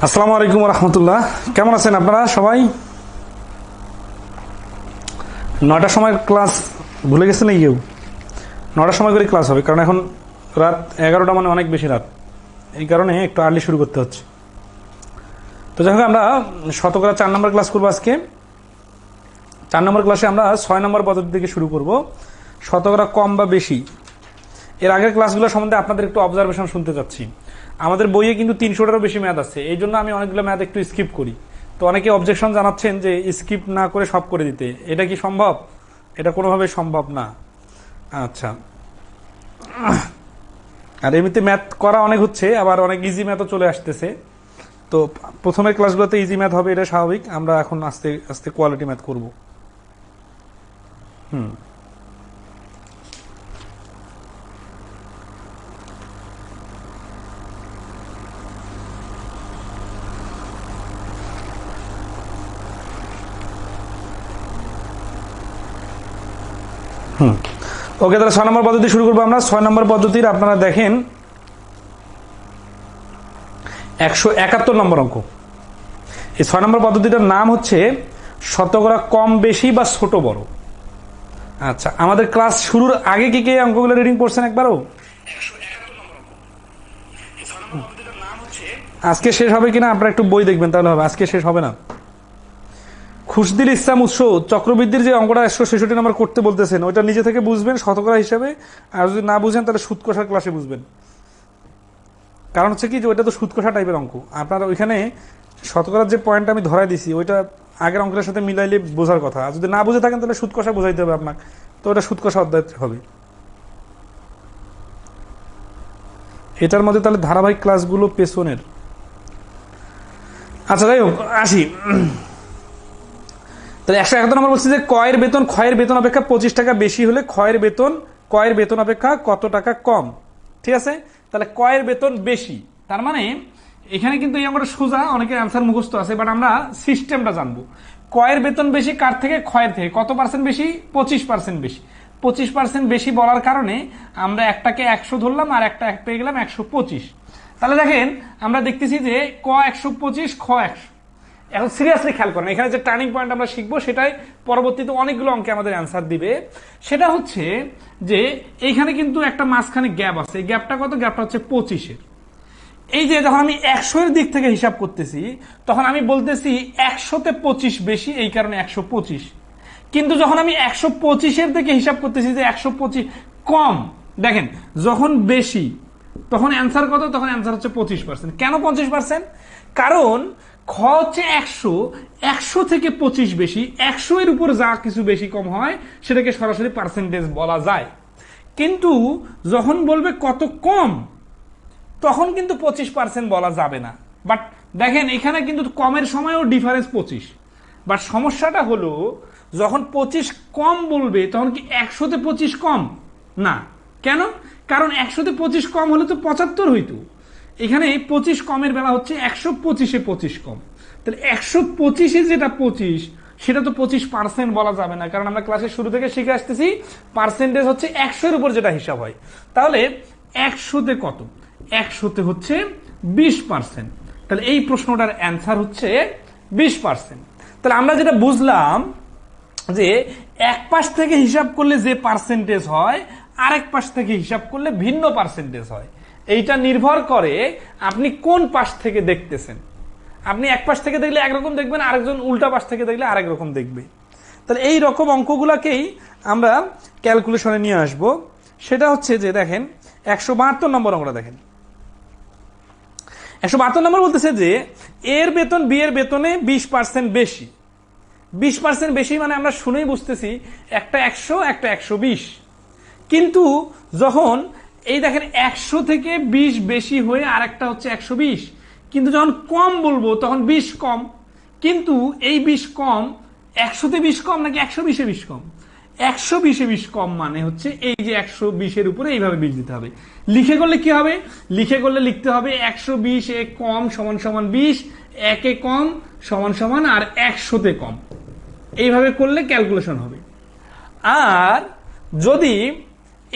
আসসালামু আলাইকুম রহমতুল্লাহ। কেমন আছেন আপনারা সবাই? 9টার সময় ক্লাস ভুলে গেছে নাকি কেউ? 9টার সময় করে ক্লাস হবে, কারণ এখন রাত 11টা, মানে অনেক বেশি রাত। এই কারণে একটু আর্লি শুরু করতে হচ্ছে। তো যাই হোক, আমরা শতকরা 4 নম্বর ক্লাস করবো আজকে। 4 নম্বর ক্লাসে আমরা 6 নম্বর পদ্ধতি থেকে শুরু করব, শতকরা কম বা বেশি। এর আগের ক্লাসগুলো সম্বন্ধে আপনাদের একটু অবজারভেশন শুনতে চাচ্ছি। আমাদের বইয়ে কিন্তু 300টারও বেশি ম্যাথ আছে, এই জন্য আমি অনেকগুলো ম্যাথ একটু স্কিপ করি। তো অনেকে অবজেকশন জানাচ্ছেন যে স্কিপ না করে সব করে দিতে। এটা কি সম্ভব? এটা কোনোভাবে সম্ভব না। আচ্ছা, আর এমনিতে ম্যাথ করা অনেক হচ্ছে, আবার অনেক ইজি ম্যাথও চলে আসতেছে। তো প্রথমের ক্লাসগুলোতে ইজি ম্যাথ হবে, এটা স্বাভাবিক। আমরা এখন আস্তে আস্তে কোয়ালিটি ম্যাথ করব। ওকে, তাহলে 6 নম্বর পদ্ধতি শুরু করবো আমরা। 6 নম্বর পদ্ধতির আপনারা দেখেন 171 নম্বর অঙ্ক। এই 6 নম্বর পদ্ধতিটার নাম হচ্ছে শতকরা কম বেশি বা ছোট বড়। আচ্ছা, আমাদের ক্লাস শুরুর আগে কি কে অঙ্কগুলো রিডিং করছেন একবারও? আজকে শেষ হবে কিনা আপনারা একটু বই দেখবেন, তাহলে হবে। আজকে শেষ হবে না। খুশদিল ইসলাম উৎস চক্রবৃদ্ধির যে অঙ্কটা 166 নম্বর করতে বলতেছেন, ওইটা নিজে থেকে বুঝবেন শতকরা হিসাবে। আর যদি না বুঝেন তাহলে সুদ কষার ক্লাসে বুঝবেন। কারণ হচ্ছে কি, যে ওইটা তো সুদ কষা টাইপের অঙ্ক। আপনার ওইখানে শতকরার যে পয়েন্ট আমি ধরাই দিছি, ওইটা আগের অঙ্কের সাথে মিলাইলে বোঝার কথা। আর যদি না বুঝে থাকেন তাহলে সুদ কষা বোঝাইতে হবে আপনাকে। তো ওটা সুদ কষা অধ্যায় হবে। এটার মধ্যে তাহলে ধারাবাহিক ক্লাসগুলো পেছনের। আচ্ছা, যাই হোক, আসি। তাহলে 171 নম্বর বলছে যে কয়ের বেতন ক্ষয়ের বেতন অপেক্ষা 25 টাকা বেশি হলে ক্ষয়ের বেতন কয়ের বেতন অপেক্ষা কত টাকা কম। ঠিক আছে, তাহলে কয়ের বেতন বেশি, তার মানে এখানে কিন্তু এই অঙ্কটা সোজা, অনেকের অ্যান্সার মুখস্থ আছে, বাট আমরা সিস্টেমটা জানবো। কয়ের বেতন বেশি কার থেকে? ক্ষয়ের থেকে। কত পার্সেন্ট বেশি? 25% বেশি। 25% বেশি বলার কারণে আমরা একটাকে 100 ধরলাম, আর একটা পেয়ে গেলাম 125। তাহলে দেখেন, আমরা দেখতেছি যে ক 125, খ 100। এখন সিরিয়াসলি খেয়াল করেন, এখানে যে টার্নিং পয়েন্ট আমরা শিখবো, সেটাই পরবর্তীতে অনেকগুলো অঙ্কে আমাদের অ্যান্সার দিবে। সেটা হচ্ছে যে এইখানে কিন্তু একটা মাঝখানে গ্যাপ আছে। এই গ্যাপটা কত? গ্যাপটা হচ্ছে 25-এর। এই যে যখন আমি 100-এর দিক থেকে হিসাব করতেছি, তখন আমি বলতেছি 100-তে 25 বেশি, এই কারণে 125। কিন্তু যখন আমি 125-এর দিকে হিসাব করতেছি যে 125 কম, দেখেন যখন বেশি তখন অ্যান্সার কত? তখন অ্যান্সার হচ্ছে 25%। কেন 25%? কারণ খ হচ্ছে 100 থেকে 25 বেশি। 100 এর উপর যা কিছু বেশি কম হয় সেটাকে সরাসরি পার্সেন্টেজ বলা যায়। কিন্তু যখন বলবে কত কম, তখন কিন্তু 25% বলা যাবে না। বাট দেখেন, এখানে কিন্তু কমের সময়ও ডিফারেন্স 25। বাট সমস্যাটা হলো, যখন 25 কম বলবে তখন কি 100-তে 25 কম? না। কেন? কারণ 100-তে 25 কম হলে তো 75 হইতো। এখানে 25 কমের বেলা হচ্ছে 125-এ 25 কম। তাহলে 125-এ যেটা 25, সেটা তো 25% বলা যাবে না, কারণ আমরা ক্লাসের শুরু থেকে শিখে আসতেছি পার্সেন্টেজ হচ্ছে 100-এর উপর যেটা হিসাব হয়। তাহলে 100-তে কত? 100-তে হচ্ছে 20%। তাহলে এই প্রশ্নটার অ্যান্সার হচ্ছে 20%। তাহলে আমরা যেটা বুঝলাম যে এক পাশ থেকে হিসাব করলে যে পার্সেন্টেজ হয়, আরেক পাশ থেকে হিসাব করলে ভিন্ন পার্সেন্টেজ হয়। এইটা নির্ভর করে আপনি কোন পাশ থেকে দেখতেছেন। আপনি এক পাশ থেকে দেখলে একরকম দেখবেন, আরেকজন উল্টা পাশ থেকে দেখলে আরেক রকম দেখবে। তাহলে এই রকম অঙ্কগুলাকেই আমরা ক্যালকুলেশনে নিয়ে আসব। সেটা হচ্ছে যে দেখেন 172 নম্বর অঙ্কটা দেখেন। 172 নম্বর বলতেছে যে এর বেতন বি এর বেতনে 20% বেশি। 20% বেশি মানে আমরা শুনেই বুঝতেছি একটা 100, একটা 120। কিন্তু যখন এই দেখেন 100 থেকে 20 বেশি হয়ে আর একটা হচ্ছে 120, কিন্তু যখন কম বলবো তখন 20 কম। কিন্তু এই 20 কম 100-তে 20 কম নাকি 120-এ 20 কম? 120-এ 20 কম মানে হচ্ছে এই যে 120-এর উপরে এইভাবে 20 দিতে হবে। লিখে করলে কি হবে? লিখে করলে লিখতে হবে 120-এ কম সমান সমান 20, 1-এ কম সমান সমান আর 100-তে কম। এইভাবে করলে ক্যালকুলেশন হবে। আর যদি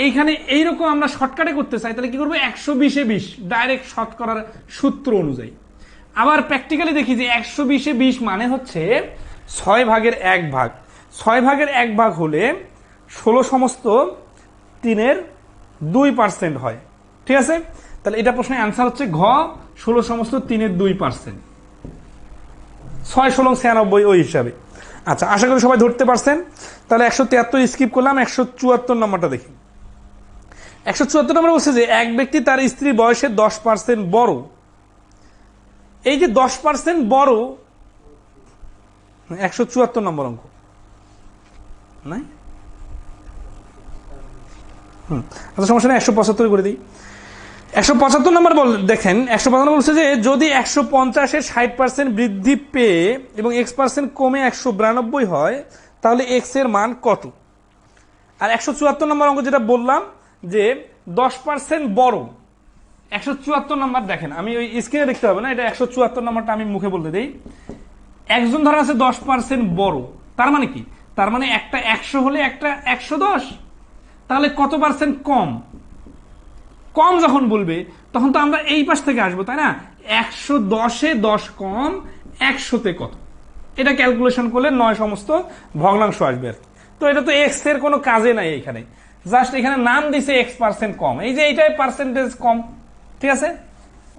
এইখানে এইরকম আমরা শর্টকাটে করতে চাই, তাহলে কি করবো? 120-এ 20 ডাইরেক্ট শর্ট করার সূত্র অনুযায়ী। আবার প্র্যাকটিক্যালি দেখি যে 120-এ 20 মানে হচ্ছে 6 ভাগের 1 ভাগ। 6 ভাগের 1 ভাগ হলে 16 সমস্ত 3-এর 2% হয়। ঠিক আছে, তাহলে এটা প্রশ্নের অ্যান্সার হচ্ছে ঘ, 16 সমস্ত 3-এর 2%। 6 16 96 ওই হিসাবে। আচ্ছা, আশা করি সবাই ধরতে পারছেন। তাহলে 173 স্কিপ করলাম, 174 নম্বরটা দেখি। 174 নম্বর বলছে যে এক ব্যক্তি তার স্ত্রীর বয়সে 10% বড়। এই যে 10% বড়, 174 নম্বর অঙ্ক নাই? আচ্ছা, সমস্যা নেই, 175 করে দিই। 175 নম্বর দেখেন, 175 বলছে যে যদি 150-এর 60% বৃদ্ধি পেয়ে এবং x% কমে 192 হয় তাহলে x এর মান কত? আর 174 নম্বর অঙ্ক যেটা বললাম যে 10% বড়, 174 নম্বর দেখেন, আমি ওই স্ক্রিনে দেখতে হবে না, এটা 174 নম্বরটা আমি মুখে বলতে দিই। একজন ধরা আছে 10% বড়, তার মানে কি? তার মানে একটা 100 হলে একটা 110, তাহলে কত পার্সেন্ট কম? কম যখন বলবে তখন তো আমরা এই পাশ থেকে আসবো, তাই না? 110-এ 10 কম 100-তে কত, এটা ক্যালকুলেশন করলে 9 সমস্ত ভগ্নাংশ আসবে আর কি। তো এটা তো এক্স এর কোনো কাজে নাই, এখানে জাস্ট এখানে নাম দিছে x% কম, এই যে এইটাই পার্সেন্টেজ কম। ঠিক আছে,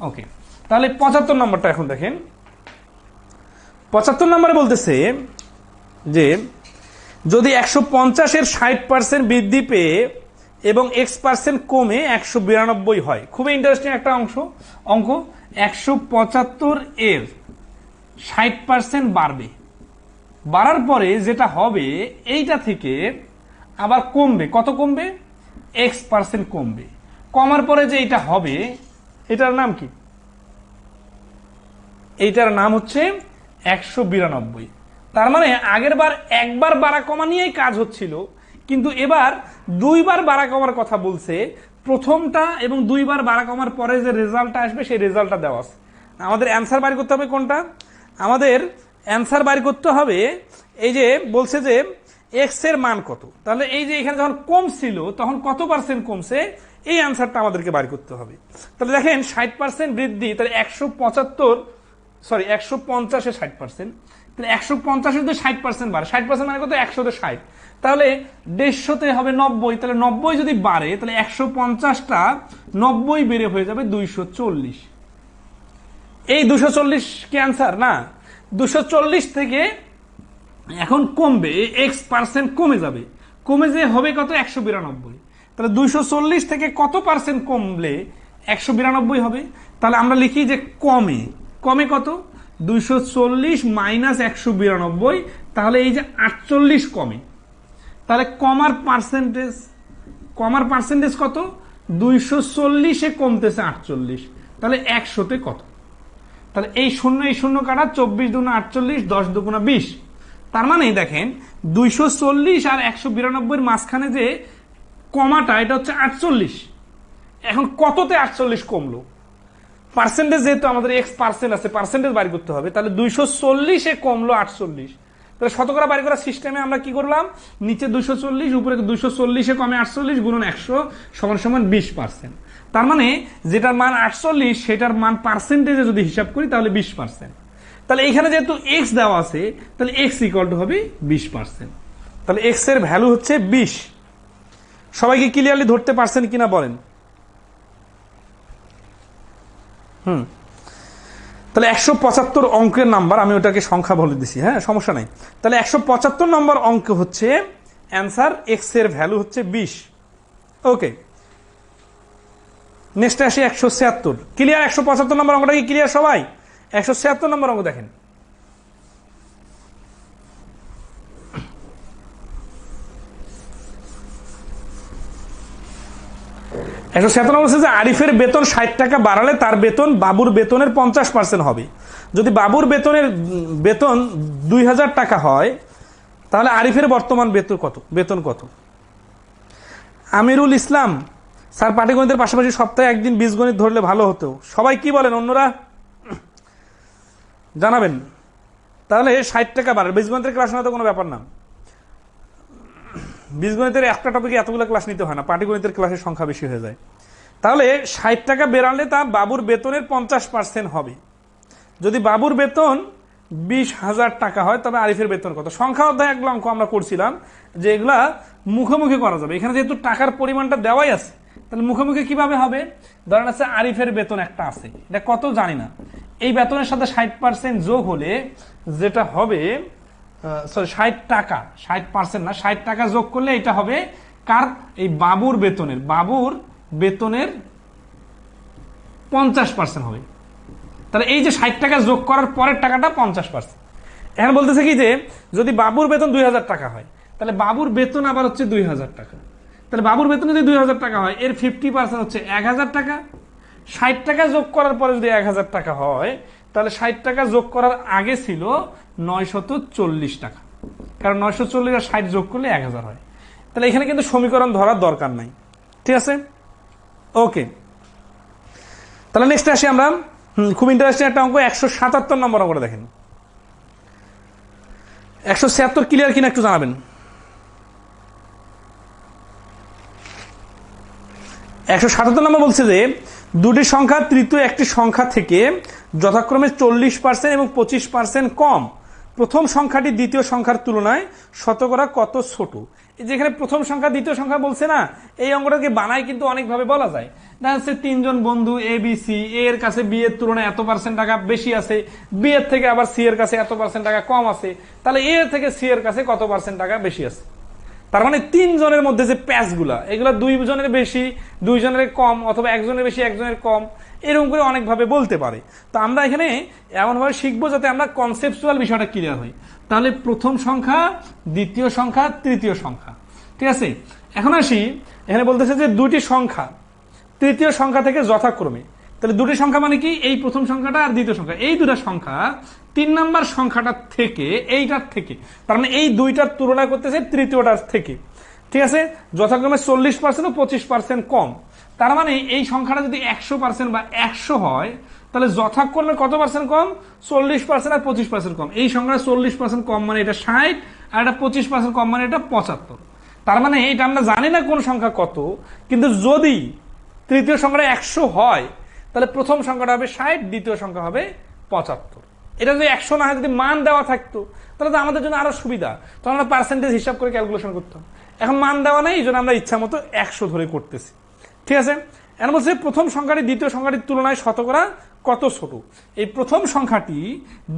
ওকে। তাহলে 75 নম্বরটা এখন দেখেন। 75 নম্বরে বলতেছে যে যদি 150-এর 60% বৃদ্ধি পেয়ে এবং x% কমে 192 হয়। খুবই ইন্টারেস্টিং একটা অঙ্ক। 175-এর 60% বাড়বে, বাড়ার পরে যেটা হবে এইটা থেকে আবার কমবে। কত কমবে? x% কমবে। কমার পরে যে এটা হবে এটার নাম কি? এইটার নাম হচ্ছে 192। তার মানে আগের বার একবার বাড়া কমা নিয়েই কাজ হচ্ছিল, কিন্তু এবার 2 বার বাড়া কমার কথা বলছে। প্রথমটা এবং 2 বার বাড়া কমার পরে যে রেজাল্টটা আসবে সেই রেজাল্টটা দেওয়া আছে। আমাদের অ্যান্সার বাইর করতে হবে কোনটা? আমাদের অ্যান্সার বাইর করতে হবে এই যে বলছে যে এক্স এর মান কত। তাহলে এই যে এখানে যখন কম ছিল তখন কত পার্সেন্ট কমছে, এই অ্যান্সারটা আমাদেরকে বাইর করতে হবে। তাহলে দেখেন 60% বৃদ্ধি, তাহলে 150-এ 60%, তাহলে 150-এর যদি 60% বাড়ে, 60% মানে কত? 100-তে 60, তাহলে 150-তে হবে 90। তাহলে 90 যদি বাড়ে তাহলে 150টা 90 বেড়ে হয়ে যাবে 240। এই 240 কি অ্যান্সার? না, 240 থেকে এখন কমবে, x% কমে যাবে, কমে যে হবে কত? 192। তাহলে 240 থেকে কত পার্সেন্ট কমলে 192 হবে? তাহলে আমরা লিখি যে কমে। কমে কত? 240 মাইনাস 192, তাহলে এই যে 48 কমে। তাহলে কমার পার্সেন্টেজ কত? 240-এ কমতেছে 48, তাহলে 100-তে কত? তাহলে এই শূন্য কাটা, 24 দুগুণা 48, 10 দুগুণা 20। তার মানে দেখেন 240 আর 192-এর মাঝখানে যে কমাটা, এটা হচ্ছে 48। এখন কততে 48 কমলো? পার্সেন্টেজ যেহেতু আমাদের x% আছে, পার্সেন্টেজ বাড়ি করতে হবে। তাহলে 240-এ কমলো 48। তাহলে শতকরা বাড়ি করার সিস্টেমে আমরা কি করলাম? নিচে 240, উপরে 240-এ কমে 48 গুণন 100 সমান 20%। তার মানে যেটার মান 48 সেটার মান পার্সেন্টেজে যদি হিসাব করি তাহলে 20%। তাহলে এখানে যেহেতু x দেওয়া আছে তাহলে x ইকুয়াল টু হবে 20%। তাহলে x এর ভ্যালু হচ্ছে 20। সবাইকে ক্লিয়ারলি ধরতে পারছেন কিনা বলেন? তাহলে 175 অঙ্কের নাম্বার, আমি ওটাকে সংখ্যা বলে দিছি, হ্যাঁ সমস্যা নাই। তাহলে 175 নম্বর অঙ্ক হচ্ছে অ্যান্সার, x এর ভ্যালু হচ্ছে 20। ওকে, নেক্সট আসি 176। ক্লিয়ার? 175 নম্বর অঙ্কটা কি ক্লিয়ার সবাই? 176 নম্বর অঙ্ক দেখেন। 197 বলছে যে আরিফের বেতন 60 টাকা বাড়ালে তার বেতন বাবুর বেতনের 50% হবে। যদি বাবুর বেতন 2000 টাকা হয় তাহলে আরিফের বর্তমান বেতন কত? আমিরুল ইসলাম স্যার, পাটিগণিতের পাশাপাশি সপ্তাহে একদিন বীজগণিত ধরলে ভালো হতো। সবাই কি বলেন? অন্যরা জানাবেন। তাহলে 60 টাকা বাড়ে, বীজগণিতের ক্লাস নেওয়া তো কোনো ব্যাপার না। বীজগণিতের একটা টপিকে এতগুলো ক্লাস নিতে হয় না, পাটিগণিতের ক্লাসের সংখ্যা বেশি হয়ে যায়। তাহলে 60 টাকা বেড়ালে তা বাবুর বেতনের 50% হবে। যদি বাবুর বেতন 20,000 টাকা হয় তবে আরিফের বেতন কত? সংখ্যা অধ্যায় এগুলো অঙ্ক আমরা করছিলাম যে এগুলা মুখোমুখি করা যাবে। এখানে যেহেতু টাকার পরিমাণটা দেওয়াই আছে, তাহলে মুখোমুখি কিভাবে হবে? ধরেন আছে আরিফের বেতন একটা আছে, এটা কত জানি না, এই বেতনের সাথে 60% যোগ হলে যেটা হবে, সরি 60 টাকা, 60% না, 60 টাকা যোগ করলে এটা হবে কার? এই বাবুর বেতনের 50% হবে। তাহলে এই যে 60 টাকা যোগ করার পরের টাকাটা 50%। এখন বলতেছে কি যে যদি বাবুর বেতন 2000 টাকা হয়, তাহলে বাবুর বেতন আবার হচ্ছে 2000 টাকা। তাহলে বাবুর বেতন যদি 2000 টাকা হয়, এর 50% হচ্ছে 1000 টাকা। 60 টাকা যোগ করার পরে যদি 1000 টাকা হয়, তাহলে 60 টাকা যোগ করার আগে ছিল 940 টাকা, কারণ 940 আর 60 যোগ করলে 1000 হয়। তাহলে এখানে কিন্তু সমীকরণ ধরার দরকার নাই, ঠিক আছে? ওকে, তাহলে নেক্সট আসি আমরা। খুব ইন্টারেস্টিং একটা অঙ্ক, 177 নম্বর অঙ্কটা দেখেন। 176 ক্লিয়ার কিনা একটু জানাবেন। 177 নম্বর বলছে যে দুটি সংখ্যা তৃতীয় একটি সংখ্যা থেকে যথাক্রমে 40% এবং 25% কম। প্রথম সংখ্যাটি দ্বিতীয় সংখ্যার তুলনায় শতকরা কত ছোট? যেখানে প্রথম সংখ্যা দ্বিতীয় সংখ্যা বলছে না, এই অঙ্কটাকে বানায় কিন্তু অনেকভাবে বলা যায়। দেখা যাচ্ছে 3 জন বন্ধু এ বি সি, এর কাছে বি এর তুলনায় এত % টাকা বেশি আছে, বি এর থেকে আবার সি এর কাছে এত % টাকা কম আছে, তাহলে এ থেকে সি এর কাছে কত % টাকা বেশি আছে। তার মানে 3 জনের মধ্যে যে প্যাচগুলা, এগুলা 2 জনের বেশি 2 জনের কম, অথবা 1 জনের বেশি 1 জনের কম, এরকম করে অনেকভাবে বলতে পারে। তো আমরা এখানে এমনভাবে শিখবো যাতে আমরা কনসেপচুয়াল বিষয়টা ক্লিয়ার হই। তাহলে প্রথম সংখ্যা, দ্বিতীয় সংখ্যা, তৃতীয় সংখ্যা, ঠিক আছে? এখন আসি, এখানে বলতেছে যে দুটি সংখ্যা তৃতীয় সংখ্যা থেকে যথাক্রমে, তাহলে দুটি সংখ্যা মানে কি? এই প্রথম সংখ্যাটা আর দ্বিতীয় সংখ্যা, এই দুটা সংখ্যা 3 নাম্বার সংখ্যাটার থেকে, এইটার থেকে, তার মানে এই দুইটার তুলনা করতেছে তৃতীয়টার থেকে, ঠিক আছে? যথাক্রমে 40% ও 25% কম। তার মানে এই সংখ্যাটা যদি 100% বা 100 হয়, তাহলে যথাক্রমে কত পার্সেন্ট কম? 40% আর 25% কম। এই সংখ্যাটা 40% কম মানে এটা 60, আর এটা 25% কম মানে এটা 75। তার মানে এটা আমরা জানি না কোন সংখ্যা কত, কিন্তু যদি তৃতীয় সংখ্যাটা 100 হয়, তাহলে প্রথম সংখ্যাটা হবে 60, দ্বিতীয় সংখ্যা হবে 75। এটা যদি 100 না হয়, যদি মান দেওয়া থাকতো, তাহলে তো আমাদের জন্য আরো সুবিধা, তখন আমরা পার্সেন্টেজ হিসাব করে ক্যালকুলেশন করতাম। এখন মান দেওয়া নেই, এই জন্য আমরা ইচ্ছা মতো 100 ধরে করতেছি, ঠিক আছে? এখন বলছে প্রথম সংখ্যাটি দ্বিতীয় সংখ্যাটির তুলনায় শতকরা কত ছোট। এই প্রথম সংখ্যাটি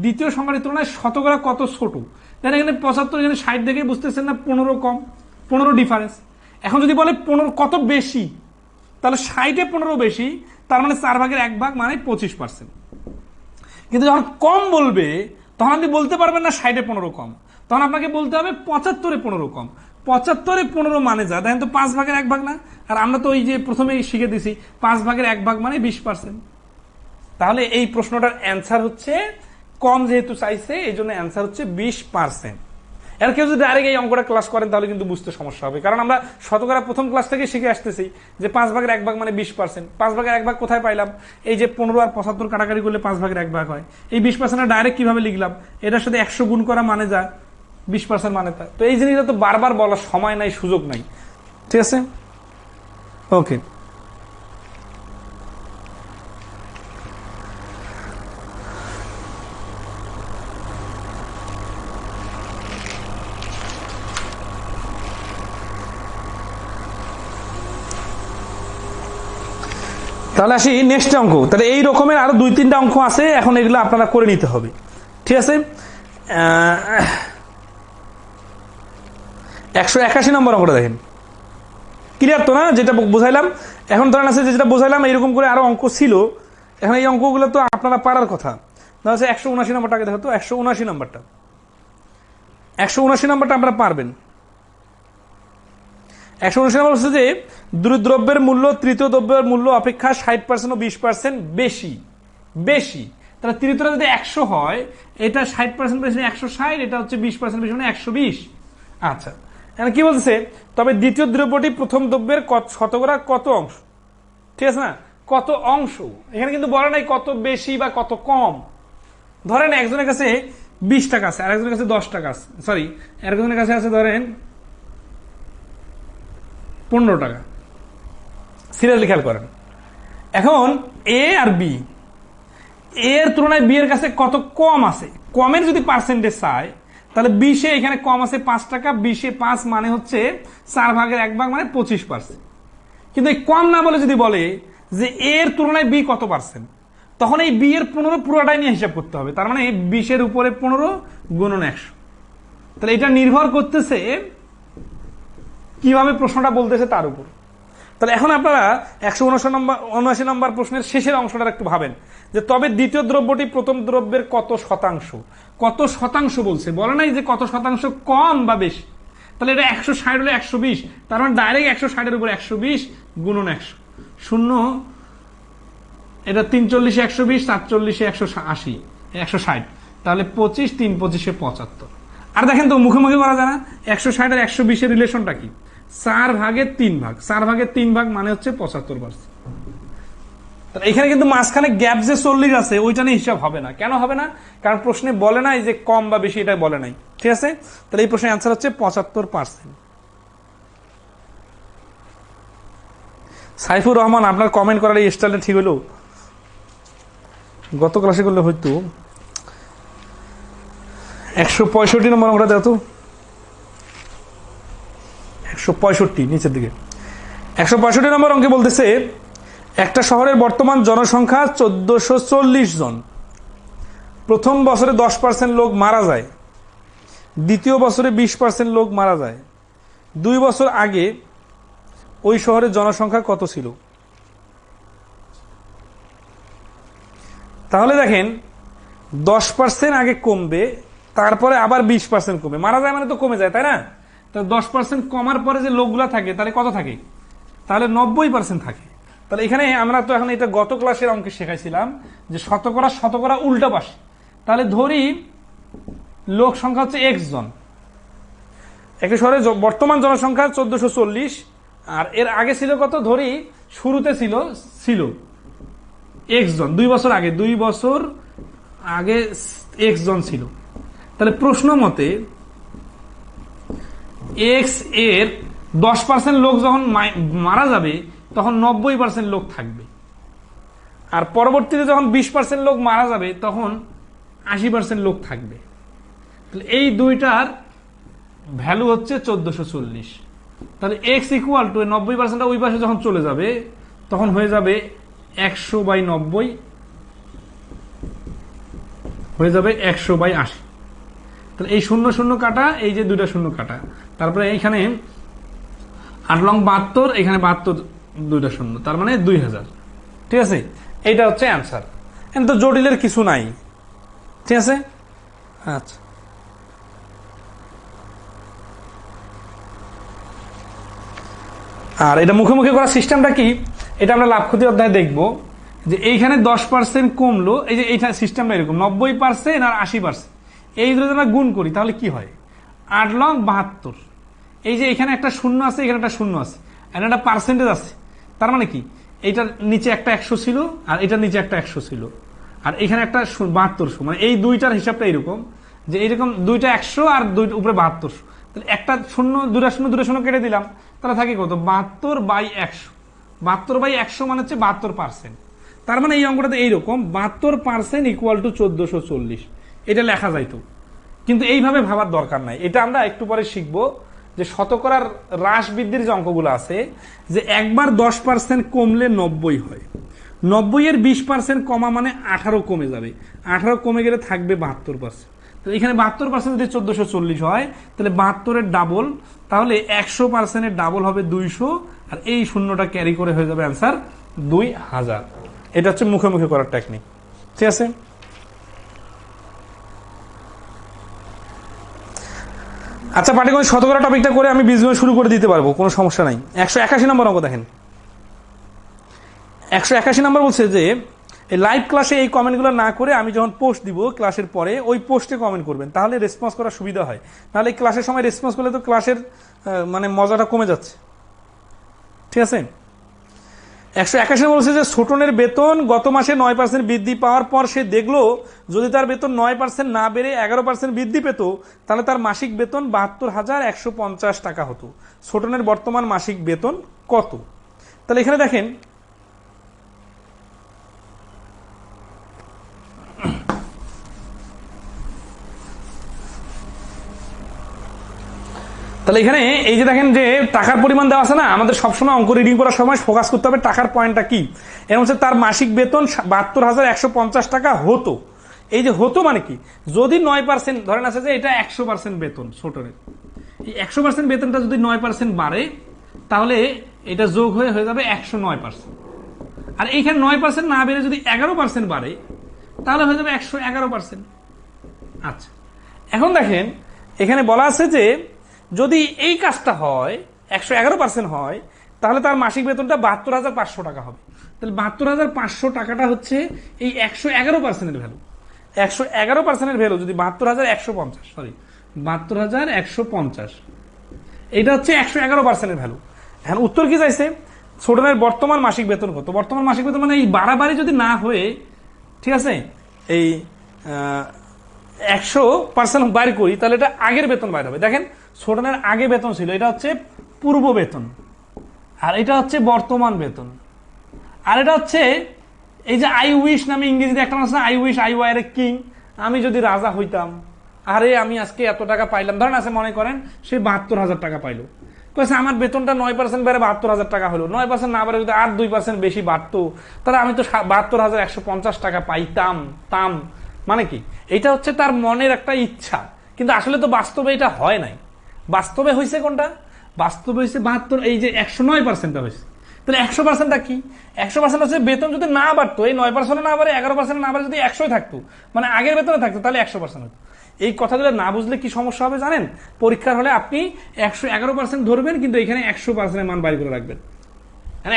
দ্বিতীয় সংখ্যাটির তুলনায় শতকরা কত ছোট। দেখেন এখানে 75, এখানে 60 দেখে বুঝতেছেন না 15 কম, 15 ডিফারেন্স। এখন যদি বলে 15 কত বেশি, তাহলে 60-এ 15 বেশি, তার মানে 4/1 মানে 25%। কিন্তু যখন কম বলবে, তখন আপনি বলতে পারবেন না 60-এ 15 কম, তখন আপনাকে বলতে হবে 75-এ 15 কম। 75-এ 15 মানে যা, দেখেন তো 5/1 না, আর আমরা তো ওই যে প্রথমে শিখে দিছি 5/1 মানে 20%। তাহলে এই প্রশ্নটার অ্যান্সার হচ্ছে কম, যেহেতু চাইছে এই জন্য অ্যান্সার হচ্ছে 20%। এর কেউ যদি ডাইরেক্ট এই অঙ্কটা ক্লাস করেন, তাহলে কিন্তু বুঝতে সমস্যা হবে, কারণ আমরা শতকরা প্রথম ক্লাস থেকে শিখে আসতেছি যে 5/1 মানে 20%। 5/1 কোথায় পাইলাম? এই যে 15 আর 75 কাটাকাটি করলে 5/1 হয়। এই 20% ডাইরেক্ট কিভাবে লিখলাম? এটার সাথে 100 গুণ করা মানে যা 20% মানে তা। তো এই জিনিসটা তো বারবার বলার সময় নাই, সুযোগ নাই, ঠিক আছে? ওকে, তাহলে আসি নেক্সট অঙ্ক। তাহলে এই রকমের আরো 2-3টা অঙ্ক আছে, এখন এগুলো আপনারা করে নিতে হবে, ঠিক আছে? 181 নম্বর অঙ্কটা দেখেন। ক্লিয়ার তো না যেটা বোঝাইলাম? এখন ধরেন আছে যেটা বোঝাইলাম, এইরকম করে আরো অঙ্ক ছিল। এখন এই অঙ্কগুলো তো আপনারা পারার কথা। 179 নম্বরটাকে দেখো তো, 179 নম্বরটা, 179 নম্বরটা আপনারা পারবেন। 179 নম্বর হচ্ছে যে দুই দ্রব্যের মূল্য তৃতীয় দ্রব্যের মূল্য অপেক্ষা 60% ও 20% বেশি। বেশি, তাহলে তৃতীয়টা যদি 100 হয়, এটা 60% বেশি 160, এটা হচ্ছে 20% বেশি মানে 120। আচ্ছা, এখন কি বলছে? তবে দ্বিতীয় দ্রব্যটি প্রথম দ্রব্যের শতকরা কত অংশ, ঠিক আছে না? কত অংশ, এখানে কিন্তু বলে নাই কত বেশি বা কত কম। ধরেন একজনের কাছে 20 টাকা আছে, আর একজনের কাছে 10 টাকা আছে, সরি একজনের কাছে আছে ধরেন 15 টাকা। সিরিয়াসলি খেয়াল করেন, এখন এ আর বি, এর তুলনায় বি এর কাছে কত কম আছে, কমের যদি পার্সেন্টেজ চায় তাহলে 20-এ এখানে কম আছে 5 টাকা, 20-এ 5 মানে হচ্ছে 4/1 মানে 25%। কিন্তু এই কম না বলে যদি বলে যে এর তুলনায় বি কত পার্সেন্ট, তখন এই বি এর 15 পুরোটাই নিয়ে হিসাব করতে হবে। তার মানে 20-এর উপরে 15 গুণন 100। তাহলে এটা নির্ভর করতেছে কিভাবে প্রশ্নটা বলতেছে তার উপর। তাহলে এখন আপনারা 179 নম্বর প্রশ্নের শেষের অংশটা একটু ভাবেন যে তবে দ্বিতীয় দ্রব্যটি প্রথম দ্রব্যের কত শতাংশ, কত শতাংশ বলছে, বলে নাই যে কত শতাংশ কম বা বেশি। তাহলে এটা 160 হলে 120, তার মানে ডাইরেক্ট 160-এর উপর 120 গুণন 100, শূন্য, এটা 43-এ 120, 47-এ 180, 160, তাহলে 25, 3 25-এ 75। আর দেখেন তো মুখোমুখি করা যায় না, 160 আর 120-এর রিলেশনটা কি, 4/3 4/3 মানে হচ্ছে 75%। তাহলে এখানে কিন্তু মাঝখানে গ্যাপ যে 40 আছে ওইটা নিয়ে হিসাব হবে না। কেন হবে না? কারণ প্রশ্নে বলে নাই যে কম বা বেশি, এটা বলে নাই। ঠিক আছে, তাহলে এই প্রশ্নের অ্যান্সার হচ্ছে 75%। সাইফুর রহমান, আপনার কমেন্ট করার এই স্টাইলটা ঠিক হলো? গত ক্লাসে করলে হয়তো 165 নম্বর অঙ্কটা দেখো তো, 165 নিচের দিকে। 165 নম্বর অঙ্কে বলতেছে একটা শহরের বর্তমান জনসংখ্যা 1440 জন। প্রথম বছরে 10% লোক মারা যায়, দ্বিতীয় বছরে 20% লোক মারা যায়। 2 বছর আগে ওই শহরের জনসংখ্যা কত ছিল? তাহলে দেখেন 10% আগে কমবে, তারপরে আবার 20% কমবে। মারা যায় মানে তো কমে যায়, তাই না? তাহলে 10% কমার পরে যে লোকগুলা থাকে তাহলে কত থাকে? তাহলে 90% থাকে। তাহলে এখানে আমরা তো এখন এটা গত ক্লাসের অঙ্কে শেখাইছিলাম যে শতকরা উল্টা পাশে। তাহলে ধরি লোক সংখ্যা হচ্ছে x জন, একটা শহরে বর্তমান জনসংখ্যা 1440, আর এর আগে ছিল কত? ধরি শুরুতে ছিল x জন, 2 বছর আগে x জন ছিল। তাহলে প্রশ্ন মতে x এর 10% লোক যখন মারা যাবে তখন 90% লোক থাকবে, আর পরবর্তীতে যখন 20% লোক মারা যাবে তখন 80% লোক থাকবে। তাহলে এই দুইটার ভ্যালু হচ্ছে 1440। তাহলে x ইকুয়াল টু 90% ওই পাশে যখন চলে যাবে তখন হয়ে যাবে 100/90, হয়ে যাবে 100/80। তাহলে এই 0 0 কাটা, এই যে 2টা 0 কাটা, তারপরে এইখানে 8 লং 72, এখানে 72 2টা 0, তার মানে 2000। ঠিক আছে, এইটা হচ্ছে অ্যান্সার। কিন্তু জটিলের কিছু নাই। ঠিক আছে, আচ্ছা। আর এটা মুখোমুখি করার সিস্টেমটা কি, এটা আমরা লাভ ক্ষতি অধ্যায়ে দেখবো যে এইখানে 10% কমলো, এই যে এইটা সিস্টেমটা এরকম 90% আর 80%, এই যদি আমরা গুণ করি তাহলে কি হয়? 8 লং 72, এই যে এখানে একটা 0 আছে, এখানে একটা 0 আছে, আর একটা পার্সেন্টেজ আছে। তার মানে কি, এইটার নিচে একটা 100 ছিল আর এটার নিচে একটা 100 ছিল, আর এখানে একটা 7200, মানে এই দুইটার হিসাবটা এরকম যে এইরকম দুইটা 100 আর দুইটা উপরে 7200। তাহলে একটা 0 2টা 0 কেটে দিলাম, তাহলে থাকে কত? 72/100। 72/100 মানে হচ্ছে 72%। তার মানে এই অঙ্কটাতে এইরকম 72% ইকুয়াল টু 1440, এটা লেখা যাইতো। কিন্তু এইভাবে ভাবার দরকার নাই, এটা আমরা একটু পরে শিখবো যে শতকরার হ্রাস বৃদ্ধির যে অঙ্কগুলো আছে, যে একবার 10% কমলে 90 হয়, 90-এর 20% কমা মানে 18 কমে যাবে, 18 কমে গেলে থাকবে 72%। তো এখানে 72% যদি 1440 হয় তাহলে 72-এর ডাবল, তাহলে 100%-এর ডাবল হবে 200, আর এই শূন্যটা ক্যারি করে হয়ে যাবে অ্যান্সার 2000। এটা হচ্ছে মুখোমুখি করার টেকনিক। ঠিক আছে, আচ্ছা পাটিগণিত শতকরা টপিকটা করে আমি বীজগণিত শুরু করে দিতে পারবো, কোনো সমস্যা নাই। 181 নম্বর অঙ্ক দেখেন। 181 নম্বর বলছে যে এই লাইভ ক্লাসে এই কমেন্টগুলো না করে আমি যখন পোস্ট দিব ক্লাসের পরে, ওই পোস্টে কমেন্ট করবেন, তাহলে রেসপন্স করার সুবিধা হয়। নাহলে ক্লাসের সময় রেসপন্স করলে তো ক্লাসের মানে মজাটা কমে যাচ্ছে। ঠিক আছে, 181 বলছে যে ছোটনের বেতন গত মাসে 9% বৃদ্ধি পাওয়ার পর সে দেখলো যদি তার বেতন 9% না বেড়ে 11% বৃদ্ধি পেত তাহলে তার মাসিক বেতন 72,150 টাকা হতো। ছোটনের বর্তমান মাসিক বেতন কত? তাহলে এখানে দেখেন তাহলে এখানে এই যে দেখেন যে টাকার পরিমাণ দেওয়া আছে না, আমাদের সবসময় অঙ্ক রিডিং করার সময় ফোকাস করতে হবে টাকার পয়েন্টটা কি। এর হচ্ছে তার মাসিক বেতন 72,150 টাকা হতো। এই যে হতো মানে কি, যদি 9% ধরেন আছে যে এটা 100% বেতন ছোটনের, এই 100% বেতনটা যদি 9% বাড়ে তাহলে এটা যোগ হয়ে যাবে 109%। আর এইখানে 9% না বেড়ে যদি 11% বাড়ে তাহলে হয়ে যাবে 111%। আচ্ছা, এখন দেখেন এখানে বলা আছে যে যদি এই কাজটা হয় 111% হয় তাহলে তার মাসিক বেতনটা 72,500 টাকা হবে। তাহলে 72,500 টাকাটা হচ্ছে এই 111%-এর ভ্যালু। 111%-এর ভ্যালু যদি 72,150, সরি 72,150, এটা হচ্ছে 111%-এর ভ্যালু। এখন উত্তর কি চাইছে, ছোটনের বর্তমান মাসিক বেতন কত। বর্তমান মাসিক বেতন মানে এই বাড়াবাড়ি যদি না হয়ে, ঠিক আছে, এই 100% বাইর করি তাহলে এটা আগের বেতন বাইর হবে। দেখেন ছোটনের আগে বেতন ছিল, এটা হচ্ছে পূর্ব বেতন, আর এটা হচ্ছে বর্তমান বেতন, আর এটা হচ্ছে এই যে আই উইশ নামে ইংরেজিতে একটা আছে না, I wish, I were king, আমি যদি রাজা হইতাম, আরে আমি আজকে এত টাকা পাইলাম। ধরেন আছে মনে করেন সে 72,000 টাকা পাইলো, কয়েছে আমার বেতনটা 9% বেড়ে 72,000 টাকা হলো, 9% না বেড়ে যদি আর 2% বেশি বাড়তো তাহলে আমি তো 72,150 টাকা পাইতাম তাম। মানে কি, এটা হচ্ছে তার মনের একটা ইচ্ছা, কিন্তু আসলে তো বাস্তবে এটা হয় নাই। বাস্তবে হয়েছে কোনটা, বাস্তবে হয়েছে 72, এই যে 109%টা হয়েছে। তাহলে 100%টা কি, 100% হচ্ছে বেতন যদি না বাড়তো, এই 9% না বাড়ে 11% না বাড়ে যদি 100 থাকতো, মানে আগের বেতনে থাকতো, তাহলে 100% হতো। এই কথাগুলো না বুঝলে কি সমস্যা হবে জানেন, পরীক্ষার হলে আপনি 111% ধরবেন কিন্তু এখানে 100%-এর মান বাইর করে রাখবেন।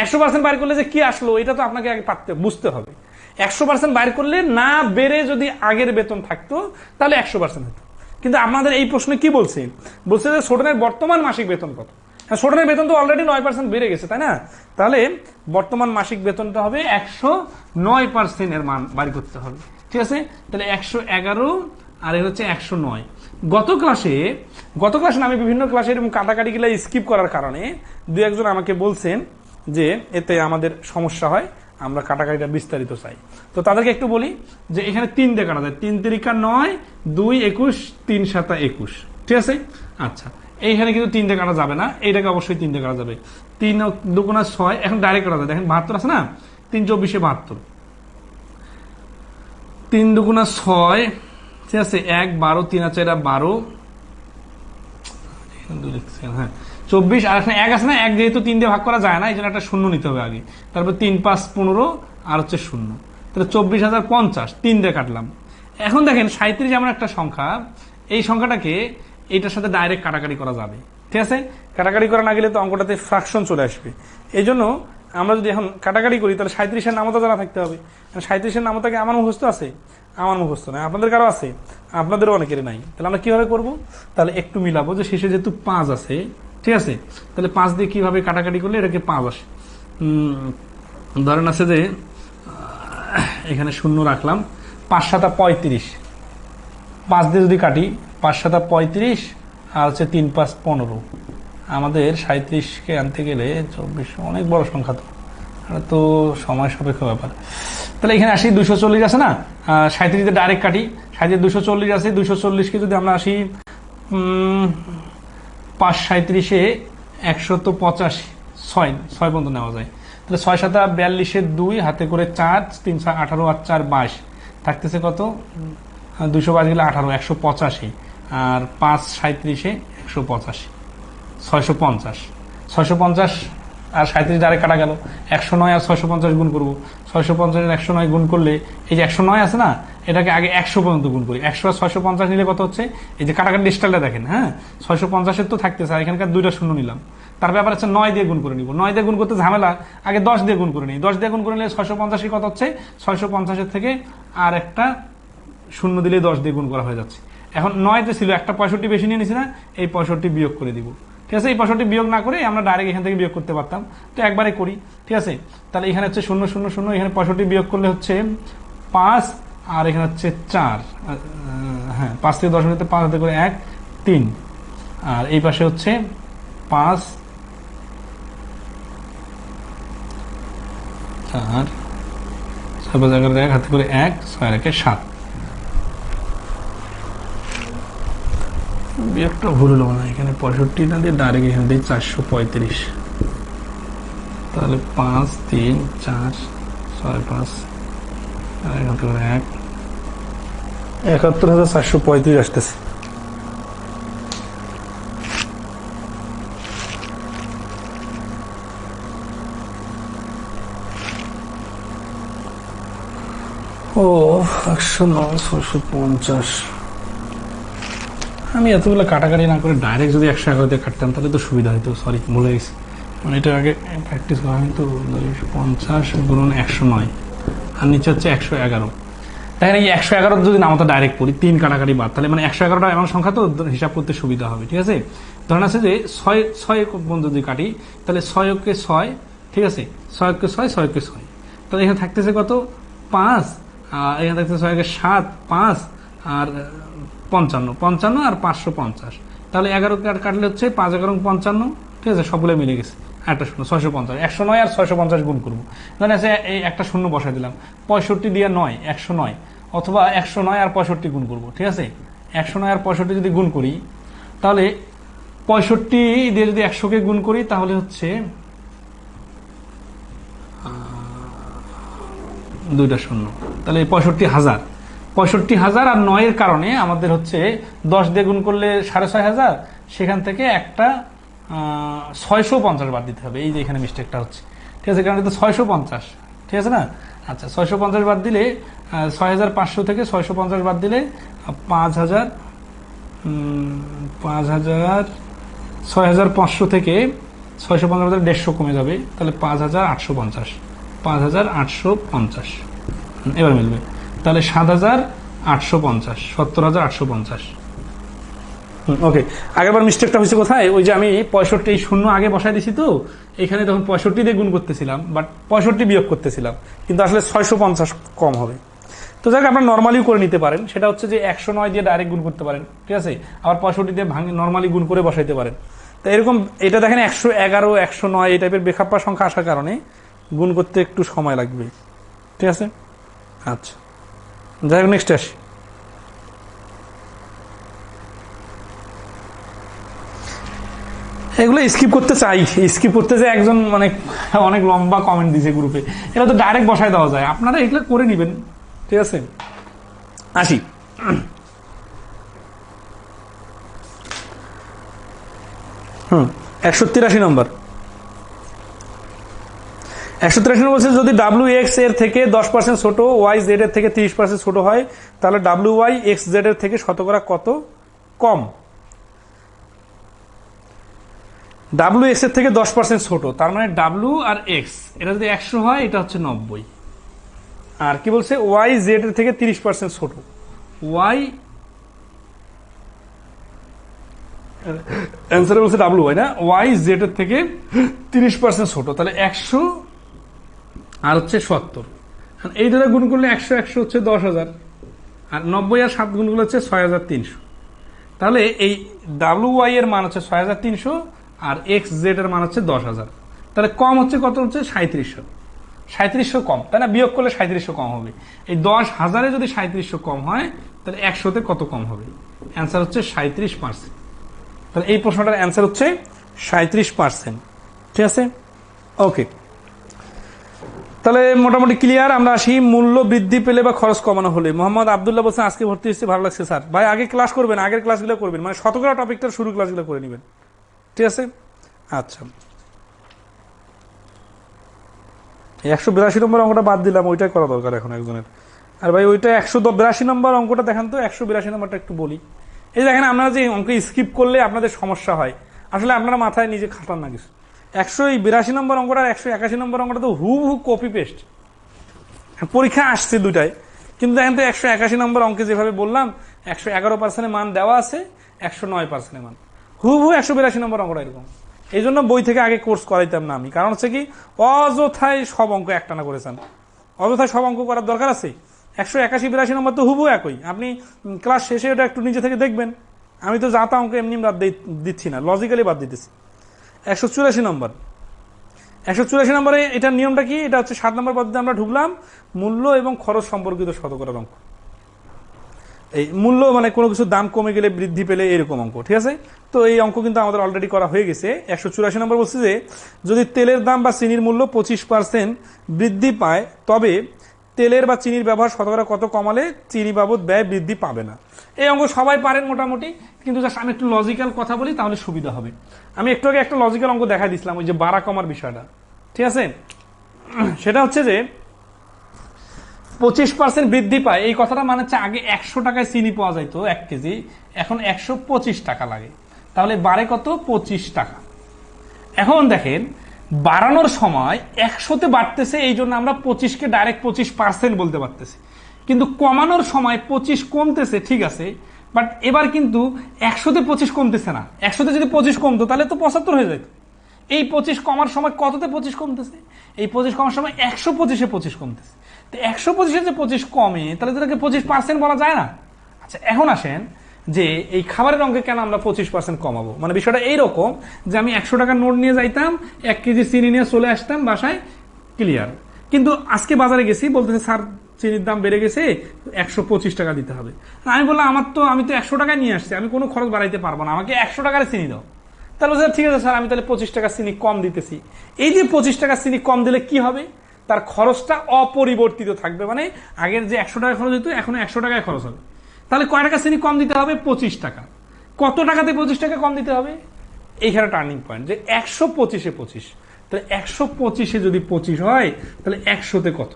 100% বাইর করলে যে কি আসলো এটা তো আপনাকে আগে বুঝতে হবে। 100% বাইর করলে না বেড়ে যদি আগের বেতন থাকতো তাহলে 100% হতো। কিন্তু আপনাদের এই প্রশ্নে কি বলছে, বলছে যে ছোটনের বর্তমান মাসিক বেতন কত। ছোটনের বেতন তো অলরেডি 9% বেড়ে গেছে, তাই না? তাহলে বর্তমান মাসিক বেতনটা হবে 109%-এর মান বাইর করতে হবে। ঠিক আছে, তাহলে 111 আর এর হচ্ছে 109। গত ক্লাসে না, আমি বিভিন্ন ক্লাসে এরকম কাটাকাটি গুলা স্কিপ করার কারণে দু একজন আমাকে বলছেন যে এতে আমাদের সমস্যা হয়, আমরা কাটাকাটিটা বিস্তারিত চাই। তো তাদেরকে একটু বলি যে এখানে 3 দিয়ে কাটা যায়, 3 তিরিকা 9, 2 21, 3 7 21। ঠিক আছে, আচ্ছা এইখানে কিন্তু 3 দিয়ে কাটা যাবে না, এইটাকে অবশ্যই 3 দিয়ে কাটা যাবে। 3 দুগুণা 6, এখন ডাইরেক্ট কাটা যায়। দেখেন 72 আছে না, 3 24 72, 3 দুগুণা 6, ঠিক আছে, 1 12, 3 আছে এটা 12, হ্যাঁ 24, আর এখানে 1 আছে না, 1 যেহেতু 3 দিয়ে ভাগ করা যায় না এই জন্য একটা শূন্য নিতে হবে আগে, তারপর 3 5 15 আর হচ্ছে শূন্য, তাহলে 24,050 3 দিয়ে কাটলাম। এখন দেখেন 37 এমন একটা সংখ্যা, এই সংখ্যাটাকে এইটার সাথে ডাইরেক্ট কাটাকাটি করা যাবে। ঠিক আছে, কাটাকাটি করা না গেলে তো অঙ্কটাতে ফ্রাকশন চলে আসবে। এই জন্য আমরা যদি এখন কাটাকাটি করি তাহলে 37-এর নামতা জানা থাকতে হবে। 37-এর নামতাকে আমার মুখস্থ আছে, আমার মুখস্থ নাই, আপনাদের কারো আছে, আপনাদেরও অনেকের নাই। তাহলে আমরা কিভাবে করব, তাহলে একটু মিলাবো যে শেষে যেহেতু 5 আছে, ঠিক আছে, তাহলে 5 দিয়ে কিভাবে কাটাকাটি করলে এটাকে 5 আসে। ধরেন আছে যে এখানে শূন্য রাখলাম, 5 7 35, 5 দিয়ে যদি কাটি 5 7 35 আর হচ্ছে 3 5 15, আমাদের 37-কে আনতে গেলে 24 অনেক বড় সংখ্যা, তো সময় সাপেক্ষ ব্যাপার। তাহলে এখানে আসি 240 আছে না, 37 দিয়ে ডাইরেক্ট কাটি, 37 240 আছে, 240-কে যদি আমরা আসি 5 37-এ 185, 6 পর্যন্ত নেওয়া যায়। তাহলে 6 7 42-এ 2, হাতে করে 4, 3 6 18 আর 4 22, থাকতেছে কত, 222 গেলে 18, 185, আর 5 37-এ 185, 650, 650 আর 37 ডাইরেক্ট কাটা গেল। 109 আর 650 গুণ করবো, 650 আর 109 গুণ করলে এই যে 109 আছে না, এটাকে আগে 100 পর্যন্ত গুণ করি। 100 আর 650 নিলে কত হচ্ছে, এই যে কাটাকাটি স্টাইলটা দেখেন, হ্যাঁ 650-এর তো থাকতেছে, আর এখানকার 2টা শূন্য নিলাম, তার ব্যাপার হচ্ছে 9 দিয়ে গুণ করে নিব। 9 দিয়ে গুণ করতে ঝামেলা, আগে 10 দিয়ে গুণ করে নিই। 10 দিয়ে গুণ করে নিলে 650 কত হচ্ছে, 650-এর থেকে আর একটা শূন্য দিলে 10 দিয়ে গুণ করা হয়ে যাচ্ছে। এখন 9-তে ছিল একটা 65 বেশি নিয়ে নিছি না, এই 65 বিয়োগ করে দিব। ঠিক আছে, এই 65 বিয়োগ না করে আমরা ডাইরেক্ট এখান থেকে বিয়োগ করতে পারতাম, তো একবারে করি। ঠিক আছে, তাহলে এখানে হচ্ছে 0 0 0, এখানে 65 বিয়োগ করলে হচ্ছে 5, আর এখানে হচ্ছে 4, হ্যাঁ 5 থেকে 10 মিনিটে 5 হাতে করে 1 3, আর এই পাশে হচ্ছে 5 4 6 জায়গায় 1 হাতে করে 1 6 আর 1 7। বিয়োগটা ভুল হলো না, এখানে 65 না দিয়ে ডাইরেক্ট এখানে দিই 435, তাহলে 5 3 4 6 5 আর এখান থেকে 71,435 আসতেছে। ও 109 650। আমি এতগুলো কাটাকাটি না করে ডাইরেক্ট যদি 111 দিয়ে কাটতাম তাহলে তো সুবিধা হতো। সরি, ভুলে গেছি, মানে এটা আগে প্র্যাকটিস করা হয়তো। 50 গুণন 109 আর নিচে হচ্ছে 111। দেখেন এই 111 যদি নামতা ডাইরেক্ট করি 3 কাটাকাটি বাদ, তাহলে মানে 111টা এমন সংখ্যা তো হিসাব করতে সুবিধা হবে। ঠিক আছে, ধরেন আছে যে 6 পর্যন্ত যদি কাটি তাহলে 6 কে 6, ঠিক আছে, 6 কে 6 6 কে 6, তাহলে এখানে থাকতেছে কত 5, আর এখানে থাকতেছে 6 কে 7 5 আর 55 আর 550, তাহলে 11 কাটলে হচ্ছে 5 11 55। ঠিক আছে, সবগুলো মিলে গেছে। একটা শূন্য 650, 109 আর 650 গুণ করবো। ধরেন আছে এই একটা শূন্য বসাই দিলাম, 65 দিয়ে 9 109, অথবা 109 আর 65 গুণ করবো। ঠিক আছে, 109 আর 65 যদি গুণ করি তাহলে 65 দিয়ে যদি 100কে গুণ করি তাহলে হচ্ছে 2টা শূন্য, তাহলে 65,000 আর 9 এর কারণে আমাদের হচ্ছে 10 দিয়ে গুণ করলে 6,500, সেখান থেকে একটা 650 বাদ দিতে হবে। এই যে এখানে মিস্টেকটা হচ্ছে। ঠিক আছে, কারণ এটা 650, ঠিক আছে না। আচ্ছা, 650 বাদ দিলে 6,500 থেকে 650 বাদ দিলে 5,000, 6,500 থেকে 650 150 কমে যাবে, তাহলে 5,850, 5,850 এবার মিলবে, তাহলে 7,850, 70,850। ওকে, আগেরবার মিস্টেকটা হয়েছে কোথায়, ওই যে আমি 65 শূন্য আগে বসাই দিছি, তো এখানে তখন 65 দিয়ে গুণ করতেছিলাম, বাট 65 বিয়োগ করতেছিলাম, কিন্তু আসলে 650 কম হবে। তো যাক, আপনারা নর্মালিও করে নিতে পারেন, সেটা হচ্ছে যে 109 দিয়ে ডাইরেক্ট গুণ করতে পারেন। ঠিক আছে, আবার 65 দিয়ে নর্মালি গুণ করে বসাইতে পারেন। তো এরকম এটা দেখেন 111 109 এই টাইপের বেখাপ্পা সংখ্যা আসার কারণে গুণ করতে একটু সময় লাগবে। ঠিক আছে, আচ্ছা, যাই হোক, নেক্সট আসি। এগুলো স্কিপ করতে চাই, স্কিপ করতে যে একজন মানে অনেক লম্বা কমেন্ট দিছে গ্রুপে, এটা তো ডাইরেক্ট বসায় দেওয়া যায়, আপনারা এগুলো করে নেবেন। ঠিক আছে, আসি। 183 নম্বর। 183 নম্বর বলছে, যদি WX এর থেকে 10% ছোট, YZ এর থেকে 30% ছোট হয়, তাহলে WY XZ এর থেকে শতকরা কত কম? WX এর থেকে 10% ছোট, তার মানে W আর X এটা যদি 100 হয়, এটা হচ্ছে 90। আর কি বলছে, YZ এর থেকে 30% ছোট, Y অ্যান্সারে বলছে WY না, YZ এর থেকে 30% ছোট, তাহলে 100 আর হচ্ছে 70। এই ধরে গুণ করলে 100 হচ্ছে 10,000, আর 90 আর 7 গুণ করলে হচ্ছে 6,300। তাহলে এই WY এর মান হচ্ছে 6,300 আর XZ এর মান হচ্ছে 10,000। তাহলে কম হচ্ছে কত, হচ্ছে 3700 কম, তাই না? বিয়োগ করলে 3700 কম হবে। এই 10,000-এ যদি 3700 কম হয়, তাহলে 100-তে কত কম হবে? অ্যান্সার হচ্ছে 37%। তাহলে এই প্রশ্নটার অ্যান্সার হচ্ছে 37%। ঠিক আছে, ওকে, তাহলে মোটামুটি ক্লিয়ার। আমরা আসি, মূল্য বৃদ্ধি পেলে বা খরচ কমানো হলে। মোহাম্মদ আবদুল্লাহ বলছেন, আজকে ভর্তি হচ্ছে, ভালো লাগছে স্যার। ভাই, আগে ক্লাস করবেন, আগের ক্লাসগুলো করবেন, মানে শতকরা টপিকটার শুরু ক্লাসগুলো করে নেবেন। ঠিক আছে, আচ্ছা। 182 নম্বর অঙ্কটা বাদ দিলাম, ওইটাই করা দরকার এখন একজনের। আর ভাই, ওইটা 182 নম্বর অঙ্কটা দেখান তো, 182 নম্বরটা একটু বলি। এই দেখেন, আপনারা যে অঙ্ক স্কিপ করলে আপনাদের সমস্যা হয়, আসলে আপনারা মাথায় নিজে খাটান না কিছু। 182 নম্বর অঙ্কটা আর 181 নম্বর অঙ্কটা তো হুবহু কপি পেস্ট, পরীক্ষা আসছে দুটাই। কিন্তু দেখেন তো, 181 নম্বর অঙ্কে যেভাবে বললাম, 111% মান দেওয়া আছে, 109% মান, হুবহু 182 নম্বর অঙ্কটা এরকম। এই জন্য বই থেকে আগে কোর্স করাইতাম না আমি, কারণ হচ্ছে কি, অযথায় সব অঙ্ক একটানা করেছেন, অযথায় সব অঙ্ক করার দরকার আছে? 181 82 নম্বর তো হুবহু একই, আপনি ক্লাস শেষে ওটা একটু নিজে থেকে দেখবেন। আমি তো যাতা অঙ্ক এমনি বাদ দিচ্ছি না, লজিক্যালি বাদ দিতেছি। 184 নম্বর। 184 নম্বরে এটার নিয়মটা কি, এটা হচ্ছে 7 নম্বর পদ্ধতিতে আমরা ঢুকলাম, মূল্য এবং খরচ সম্পর্কিত শতকরার অঙ্ক। এই মূল্য মানে কোনো কিছু দাম কমে গেলে বৃদ্ধি পেলে এরকম অঙ্ক, ঠিক আছে। তো এই অঙ্ক কিন্তু আমাদের অলরেডি করা হয়ে গেছে। 184 নম্বর বলছে যে যদি তেলের দাম বা চিনির মূল্য 25% বৃদ্ধি পায় তবে তেলের বা চিনির ব্যবহার শতকরা কত কমালে চিনি বাবদ ব্যয় বৃদ্ধি পাবে না। এই অঙ্ক সবাই পারেন মোটামুটি, কিন্তু জাস্ট আমি একটু লজিক্যাল কথা বলি তাহলে সুবিধা হবে। আমি একটু আগে একটা লজিক্যাল অঙ্ক দেখা দিছিলাম, ওই যে বাড়া কমার বিষয়টা, ঠিক আছে। সেটা হচ্ছে যে 25% বৃদ্ধি পায়, এই কথাটা মানে হচ্ছে আগে 100 টাকায় চিনি পাওয়া যাইতো 1 কেজি, এখন 125 টাকা লাগে, তাহলে বাড়ে কত? 25 টাকা। এখন দেখেন বাড়ানোর সময় 100-তে বাড়তেছে, এই জন্য আমরা 25-কে ডাইরেক্ট 25% বলতে পারতেছি, কিন্তু কমানোর সময় 25 কমতেছে, ঠিক আছে, বাট এবার কিন্তু 100-তে 25 কমতেছে না। 100-তে যদি 25 কমতো তাহলে তো 75 হয়ে যেত। এই 25 কমার সময় কততে 25 কমতেছে? এই 25 কমার সময় 125-এ 25 কমতেছে। তো 125-এ যে 25 কমে, তাহলে তাকে 25% বলা যায় না। আচ্ছা, এখন আসেন যে এই খাবারের অঙ্কে কেন আমরা 25% কমাবো? মানে বিষয়টা এইরকম যে আমি 100 টাকার নোট নিয়ে যাইতাম, 1 কেজি চিনি নিয়ে চলে আসতাম বাসায়, ক্লিয়ার। কিন্তু আজকে বাজারে গেছি, বলতেছে স্যার চিনির দাম বেড়ে গেছে, 125 টাকা দিতে হবে। আমি বললাম আমি তো 100 টাকায় নিয়ে আসছি, আমি কোনো খরচ বাড়াইতে পারবো না, আমাকে 100 টাকার চিনি দাও। তাহলে স্যার ঠিক আছে স্যার, আমি তাহলে 25 টাকা চিনি কম দিতেছি। এই যে 25 টাকা চিনি কম দিলে কি হবে? তার খরচটা অপরিবর্তিত থাকবে, মানে আগের যে 100 টাকা খরচ হতো এখন 100 টাকায় খরচ হবে। তাহলে কয় টাকা চিনি কম দিতে হবে? 25 টাকা। কত টাকাতে 25 টাকা কম দিতে হবে? এইখানে টার্নিং পয়েন্ট, যে 125-এ 25, তাহলে 125-এ যদি 25 হয় তাহলে 100-তে কত?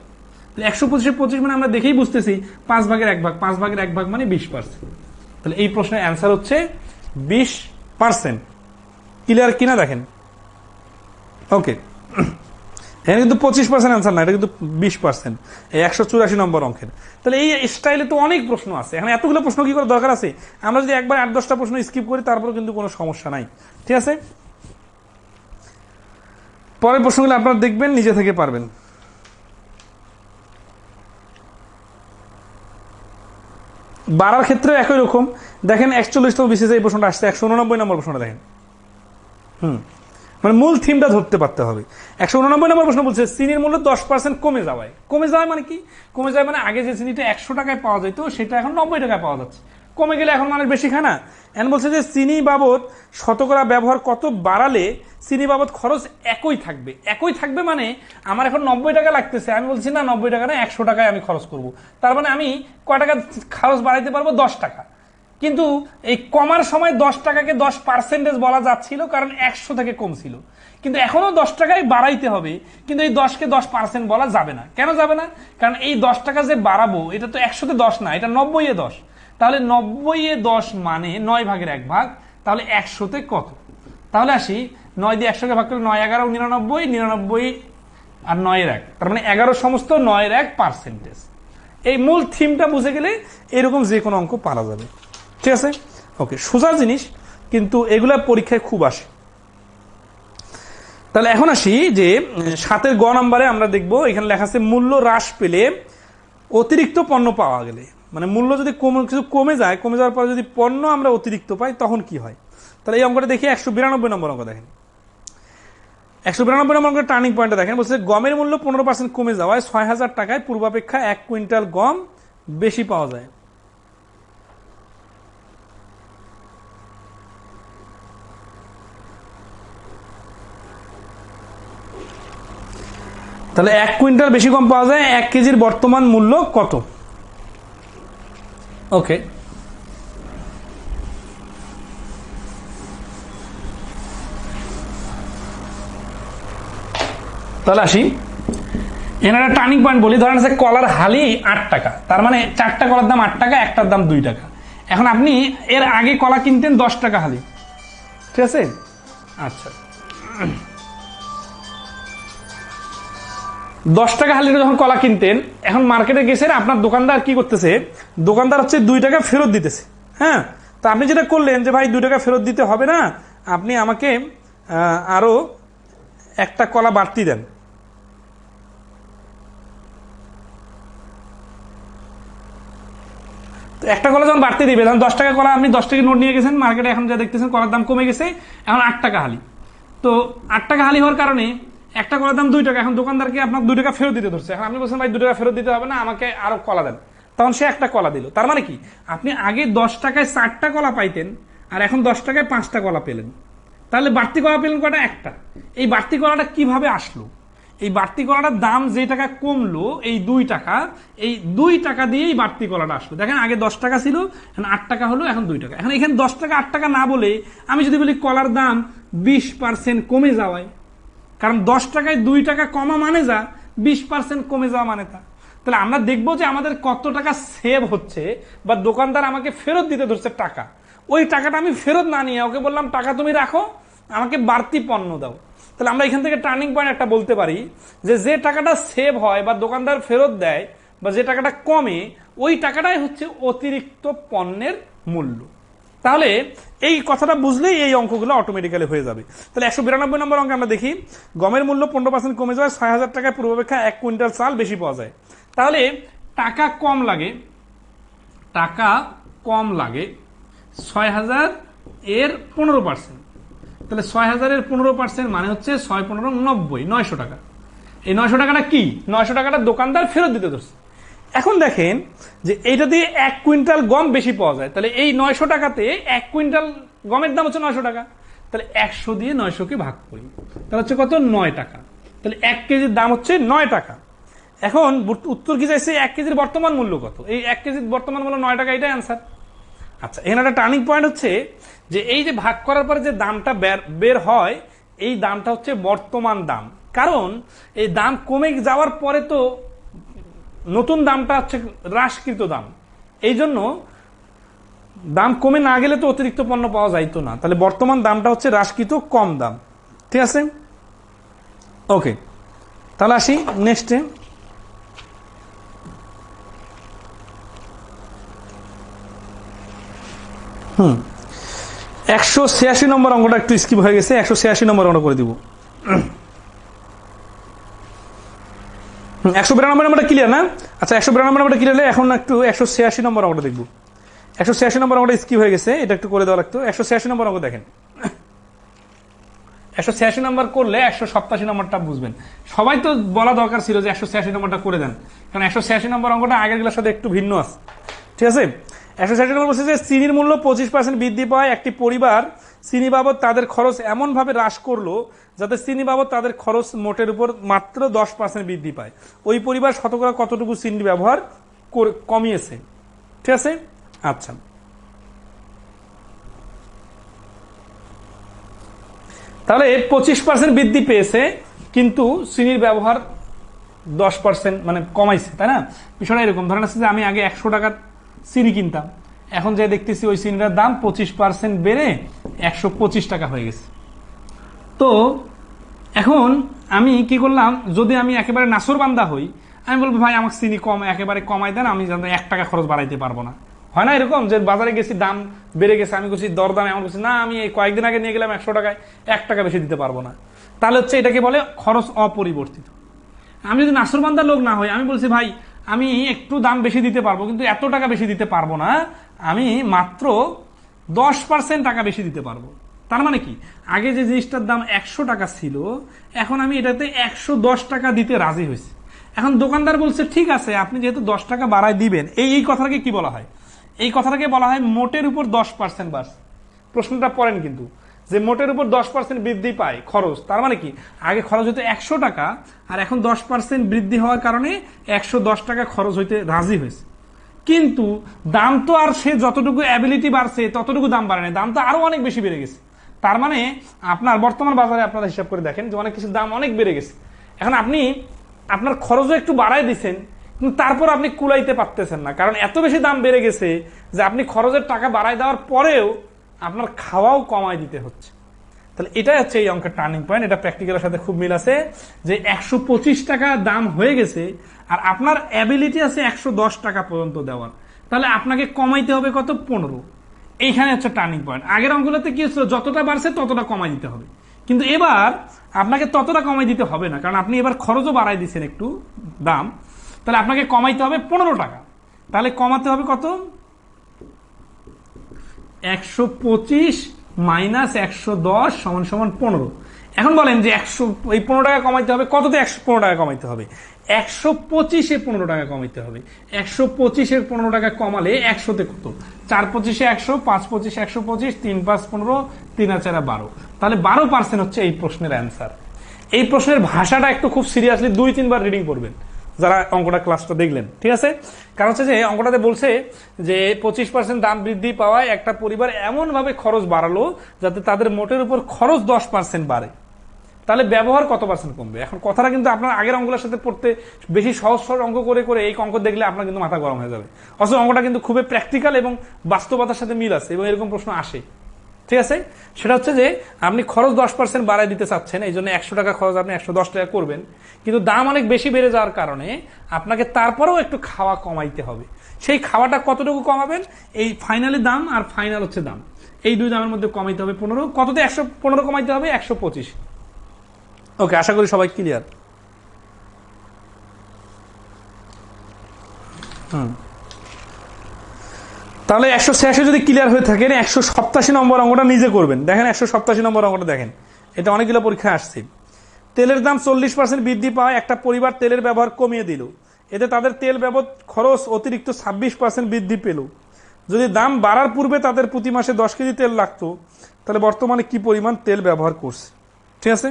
125-এ 25 মানে আমরা দেখেই বুঝতেছি 5 ভাগের 1 ভাগ, 5 ভাগের 1 ভাগ মানে 20%। তাহলে এই প্রশ্নের অ্যান্সার হচ্ছে 20%। ক্লিয়ার কিনা দেখেন। ওকে, এখানে কিন্তু 25% অ্যান্সার না, এটা কিন্তু 20%, এই 184 নম্বর অঙ্কের। তাহলে এই স্টাইলে তো অনেক প্রশ্ন আছে, এখানে এতগুলো প্রশ্ন কি করে দরকার আছে? আমরা যদি একবার 8-10টা প্রশ্ন স্কিপ করি তারপরে কিন্তু কোনো সমস্যা নাই, ঠিক আছে। পরের প্রশ্নগুলো আপনারা দেখবেন, নিজে থেকে পারবেন। বাড়ার ক্ষেত্রে একই রকম দেখেন, 41তম বিসিএস এই প্রশ্নটা আসছে, 189 নম্বর প্রশ্নটা দেখেন। মানে মূল থিমটা ধরতে পারতে হবে। 189 নম্বর প্রশ্ন বলছে চিনির মূল্য 10% কমে যাওয়ায়। কমে যাওয়ায় মানে কি? কমে যায় মানে আগে যে চিনিটা 100 টাকায় পাওয়া যেত সেটা এখন 90 টাকায় পাওয়া যাচ্ছে। কমে গেলে এখন মানুষ বেশি খায় না। এখন বলছে যে চিনি বাবদ শতকরা ব্যবহার কত বাড়ালে চিনি বাবদ খরচ একই থাকবে। একই থাকবে মানে আমার এখন 90 টাকা লাগতেছে, আমি বলছি না 90 টাকা না 100 টাকায় আমি খরচ করব। তার মানে আমি কয় টাকা খরচ বাড়াইতে পারবো? 10 টাকা। কিন্তু এই কমার সময় 10 টাকাকে 10% বলা যাচ্ছিল, কারণ 100 থেকে কম ছিল। কিন্তু এখনো 10 টাকায় বাড়াইতে হবে, কিন্তু এই 10কে 10% বলা যাবে না। কেন যাবে না? কারণ এই 10 টাকা যে বাড়াবো এটা তো 100-তে 10 না, এটা 90-এ 10। তাহলে 90-এ 10 মানে 9 ভাগের 1 ভাগ, তাহলে 100-তে কত? তাহলে আসি 9 দিয়ে 100-কে ভাগ করলে 9 11 99, 99 আর 9-এর 1, তার মানে 11 সমস্ত 9-এর 1%। এই মূল থিমটা বুঝে গেলে এরকম যে কোনো অঙ্ক পারা যাবে, ঠিক আছে। ওকে, সোজা জিনিস, কিন্তু এগুলা পরীক্ষায় খুব আসে। তাহলে এখন আসি যে 7-এর গ নাম্বারে আমরা দেখব, এখানে লেখা আছে মূল্য হ্রাস পেলে অতিরিক্ত পণ্য পাওয়া গেলে, মানে মূল্য যদি কিছু কমে যায়, কমে যাওয়ার পরে যদি পণ্য আমরা অতিরিক্ত পাই তখন কি হয়। তাহলে এই অঙ্কটা দেখি, 192 নম্বর অঙ্ক দেখেন। 192 নম্বর অঙ্কের টার্নিং পয়েন্টটা দেখেন, বলছে গমের মূল্য 15% কমে যাওয়ায় 6000 টাকায় পূর্বাপেক্ষা 1 কুইন্টাল গম বেশি পাওয়া যায়। তাহলে 1 কুইন্টাল বেশি গম পাওয়া যায়, 1 কেজির বর্তমান মূল্য কত? ওকে, তাহলে আসি এখানে একটা টার্নিং পয়েন্ট বলি। ধরেন আছে কলার হালি 8 টাকা, তার মানে 4টা কলার দাম 8 টাকা, একটার দাম 2 টাকা। এখন আপনি এর আগে কলা কিনতেন 10 টাকা হালি, ঠিক আছে। আচ্ছা, 10 টাকা হালিটা যখন কলা কিনতেন, এখন মার্কেটে গেছেন, আপনার দোকানদার কি করতেছে? দোকানদার হচ্ছে 2 টাকা ফেরত দিতেছে। হ্যাঁ, তো আপনি যেটা করলেন যে ভাই 2 টাকা ফেরত দিতে হবে না, আপনি আমাকে আরো একটা কলা বাড়তি দেন। তো একটা কলা যখন বাড়তি দিবে, তখন 10 টাকা কলা আপনি 10 টাকা নোট নিয়ে গেছেন মার্কেটে, এখন যা দেখতেছেন কলার দাম কমে গেছে, এখন 8 টাকা হালি। তো 8 টাকা হালি হওয়ার কারণে একটা কলার দাম 2 টাকা, এখন দোকানদারকে আপনার 2 টাকা ফেরত দিতে ধরছে। এখন আপনি বলছেন ভাই 2 টাকা ফেরত দিতে হবে না, আমাকে আরো কলা দেন। তখন সে একটা কলা দিল। তার মানে কি, আপনি আগে 10 টাকায় 4টা কলা পাইতেন, আর এখন 10 টাকায় 5টা কলা পেলেন, তাহলে বাড়তি কলা পেলেন কটা? একটা। এই বাড়তি কলাটা কিভাবে আসলো? এই বাড়তি কলাটার দাম যে টাকা কমলো, এই 2 টাকা, এই 2 টাকা দিয়েই বাড়তি কলাটা আসলো। দেখেন আগে 10 টাকা ছিল, এখন 8 টাকা হলো, এখন 2 টাকা। এখন এখানে 10 টাকা 8 টাকা না বলে আমি যদি বলি কলার দাম 20% কমে যাওয়ায়, কারণ 10 টাকায় 2 টাকা কমা মানে যা, 20% কমে যাওয়া মানে তা। তাহলে আমরা দেখবো যে আমাদের কত টাকা সেভ হচ্ছে, বা দোকানদার আমাকে ফেরত দিতে ধরছে টাকা, ওই টাকাটা আমি ফেরত না নিয়ে ওকে বললাম টাকা তুমি রাখো, আমাকে বাড়তি পণ্য দাও। তাহলে আমরা এখান থেকে টার্নিং পয়েন্ট একটা বলতে পারি যে যে টাকাটা সেভ হয় বা দোকানদার ফেরত দেয় বা যে টাকাটা কমে, ওই টাকাটাই হচ্ছে অতিরিক্ত পণ্যের মূল্য। তাহলে এই কথাটা বুঝলেই এই অঙ্কগুলো অটোমেটিক্যালি হয়ে যাবে। তাহলে 192 নম্বর অঙ্কে আমরা দেখি, গমের মূল্য 15% কমে যায়, 6000 টাকায় পূর্বাপেক্ষা 1 কুইন্টাল চাল বেশি পাওয়া যায়। তাহলে টাকা কম লাগে, টাকা কম লাগে 6000 এর 15%। তাহলে 6000 এর 15% মানে হচ্ছে 6 15 90, 900 টাকা। এই 900 টাকাটা কি? 900 টাকাটা দোকানদার ফেরত দিতে ধরছে। এখন দেখেন যে এইটা দিয়ে 1 কুইন্টাল গম বেশি পাওয়া যায়, তাহলে এই 900 টাকাতে 1 কুইন্টাল গমের দাম হচ্ছে 900 টাকা। তাহলে 100 দিয়ে 900 কে ভাগ করি, তাহলে হচ্ছে কত? 9 টাকা। তাহলে 1 কেজির দাম হচ্ছে 9 টাকা। এখন উত্তর কি চাইছে? 1 কেজির বর্তমান মূল্য কত? এই 1 কেজির বর্তমান মূল্য 9 টাকা, এটাই অ্যান্সার। আচ্ছা, এখানে একটা টার্নিং পয়েন্ট হচ্ছে যে এই যে ভাগ করার পরে যে দামটা বের হয়, এই দামটা হচ্ছে বর্তমান দাম। কারণ এই দাম কমে যাওয়ার পরে তো নতুন দামটা হচ্ছে হ্রাসকৃত দাম, এই জন্য দাম কমে না গেলে তো অতিরিক্ত পণ্য পাওয়া যাইতো না। তাহলে বর্তমান দামটা হচ্ছে হ্রাসকৃত কম দাম। ঠিক আছে, ওকে। তাহলে আসি নেক্সটে। 186 নম্বর অঙ্কটা একটু স্কিপ হয়ে গেছে, 186 নম্বর অঙ্ক করে দিব। 192 নম্বরটা ক্লিয়ার না? আচ্ছা, 192 নম্বরটা ক্লিয়ার হলে এখন একটু 186 নম্বর অঙ্কটা দেখবো। 186 নম্বর অঙ্কটা স্কিপ হয়ে গেছে, এটা একটু করে দেওয়া লাগতো। 186 নম্বর অঙ্ক দেখেন, 186 নম্বর করলে 187 নম্বরটা বুঝবেন। সবাই তো বলা দরকার ছিল যে 186 নম্বরটা করে দেন, কারণ 186 নম্বর অঙ্কটা আগের গুলোর সাথে একটু ভিন্ন আছে। ঠিক আছে, 186 নম্বর বলছে যে চিনির মূল্য 25% বৃদ্ধি পায়, একটি পরিবার চিনি বাবদ তাদের খরচ এমন ভাবে হ্রাস করলো যাতে চিনি বাবদ তাদের খরচ মোটের উপর মাত্র 10% বৃদ্ধি পায়। ওই পরিবার শতকরা কতটুকু চিনি ব্যবহার কমিয়েছে? ঠিক আছে, আচ্ছা। তাহলে 25% বৃদ্ধি পেয়েছে, কিন্তু চিনির ব্যবহার 10% মানে কমাইছে, তাই না? বিষয়টা এরকম, ধরেন আছে যে আমি আগে 100 টাকার চিনি কিনতাম, এখন যে দেখতেছি ওই চিনিটার দাম 25% বেড়ে 125 টাকা হয়ে গেছে। তো এখন আমি কি করলাম, যদি আমি একেবারে নাসরবান্দা হই, আমি বলবো ভাই আমাকে চিনি কম একেবারে কমাই দেন, আমি 1 টাকা খরচ বাড়াইতে পারবো না। হয় না এরকম যে বাজারে গেছি দাম বেড়ে গেছে, আমি বলছি দরদাম এমন করছি না, আমি এই কয়েকদিন আগে নিয়ে গেলাম 100 টাকায়, 1 টাকা বেশি দিতে পারবো না। তাহলে হচ্ছে এটাকে বলে খরচ অপরিবর্তিত। আমি যদি নাসরবান্দার লোক না হই, আমি বলছি ভাই আমি একটু দাম বেশি দিতে পারবো, কিন্তু এত টাকা বেশি দিতে পারবো না, আমি মাত্র 10% টাকা বেশি দিতে পারবো। তার মানে কি, আগে যে জিনিসটার দাম 100 টাকা ছিল, এখন আমি এটাতে 110 টাকা দিতে রাজি হয়েছি। এখন দোকানদার বলছে ঠিক আছে, আপনি যেহেতু 10 টাকা বাড়ায় দিবেন, এই কথাটাকে কি বলা হয়? এই কথাটাকে বলা হয় মোটের উপর 10% বাড়ছে। প্রশ্নটা পড়েন কিন্তু, যে মোটের উপর 10% বৃদ্ধি পায় খরচ, তার মানে কি আগে খরচ হইতে 100 টাকা, আর এখন 10% বৃদ্ধি হওয়ার কারণে 110 টাকা খরচ হইতে রাজি হয়েছে। কিন্তু দাম তো আর সে যতটুকু অ্যাবিলিটি বাড়ছে ততটুকু দাম বাড়ে না, দাম তো আরো অনেক বেশি বেড়ে গেছে। তার মানে আপনার বর্তমান বাজারে আপনারা হিসাব করে দেখেন যে অনেক কিছুর দাম অনেক বেড়ে গেছে। এখন আপনি আপনার খরচও একটু বাড়ায় দিচ্ছেন, কিন্তু তারপর আপনি কুলাইতে পারতেছেন না, কারণ এত বেশি দাম বেড়ে গেছে যে আপনি খরচের টাকা বাড়ায় দেওয়ার পরেও আপনার খাওয়াও কমায় দিতে হচ্ছে। তাহলে এটাই হচ্ছে এই অঙ্কের টার্নিং পয়েন্ট। এটা প্র্যাকটিক্যালের সাথে খুব মিল আছে যে 125 টাকা দাম হয়ে গেছে আর আপনার অ্যাবিলিটি আছে 110 টাকা পর্যন্ত দেওয়ার, তাহলে আপনাকে কমাইতে হবে কত? 15। এইখানে হচ্ছে টার্নিং পয়েন্ট। আগের অঙ্কগুলোতে কি হচ্ছিল, যতটা বাড়ছে ততটা কমাই দিতে হবে, কিন্তু এবার আপনাকে ততটা কমাই দিতে হবে না, কারণ আপনি এবার খরচও বাড়াই দিচ্ছেন একটু দাম, তাহলে আপনাকে কমাইতে হবে 15 টাকা। তাহলে কমাতে হবে কত? 125 মাইনাস 110 সমান সমান 15। এখন বলেন যে 15 টাকা কমাইতে হবে কততে? 15 টাকা কমাইতে হবে। 125-এ 15 টাকা কমাইতে হবে। 125-এর 15 টাকা কমালে 100-তে কত? 4-25-এ 100, 5-25-এ 125, 3-5 15, 3-4 12, তাহলে 12% হচ্ছে এই প্রশ্নের অ্যান্সার। এই প্রশ্নের ভাষাটা একটু খুব সিরিয়াসলি 2-3 বার রিডিং করবেন যারা অঙ্কটা ক্লাসটা দেখলেন, ঠিক আছে? কারণ হচ্ছে যে অঙ্কটাতে বলছে যে 25% দাম বৃদ্ধি পাওয়ায় একটা পরিবার এমন ভাবে খরচ বাড়ালো যাতে তাদের মোটের উপর খরচ 10% বাড়ে, তাহলে ব্যবহার কত পার্সেন্ট কমবে? এখন কথাটা কিন্তু আপনার আগের অঙ্কগুলোর সাথে পড়তে বেশি সহজ সরল অঙ্ক করে করে এই অঙ্ক দেখলে আপনার কিন্তু মাথা গরম হয়ে যাবে। অথচ অঙ্কটা কিন্তু খুবই প্র্যাকটিক্যাল এবং বাস্তবতার সাথে মিল আছে এবং এরকম প্রশ্ন আসে, ঠিক আছে? সেটা হচ্ছে যে আপনি খরচ 10% বাড়ায় দিতে চাচ্ছেন, এই জন্য 100 টাকা খরচ আপনি 110 টাকা করবেন, কিন্তু দাম অনেক বেশি বেড়ে যাওয়ার কারণে আপনাকে তারপরেও একটু খাওয়া কমাইতে হবে। সেই খাওয়াটা কতটুকু কমাবেন? এই ফাইনালি দাম আর ফাইনাল হচ্ছে দাম, এই দুই দামের মধ্যে কমাইতে হবে 15। কততে? 115 কমাইতে হবে 125। ওকে, আশা করি সবাই ক্লিয়ার। তাহলে 186 যদি ক্লিয়ার হয়ে থাকেন, 187 নম্বর অঙ্কটা নিজে করবেন। দেখেন 187 নম্বর অঙ্কটা দেখেন, এটা অনেকগুলো পরীক্ষা আসছে। তেলের দাম 40% বৃদ্ধি পাওয়ায় একটা পরিবার তেলের ব্যবহার কমিয়ে দিল, এতে তাদের তেল বাবদ খরচ অতিরিক্ত 26% বৃদ্ধি পেল। যদি দাম বাড়ার পূর্বে তাদের প্রতি মাসে 10 কেজি তেল লাগতো, তাহলে বর্তমানে কি পরিমাণ তেল ব্যবহার করছে? ঠিক আছে,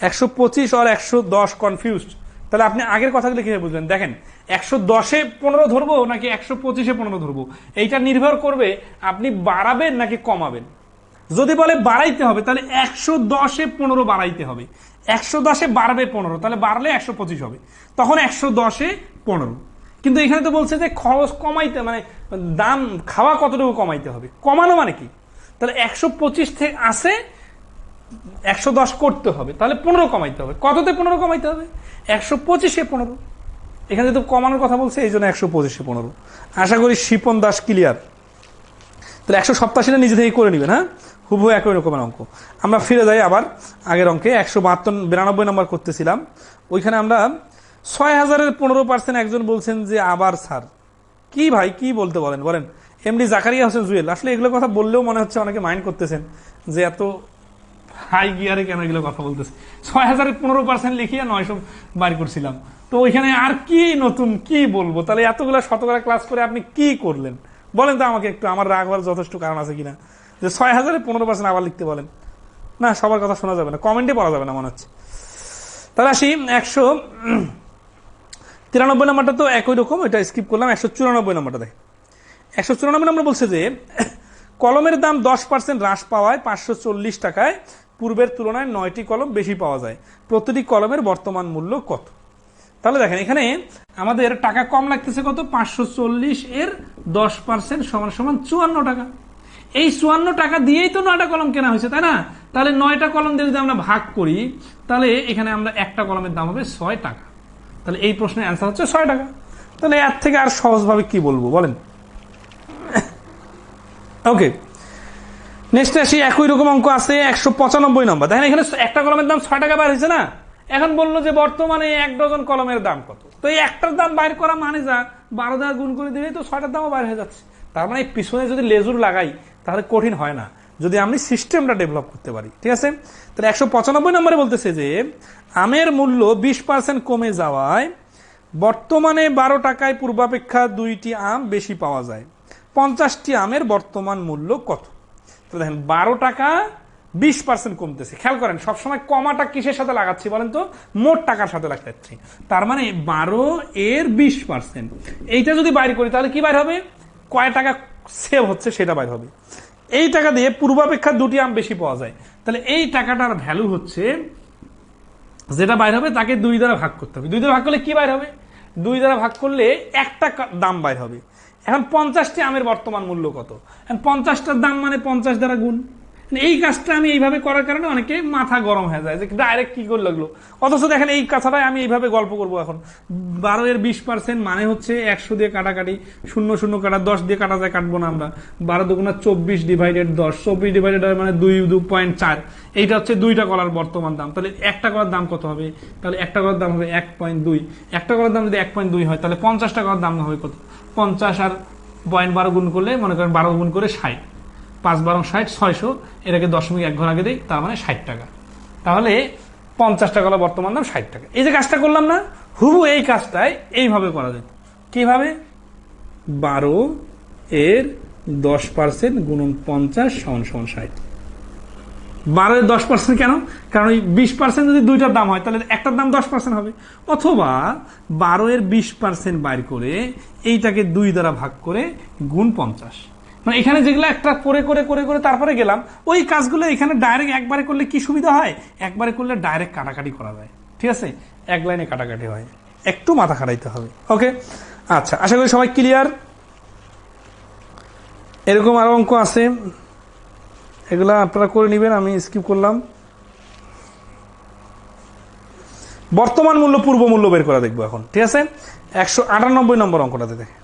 125 আর 110 কনফিউজড। তাহলে আপনি আগের কথাগুলো কিভাবে বুঝলেন? দেখেন 110-এ 15 ধরবো নাকি 125-এ 15 ধরবো, এইটা নির্ভর করবে আপনি বাড়াবেন নাকি কমাবেন। যদি বলে বাড়াইতে হবে তাহলে 110-এ 15 বাড়াইতে হবে, 110-এ বাড়বে 15, তাহলে বাড়লে 125 হবে, তখন 110-এ 15। কিন্তু এখানে তো বলছে যে খরচ কমাইতে, মানে দাম খাওয়া কতটুকু কমাইতে হবে, কমানো মানে কি? তাহলে 125 থেকে আসে 110 করতে হবে, তাহলে 15 কমাইতে হবে। কততে 15 কমাইতে হবে? 125-এ 15। এখানে তো কমানোর কথা বলছে, এই জন্য 125-এ 15। আশা করি শিপন দাস ক্লিয়ার। তাহলে 187-টা নিজে থেকে করে নেবেন। হ্যাঁ, হুবহু একই রকমের অঙ্ক। আমরা ফিরে যাই আবার আগের অঙ্কে, 192 নম্বর করতেছিলাম। ওইখানে আমরা 6000-এর 15%। একজন বলছেন যে আবার স্যার কি ভাই কি বলতে বলেন বলেন? এমডি জাকারিয়া হোসেন জুয়েল, আসলে এগুলো কথা বললেও মনে হচ্ছে অনেকে মাইন্ড করতেছেন যে এত হাই গিয়ারে কেন এগুলো কথা বলতেছে। 6000-এর 15% লিখিয়ে 900 বাইর করছিলাম, তো ওইখানে আর কি নতুন কি বলবো? তাহলে এতগুলো শতকরা ক্লাস করে আপনি কি করলেন বলেন তো আমাকে একটু। আমার রাগ হওয়ার যথেষ্ট কারণ আছে কিনা যে 6000-এর 15% আবার লিখতে বলেন? না, সবার কথা শোনা যাবে না, কমেন্টে পড়া যাবে না মনে হচ্ছে। তাহলে আসি 193 নম্বরটা তো একই রকম, এটা স্কিপ করলাম। 194 নম্বরটা দেখে, 194 নম্বর বলছে যে কলমের দাম 10% হ্রাস পাওয়ায় 540 টাকায় পূর্বের তুলনায় 9টি কলম বেশি পাওয়া যায়, প্রতিটি কলমের বর্তমান মূল্য কত? তাহলে দেখেন এখানে আমাদের টাকা কম লাগতেছে কত? 540 এর 10% সমান সমান 54 টাকা। এই 54 টাকা দিয়েই তো 9টা কলম কেনা হয়েছে, তাই না? তাহলে 9টা কলম দিয়ে যদি আমরা ভাগ করি, তাহলে এখানে আমরা একটা কলমের দাম হবে 6 টাকা। তাহলে এই প্রশ্নের অ্যান্সার হচ্ছে 6 টাকা। তাহলে এর থেকে আর সহজভাবে কি বলবো বলেন? ওকে, নেক্সট আসি। একই রকম অঙ্ক আছে 195 নম্বর। দেখেন এখানে একটা কলমের দাম 6 টাকা বাইর হয়েছে না? এখন বললো যে বর্তমানে 1 ডজন কলমের দাম কত। তো এই একটার দাম বাইর করা মানে যা 12 দ্বারা গুণ করে দিলেই তো 6টার দামও বাইর হয়ে যাচ্ছে। তার মানে পিছনে যদি লেজুর লাগাই তাহলে কঠিন হয় না, যদি আমি সিস্টেমটা ডেভেলপ করতে পারি। ঠিক আছে, তাহলে 195 নম্বরে বলতেছে যে আমের মূল্য 20% কমে যাওয়ায় বর্তমানে 12 টাকায় পূর্বাপেক্ষা 2টি আম বেশি পাওয়া যায়, 50টি আমের বর্তমান মূল্য কত? তো দেখেন 12 টাকা 20% কমতেছে। খেয়াল করেন সবসময় কমাটা কিসের সাথে লাগাচ্ছি বলেন তো? মোট টাকার সাথে লাগাচ্ছি। তার মানে 12 এর 20%, এইটা যদি বাইর করি তাহলে কি বাইর হবে? কয় টাকা সেভ হচ্ছে সেটা বাইর হবে। এই টাকা দিয়ে পূর্বাপেক্ষা 2টি আম বেশি পাওয়া যায়, তাহলে এই টাকাটার ভ্যালু হচ্ছে, যেটা বাইর হবে তাকে 2 দ্বারা ভাগ করতে হবে। 2 দ্বারা ভাগ করলে কি বাইর হবে? 2 দ্বারা ভাগ করলে একটা দাম বাইর হবে। এখন 50টি আমের বর্তমান মূল্য কত? 50টার দাম মানে 50 দ্বারা গুণ। এই কাজটা আমি এইভাবে করার কারণে অনেকে মাথা গরম হয়ে যায় যে ডাইরেক্ট কি করে লাগলো। অথচ দেখেন এই কথাটাই আমি এইভাবে গল্প করবো। এখন 12 এর 20% মানে হচ্ছে 100 দিয়ে কাটাকাটি, 0 0 কাটা, 10 দিয়ে কাটা যায়, কাটবো না আমরা। 12 দুগুণা 24 ডিভাইডেড 10, 24 ডিভাইডেড মানে 2.4। এইটা হচ্ছে 2টা কলার বর্তমান দাম। তাহলে একটা কলার দাম কত হবে? তাহলে একটা কলার দাম হবে 1.2। একটা কলার দাম যদি 1.2 হয় তাহলে 50টা কলার দাম হবে কত? 50 আর 0.12 গুণ করলে মনে করেন 12 গুণ করে 60, 5 12 60, 600, এটাকে 0.1 ঘর আগে দেই, তার মানে 60 টাকা। তাহলে 50 টাকা হলো বর্তমান দাম 60 টাকা। এই যে কাজটা করলাম না, হুবহু এই কাজটাই এইভাবে করা যেত। কিভাবে? 12 এর 10% গুণন 50 সমান 60। 12 এর 10% কেন? কারণ ওই 20% যদি দুইটার দাম হয় তাহলে একটার দাম 10% হবে। অথবা 12 এর 20% বাইর করে এইটাকে 2 দ্বারা ভাগ করে গুণ 50। মানে এখানে যেগুলো একটা করে করে করে করে তারপরে গেলাম, ওই কাজগুলো এখানে ডাইরেক্ট একবারে করলে কি সুবিধা হয়? একবারে করলে ডাইরেক্ট কাটাকাটি করা যায়। ঠিক আছে, এক লাইনে কাটাকাটি হয়, একটু মাথা খাটাইতে হবে। ওকে, আচ্ছা, আশা করি সবাই ক্লিয়ার। এরকম আরো অঙ্ক আছে, এগুলা আপনারা করে নেবেন, আমি স্কিপ করলাম। বর্তমান মূল্য পূর্ব মূল্য বের করা দেখবো এখন। ঠিক আছে, 198 নম্বর অঙ্কটাতে দেখে।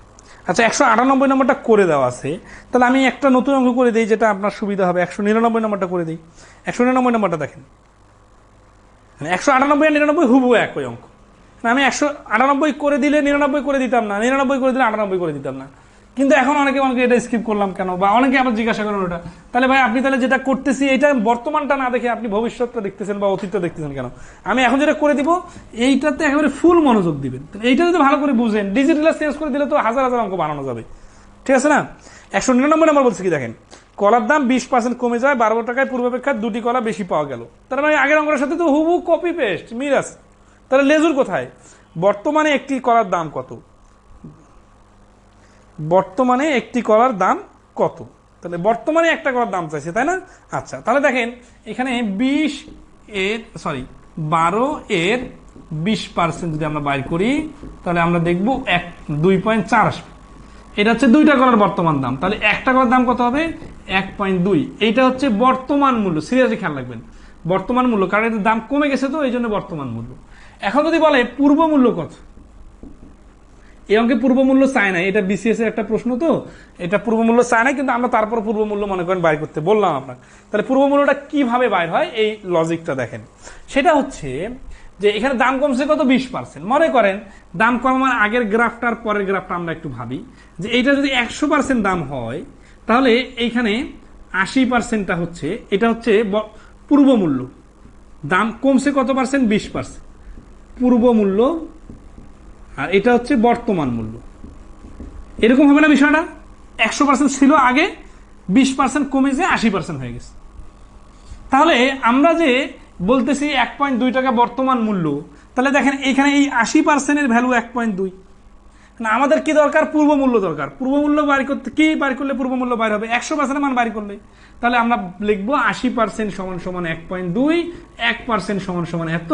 আচ্ছা, 198 নম্বরটা করে দেওয়া আছে, তাহলে আমি একটা নতুন অঙ্ক করে দিই যেটা আপনার সুবিধা হবে। 199 নম্বরটা করে দিই। 199 নম্বরটা দেখেন, 198 আর 99 হুবহু একই অঙ্ক। আমি 198 করে দিলে 99 করে দিতাম না, 99 করে দিলে 98 করে দিতাম না। কিন্তু এখন অনেকে এটা স্কিপ করলাম কেন, বা অনেকে আবার জিজ্ঞাসা করেন ওটা। তাহলে ভাই আপনি তাহলে যেটা করতেছি এটা বর্তমানটা না দেখে আপনি ভবিষ্যৎটা দেখতেছেন বা অতীতটা দেখতেছেন কেন? আমি এখন যেটা করে দিব এইটাতে একেবারে ফুল মনোযোগ দিবেন। এইটা যদি ভালো করে বুঝেন, ডিজিটাল চেঞ্জ করে দিলে তো হাজার হাজার অঙ্ক বানানো যাবে। ঠিক আছে না? 199 নম্বর বলছে কি দেখেন, কলার দাম 20% কমে যায়, 12 টাকায় পূর্বাপেক্ষা 2টি কলা বেশি পাওয়া গেল। তার মানে আগের অঙ্কের সাথে তো হুবহু কপি পেস্ট মিল আছে। তাহলে লেজুর কোথায়? বর্তমানে একটি কলার দাম কত? বর্তমানে একটি কলার দাম কত? তাহলে বর্তমানে একটা কলার দাম চাইছে, তাই না? আচ্ছা, তাহলে দেখেন এখানে 12 এর 20% যদি আমরা বাইর করি তাহলে আমরা দেখব 2.4 আসবে। এটা হচ্ছে দুইটা কলার বর্তমান দাম। তাহলে একটা কলার দাম কত হবে? 1.2। এইটা হচ্ছে বর্তমান মূল্য। সিরিয়াসলি খেয়াল রাখবেন, বর্তমান মূল্য, কারণ এর দাম কমে গেছে তো এই জন্য বর্তমান মূল্য। এখন যদি বলে পূর্ব মূল্য কত, এই অঙ্কে পূর্ব মূল্য চায় না, এটা বিসিএস এর একটা প্রশ্ন, তো এটা পূর্ব মূল্য চায় না, কিন্তু আমরা তারপর পূর্ব মূল্য মনে করেন বাইর করতে বললাম আপনাকে। তাহলে পূর্ব মূল্যটা কিভাবে বাইর হয় এই লজিকটা দেখেন। সেটা হচ্ছে যে এখানে দাম কমছে কত? 20%। মনে করেন দাম কমার আগের গ্রাফটার পরের গ্রাফটা আমরা একটু ভাবি, যে এইটা যদি 100% দাম হয় তাহলে এইখানে 80%টা হচ্ছে, এটা হচ্ছে পূর্ব মূল্য। দাম কমছে কত পার্সেন্ট? 20%। পূর্ব মূল্য, আর এটা হচ্ছে বর্তমান মূল্য। এরকম হবে না বিষয়টা? 100% ছিল আগে, 20% কমে যে 80% হয়ে গেছে। তাহলে আমরা যে বলতেছি 1.2 টাকা বর্তমান মূল্য, তাহলে দেখেন এখানে এই 80% ভ্যালু 1.2। না, আমাদের কি দরকার? পূর্ব মূল্য দরকার। পূর্ব মূল্য বাইর করতে কি বাইর করলে পূর্ব মূল্য বাইর হবে? 100% মান বাইর করলে। তাহলে আমরা লিখবো 80% সমান সমান 1.2, 1% সমান সমান এত,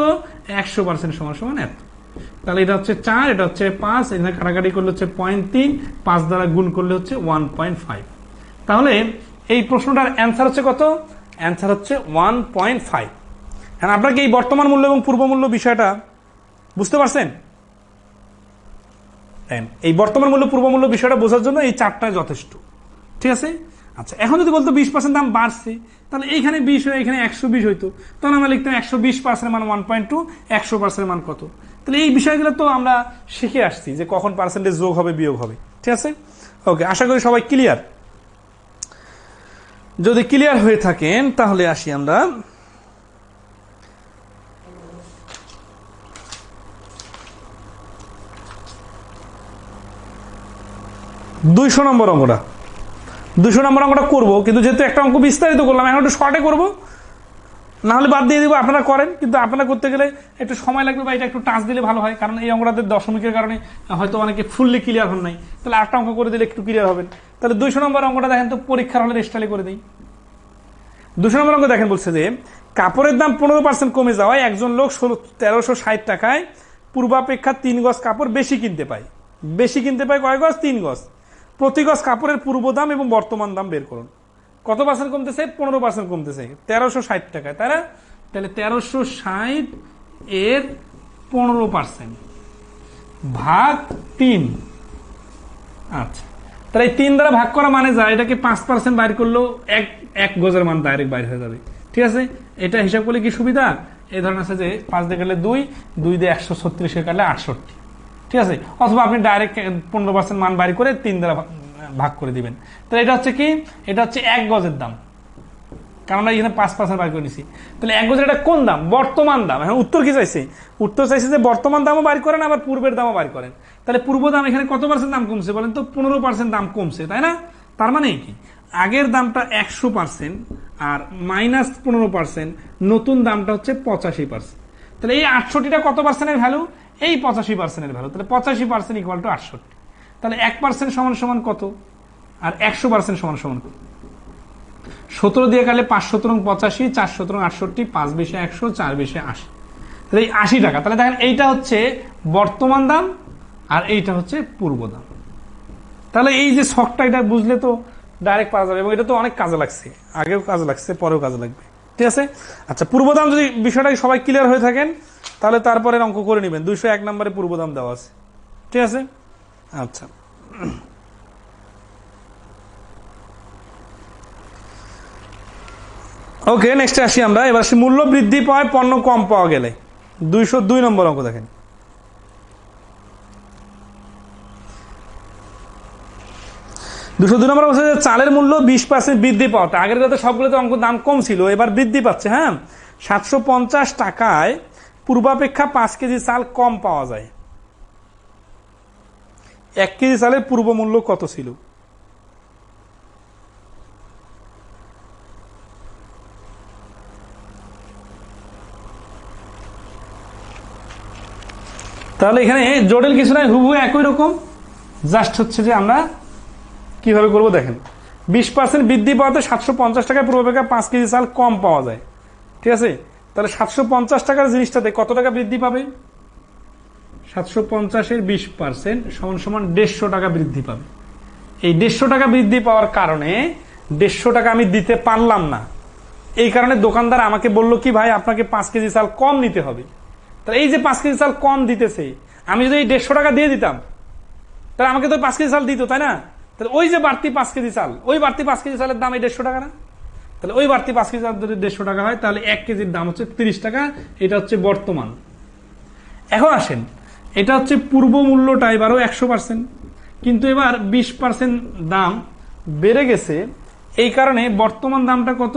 100% সমান সমান এত। তাহলে এটা হচ্ছে 4, এটা হচ্ছে 5, এখানে কাটাকাটি করলে হচ্ছে 0.3, 5 দ্বারা গুণ করলে হচ্ছে 1.5। তাহলে এই প্রশ্নটার অ্যান্সার হচ্ছে কত? অ্যান্সার হচ্ছে 1.5। হ্যাঁ, আপনাকে এই বর্তমান মূল্য এবং পূর্ব মূল্য বিষয়টা বুঝতে পারছেন? এই বর্তমান মূল্য পূর্ব মূল্য বিষয়টা বোঝার জন্য এই চারটা যথেষ্ট। ঠিক আছে? আচ্ছা, এখন যদি বলতো 20% দাম বাড়ছে, তাহলে এইখানে 20 হয়ে এখানে 120 হইতো, তখন আমরা লিখতাম 120% মান 1.2, 100% মান কত। তাহলে এই বিষয়গুলো তো আমরা শিখে আসছি যে কখন পার্সেন্টেজ যোগ হবে বিয়োগ হবে। ঠিক আছে? ওকে, আশা করি সবাই ক্লিয়ার। যদি ক্লিয়ার হয়ে থাকেন তাহলে আসি আমরা দুইশো নম্বর অঙ্কটা। 200 নম্বর অঙ্কটা করবো, কিন্তু যেহেতু একটা অঙ্ক বিস্তারিত করলাম, এখন একটু শর্টে করবো, না হলে বাদ দিয়ে দিব। আপনারা করেন, কিন্তু আপনারা করতে গেলে একটু সময় লাগবে বা এটা একটু টাচ দিলে ভালো হয়, কারণ এই অঙ্কটাতে দশমিকের কারণে হয়তো অনেকে ফুললি ক্লিয়ার হন নাই। তাহলে একটা অঙ্ক করে দিলে একটু ক্লিয়ার হবেন। তাহলে 200 নম্বর অঙ্কটা দেখেন তো, পরীক্ষার হলে স্টাইলে করে দিই। 200 নম্বর অঙ্ক দেখেন, বলছে যে কাপড়ের দাম 15% কমে যাওয়ায় একজন লোক 1360 টাকায় পূর্বাপেক্ষা 3 গজ কাপড় বেশি কিনতে পায়। বেশি কিনতে পায় কয় গজ? 3 গজ। প্রতি গজ কাপড়ের পূর্ব দাম এবং বর্তমান দাম বের করুন। কত পার্সেন্ট কমতেছে? 15% কমতেছে 1360 টাকায়, তাই না? তাহলে 1360 এর 15% ভাগ 3। আচ্ছা, তাহলে এই 3 দ্বারা ভাগ করা মানে যায় এটাকে 5% বাইর করলেও এক গজের মান ডাইরেক্ট বাইর হয়ে যাবে। ঠিক আছে? এটা হিসাব করলে কি সুবিধা? এই ধরনের আছে যে 5 দিয়ে কাটলে 2, 2 দিয়ে 136 কাটলে 68। ঠিক আছে? অথবা আপনি ডাইরেক্ট 15% মান বাইর করে 3 দ্বারা ভাগ করে দিবেন। তাহলে এটা হচ্ছে কি? এটা হচ্ছে 1 গজের দাম। কারণ আমরা এখানে 5% বার করে নিছি। তাহলে 1 বছর এটা কোন দাম? বর্তমান দাম। এখন উত্তর কি চাইছে? উত্তর চাইছে যে বর্তমান দামও বার করেন, আবার পূর্বের দামও বার করেন। তাহলে পূর্ব দাম এখানে কত পার্সেন্ট দাম কমছে বলেন তো? 15% দাম কমছে, তাই না? তার মানে কি আগের দামটা 100% আর -15%, নতুন দামটা হচ্ছে 85%। তাহলে এই 68টা কত পার্সেন্টের ভ্যালু? এই 85%-এর ভ্যালু। তাহলে 85% ইকুয়াল টু 68। তাহলে 1% সমান সমান কত? আর 100% সমান সমান কত? 17 দিয়ে কাটলে 5 17 85, 4 17 68, 5 বেশি 100, 4 বেশি 80। তাহলে এই 80 টাকা। তাহলে দেখেন এইটা হচ্ছে বর্তমান দাম আর এইটা হচ্ছে পূর্ব দাম। তাহলে এই যে শখটা, এটা বুঝলে তো ডাইরেক্ট পাওয়া যাবে, এবং এটা তো অনেক কাজে লাগছে, আগেও কাজে লাগছে, পরেও কাজে লাগবে। ঠিক আছে? আচ্ছা, পূর্ব দাম যদি বিষয়টা সবাই ক্লিয়ার হয়ে থাকেন তাহলে তারপরে অঙ্ক করে নেবেন। 201 নম্বরে পূর্ব দাম দেওয়া আছে। ঠিক আছে? আচ্ছা, ওকে, নেক্সটে আসি আমরা। এবার মূল্য বৃদ্ধি পায় পণ্য কম পাওয়া গেলে। 202 নম্বর অঙ্ক দেখেন। 202 নম্বর বলছে যে চালের মূল্য 20% বৃদ্ধি পাওয়া। আগের কথা সবগুলোতে অঙ্ক দাম কম ছিল, এবার বৃদ্ধি পাচ্ছে। হ্যাঁ, 750 টাকায় পূর্বাপেক্ষা 5 কেজি চাল কম পাওয়া যায়। 1 কেজি চালের পূর্ব মূল্য কত ছিল? তাহলে এখানে জটিল কিছু নাই, হুবহু একই রকম, জাস্ট হচ্ছে যে আমরা কিভাবে করবো দেখেন। 20% বৃদ্ধি পাওয়াতে 750 টাকায় পূর্বাপেক্ষা 5 কেজি চাল কম পাওয়া যায়। ঠিক আছে? তাহলে 750 টাকার জিনিসটাতে কত টাকা বৃদ্ধি পাবে? 750-এর 20% সমান সমান 150 টাকা বৃদ্ধি পাবে। এই 150 টাকা বৃদ্ধি পাওয়ার কারণে 150 টাকা আমি দিতে পারলাম না। এই কারণে দোকানদার আমাকে বলল কি, ভাই আপনাকে 5 কেজি চাল কম নিতে হবে। তাহলে এই যে 5 কেজি চাল কম দিতেছে, আমি যদি এই 150 টাকা দিয়ে দিতাম তাহলে আমাকে তো 5 কেজি চাল দিত, তাই না? তাহলে ওই যে বাড়তি 5 কেজি চাল, ওই বাড়তি 5 কেজি চালের দাম এই 150 টাকা না? তাহলে ওই বাড়তি 5 কেজি চাল যদি 150 টাকা হয় তাহলে 1 কেজির দাম হচ্ছে 30 টাকা। এটা হচ্ছে বর্তমান। এখন আসেন, এটা হচ্ছে পূর্ব মূল্যটা এবারও 100%, কিন্তু এবার 20% দাম বেড়ে গেছে। এই কারণে বর্তমান দামটা কত?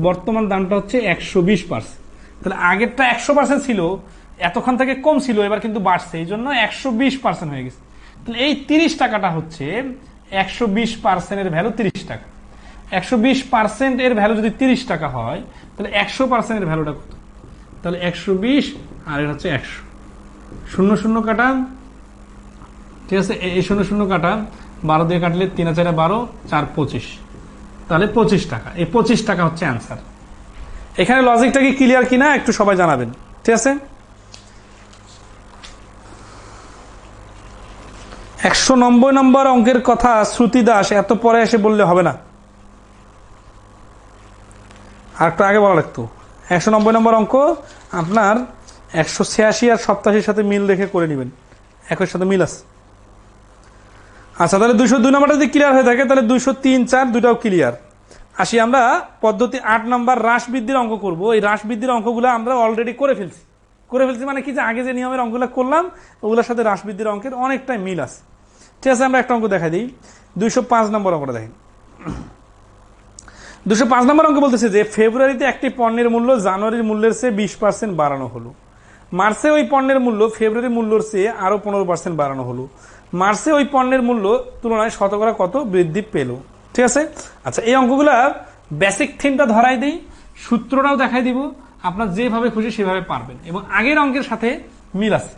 বর্তমান দামটা হচ্ছে 120%। তাহলে আগেরটা 100% ছিল, এতক্ষণ থেকে কম ছিল, এবার কিন্তু বাড়ছে, এই জন্য 120% হয়ে গেছে। তাহলে এই 30 টাকাটা হচ্ছে 120%-এর ভ্যালু 30 টাকা। 120% এর ভ্যালু যদি 30 টাকা হয় তাহলে 100%-এর ভ্যালুটা কত? তাহলে 120 আর এটা হচ্ছে 100, 0 0 কাটা। ঠিক আছে? এই 0 0 কাটা, 12 দিয়ে কাটলে 3 4 12, 4 25, তাহলে 25 টাকা। এই 25 টাকা হচ্ছে অ্যান্সার। এখানে লজিকটা কি ক্লিয়ার কিনা একটু সবাই জানাবেন। ঠিক আছে? 190 নম্বর অঙ্কের কথা শ্রুতি দাস এত পরে এসে বললে হবে না, আর একটু আগে বলা লাগতো। 190 নম্বর অঙ্ক আপনার 186 আর 87-র সাথে মিল রেখে করে নেবেন, একই সাথে মিল আছে। আচ্ছা, তাহলে 202 নম্বরটা যদি ক্লিয়ার হয়ে থাকে তাহলে 203 4 দুটাও ক্লিয়ার। আসি আমরা পদ্ধতি 8 নম্বর হ্রাস বৃদ্ধির অঙ্ক করব। এই হ্রাস বৃদ্ধির অঙ্কগুলো আমরা অলরেডি করে ফেলছি। মানে কি, যে আগে যে নিয়মের অঙ্কগুলো করলাম ওগুলোর সাথে হ্রাস বৃদ্ধির অঙ্কের অনেকটাই মিল আছে। ঠিক আছে, আমরা একটা অঙ্ক দেখাই দিই। 205 নম্বর অঙ্কটা দেখেন। 205 নম্বর অঙ্ক বলতেছে যে ফেব্রুয়ারিতে একটি পণ্যের মূল্য জানুয়ারির মূল্যের চেয়ে 20% বাড়ানো হলো। মার্চে ওই পণ্যের মূল্য ফেব্রুয়ারির মূল্যের চেয়ে আরো 15% বাড়ানো হলো। মার্চে ওই পণ্যের মূল্য তুলনায় শতকরা কত বৃদ্ধি পেল? ঠিক আছে? আচ্ছা, এই অঙ্কগুলা বেসিক থিমটা ধরাই দিই, সূত্রটাও দেখাই দিব, আপনার যেভাবে খুশি সেভাবে পারবেন, এবং আগের অঙ্কের সাথে মিল আছে।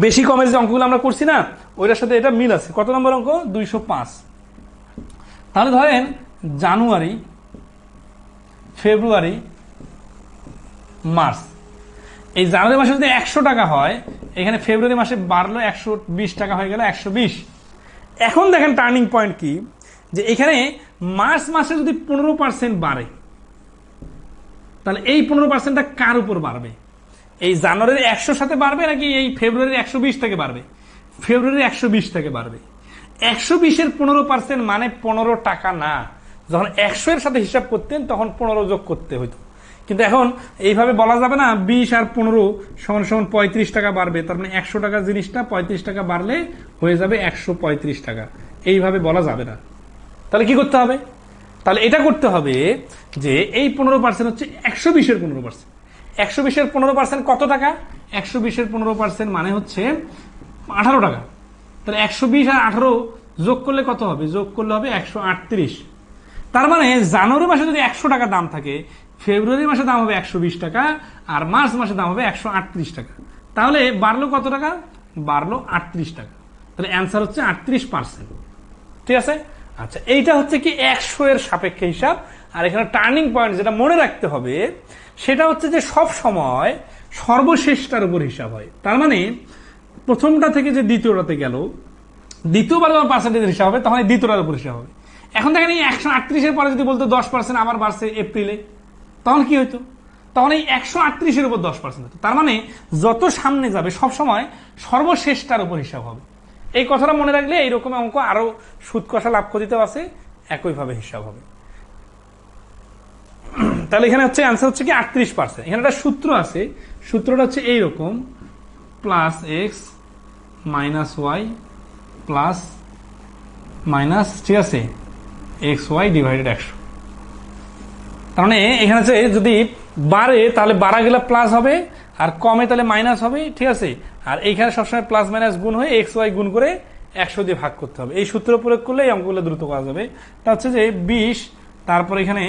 বেশি কমের যে অঙ্কগুলো আমরা করছি না, ওইটার সাথে এটা মিল আছে। কত নম্বর অঙ্ক? 205। তাহলে ধরেন জানুয়ারি, ফেব্রুয়ারি, মার্চ। এই জানুয়ারি মাসে যদি 100 টাকা হয়, এখানে ফেব্রুয়ারি মাসে বাড়লো 120 টাকা হয়ে গেল 120। এখন দেখেন টার্নিং পয়েন্ট কি, যে এখানে মার্চ মাসে যদি 15% বাড়ে, তাহলে এই 15%টা কার উপর বাড়বে? এই জানুয়ারির 100 সাথে বাড়বে নাকি এই ফেব্রুয়ারির 120 থেকে বাড়বে? ফেব্রুয়ারির 120 থেকে বাড়বে। 120-এর 15% মানে 15 টাকা না। যখন 100 এর সাথে হিসাব করতেন তখন 15 যোগ করতে হইতো, কিন্তু এখন এইভাবে বলা যাবে না 20 আর 15 সমান সমান 35 টাকা বাড়বে, তার মানে 100 টাকার জিনিসটা 35 টাকা বাড়লে হয়ে যাবে 135 টাকা। এইভাবে বলা যাবে না। তাহলে কি করতে হবে? তাহলে এটা করতে হবে যে এই 15% হচ্ছে 120-এর 15%। 120-এর 15% কত টাকা? 120-এর 15% মানে হচ্ছে 18 টাকা। তাহলে 120 আর 18 যোগ করলে কত হবে? যোগ করলে হবে 138। তার মানে জানুয়ারি মাসে যদি 100 টাকা দাম থাকে, ফেব্রুয়ারি মাসে দাম হবে 120 টাকা, আর মার্চ মাসে দাম হবে 138 টাকা। তাহলে বাড়লো কত টাকা? বাড়লো 38 টাকা। তাহলে অ্যান্সার হচ্ছে 38%। ঠিক আছে? আচ্ছা, এইটা হচ্ছে কি 100 এর সাপেক্ষে হিসাব। আর এখানে টার্নিং পয়েন্ট যেটা মনে রাখতে হবে সেটা হচ্ছে যে সব সময় সর্বশেষটার উপর হিসাব হয়। তার মানে প্রথমটা থেকে যে দ্বিতীয়টাতে গেল, দ্বিতীয়বার যখন পার্সেন্টেজের হিসাব হবে তখন এই দ্বিতীয়টার উপর হিসাব হবে। এখন দেখেন এই 138-এর পরে যদি বলতো 10% আবার বাড়ছে এপ্রিলে, তখন কি হইতো? তখন এই 138-এর উপর 10% হতো। তার মানে যত সামনে যাবে সবসময় সর্বশেষটার উপর হিসাব হবে। এই কথাটা মনে রাখলে এইরকম অঙ্ক আরো সুদ কষা লাভ ক্ষতিতেও আছে, একইভাবে হিসাব হবে। তাহলে এখানে হচ্ছে অ্যান্সার হচ্ছে কি 38%। এখানে একটা সূত্র আছে, সূত্রটা হচ্ছে এইরকম, plus X minus Y plus minus, ঠিক আছে, এক্স ওয়াই ডিভাইডেড 100। তার মানে এখানে হচ্ছে যদি বাড়ে তাহলে বাড়া গেলে প্লাস হবে, আর কমে তাহলে মাইনাস হবে। ঠিক আছে? আর এইখানে সবসময় প্লাস মাইনাস গুণ হয়ে এক্স ওয়াই গুণ করে 100 দিয়ে ভাগ করতে হবে। এই সূত্র প্রয়োগ করলে এই অঙ্কগুলো দ্রুত করা যাবে। তা হচ্ছে যে 20, তারপর এখানে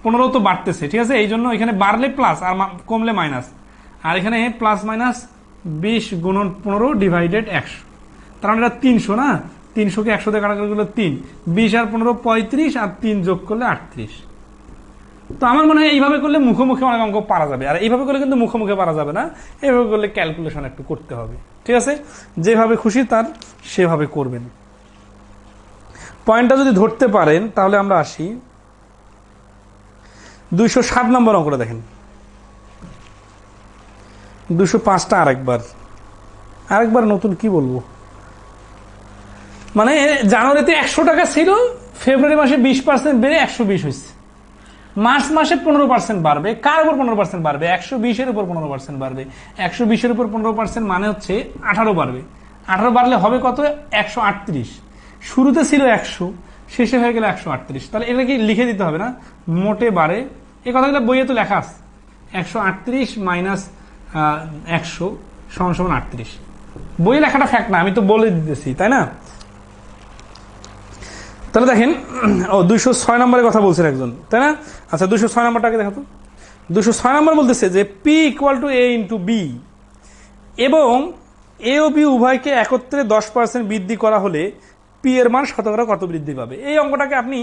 15 তো বাড়তেছে, ঠিক আছে, এই জন্য এখানে বাড়লে প্লাস আর কমলে মাইনাস, আর এখানে প্লাস মাইনাস 20 গুণন 15 ডিভাইডেড 100। তার মানে এটা 300 না, 300-কে 100 দিয়ে কাটাকাটি করলে 3, 20 আর 15 35, আর 3 যোগ করলে 38। তো আমার মনে হয় এইভাবে করলে মুখোমুখি অনেক অঙ্ক পারা যাবে। আর এইভাবে করলে কিন্তু মুখোমুখি পারা যাবে না, এইভাবে করলে ক্যালকুলেশন একটু করতে হবে। ঠিক আছে? যেভাবে খুশি তার সেভাবে করবেন। পয়েন্টটা যদি ধরতে পারেন তাহলে আমরা আসি 207 নম্বর অঙ্কটা দেখেন। 205টা আরেকবার নতুন কি বলবো, মানে জানুয়ারিতে 100 টাকা ছিল, ফেব্রুয়ারি মাসে 20% বেড়ে 120 হয়েছে। মার্চ মাসে 15% বাড়বে। কার উপর 15% বাড়বে? 120-এর উপর 15% বাড়বে। 120-এর উপর 15% মানে হচ্ছে 18 বাড়বে। 18 বাড়লে হবে কত? 138। শুরুতে ছিল 100, শেষে হয়ে গেল 138। তাহলে এটা কি লিখে দিতে হবে না? মোটে বাড়ে, এই কথাগুলো বইয়ে তো লেখা আছে। 138 মাইনাস 100 সমান সমান 38। বইয়ে লেখাটা ফ্যাক্ট না, আমি তো বলে দিতেছি, তাই না? তাহলে দেখেন, 206 নম্বরের কথা বলছেন একজন, তাই না? আচ্ছা, 206 নম্বরটাকে দেখাতো। 206 নম্বর বলতেছে যে P equal to A into B, এবং এ ও বি উভয়কে একত্রে 10% বৃদ্ধি করা হলে P এর মান শতকরা কত বৃদ্ধি পাবে? এই অঙ্কটাকে আপনি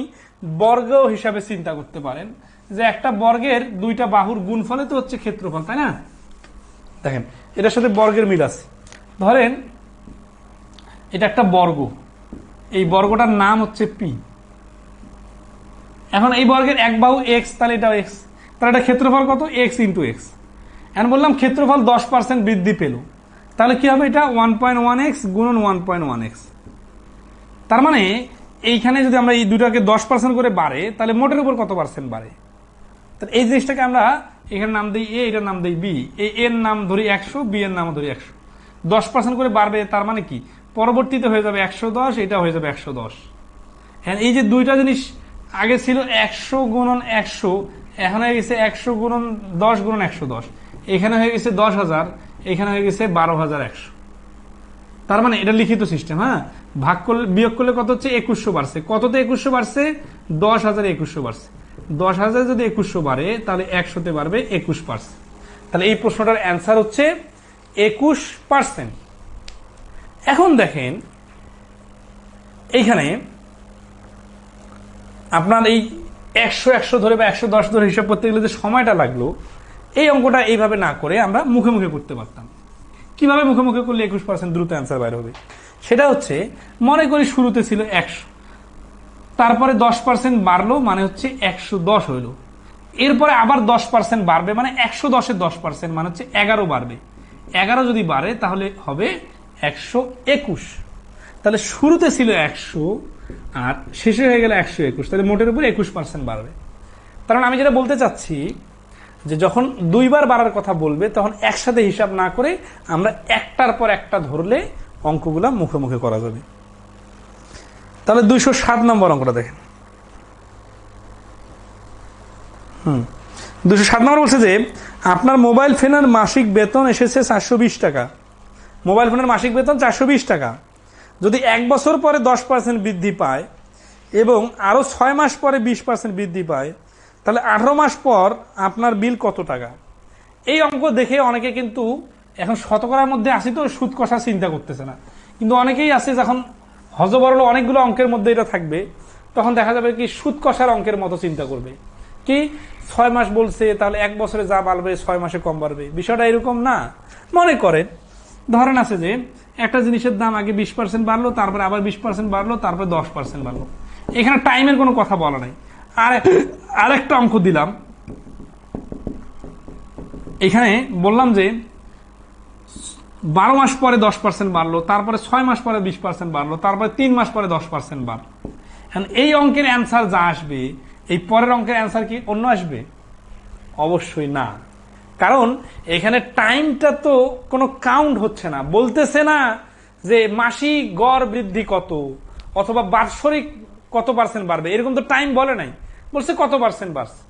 বর্গ হিসাবে চিন্তা করতে পারেন, যে একটা বর্গের দুইটা বাহুর গুণফলে তো হচ্ছে ক্ষেত্রফল, তাই না? দেখেন এটার সাথে বর্গের মিল আছে। ধরেন এটা একটা বর্গ, এই বর্গটার নাম হচ্ছে পি। এখন এই বর্গের এক বাহু এক্স, তাহলে এটা এক্স, তাহলে এটা ক্ষেত্রফল কত? X into x. এখন বললাম ক্ষেত্রফল 10% বৃদ্ধি পেল, তাহলে কি হবে? এটা 1.1x গুণন 1.1x। তার মানে এইখানে যদি আমরা এই দুটাকে 10% করে বাড়ে, তাহলে মোটের উপর কত পার্সেন্ট বাড়ে? তাহলে এই জিনিসটাকে আমরা এখানে নাম দিই এ, এটার নাম দিই বি। এই এর নাম ধরি 100, বি এর নাম ধরি 100। 10% করে বাড়বে, তার মানে কি পরবর্তীতে হয়ে যাবে 110, এটা হয়ে যাবে 110। হ্যাঁ, এই যে দুইটা জিনিস আগে ছিল 100 গুণন 100, এখন হয়ে গেছে 100 গুণন 10 গুণন 110। এখানে হয়ে গেছে 10,000, এখানে হয়ে গেছে 12,100। তার মানে এটা লিখিত সিস্টেম। হ্যাঁ, ভাগ করলে বিয়োগ করলে কত হচ্ছে? 2100 বাড়ছে। কততে 2100 বাড়ছে? 10,000 2100 বাড়ছে। 10,000 যদি 2100 বাড়ে, তাহলে 100-তে বাড়বে 21%। তাহলে এই প্রশ্নটার অ্যান্সার হচ্ছে 21%। এখন দেখেন এইখানে আপনার এই 100 ধরে বা 110 ধরে হিসাব করতে গেলে যে সময়টা লাগলো, এই অঙ্কটা এইভাবে না করে আমরা মুখে মুখে করতে পারতাম। কিভাবে মুখে মুখে করলে 21% দ্রুত অ্যান্সার বাইর হবে? সেটা হচ্ছে, মনে করি শুরুতে ছিল 100, তারপরে 10% বাড়লো মানে হচ্ছে 110 হইলো। এরপরে আবার 10% বাড়বে মানে 110-এর 10% মানে হচ্ছে 11 বাড়বে। 11 যদি বাড়ে তাহলে হবে 121। তাহলে শুরুতে ছিল 100 আর শেষে হয়ে গেল 121, তাহলে মোটের উপর 21% বাড়বে। কারণ আমি যেটা বলতে চাচ্ছি যে যখন দুইবার বাড়ার কথা বলবে তখন একসাথে হিসাব না করে আমরা একটার পর একটা ধরলে অঙ্কগুলা মুখে মুখে করা যাবে। তাহলে 207 নম্বর অঙ্কটা দেখেন। 207 নম্বর বলছে যে আপনার মোবাইল ফোনের মাসিক বেতন এসেছে 420 টাকা। মোবাইল ফোনের মাসিক বেতন 420 টাকা। যদি 1 বছর পরে 10% বৃদ্ধি পায় এবং আরো 6 মাস পরে 20% বৃদ্ধি পায়, তাহলে 18 মাস পর আপনার বিল কত টাকা? এই অঙ্ক দেখে অনেকে কিন্তু এখন শতকরার মধ্যে আসি তো সুদ কষা চিন্তা করতেছে না, কিন্তু অনেকেই আছে যখন হজবরল অনেকগুলো অঙ্কের মধ্যে এটা থাকবে, তখন দেখা যাবে কি সুদ কষার অঙ্কের মতো চিন্তা করবে কি 6 মাস বলছে, তাহলে 1 বছরে যা বাড়বে 6 মাসে কম বাড়বে। বিষয়টা এরকম না। মনে করেন ধরেন আছে যে একটা জিনিসের দাম আগে 20% বাড়লো, তারপরে আবার 20% বাড়লো, তারপরে 10% বাড়লো। এখানে টাইমের কোনো কথা বলা নাই। আরেকটা অঙ্ক দিলাম, এখানে বললাম যে 12 মাস পরে 10% বাড়লো, তারপরে 6 মাস পরে 20% বাড়লো, তারপরে 3 মাস পরে 10% বাড়লো। এখন এই অঙ্কের অ্যান্সার যা আসবে, এই পরের অঙ্কের অ্যান্সার কি অন্য আসবে? অবশ্যই না, কারণ এখানে টাইমটা তো কোনো কাউন্ট হচ্ছে না। বলতেছে না যে মাসিক গড় বৃদ্ধি কত অথবা বার্ষিক কত পার্সেন্ট বাড়বে, এরকম তো টাইম বলে নাই, বলছে কত পার্সেন্ট বাড়ছে।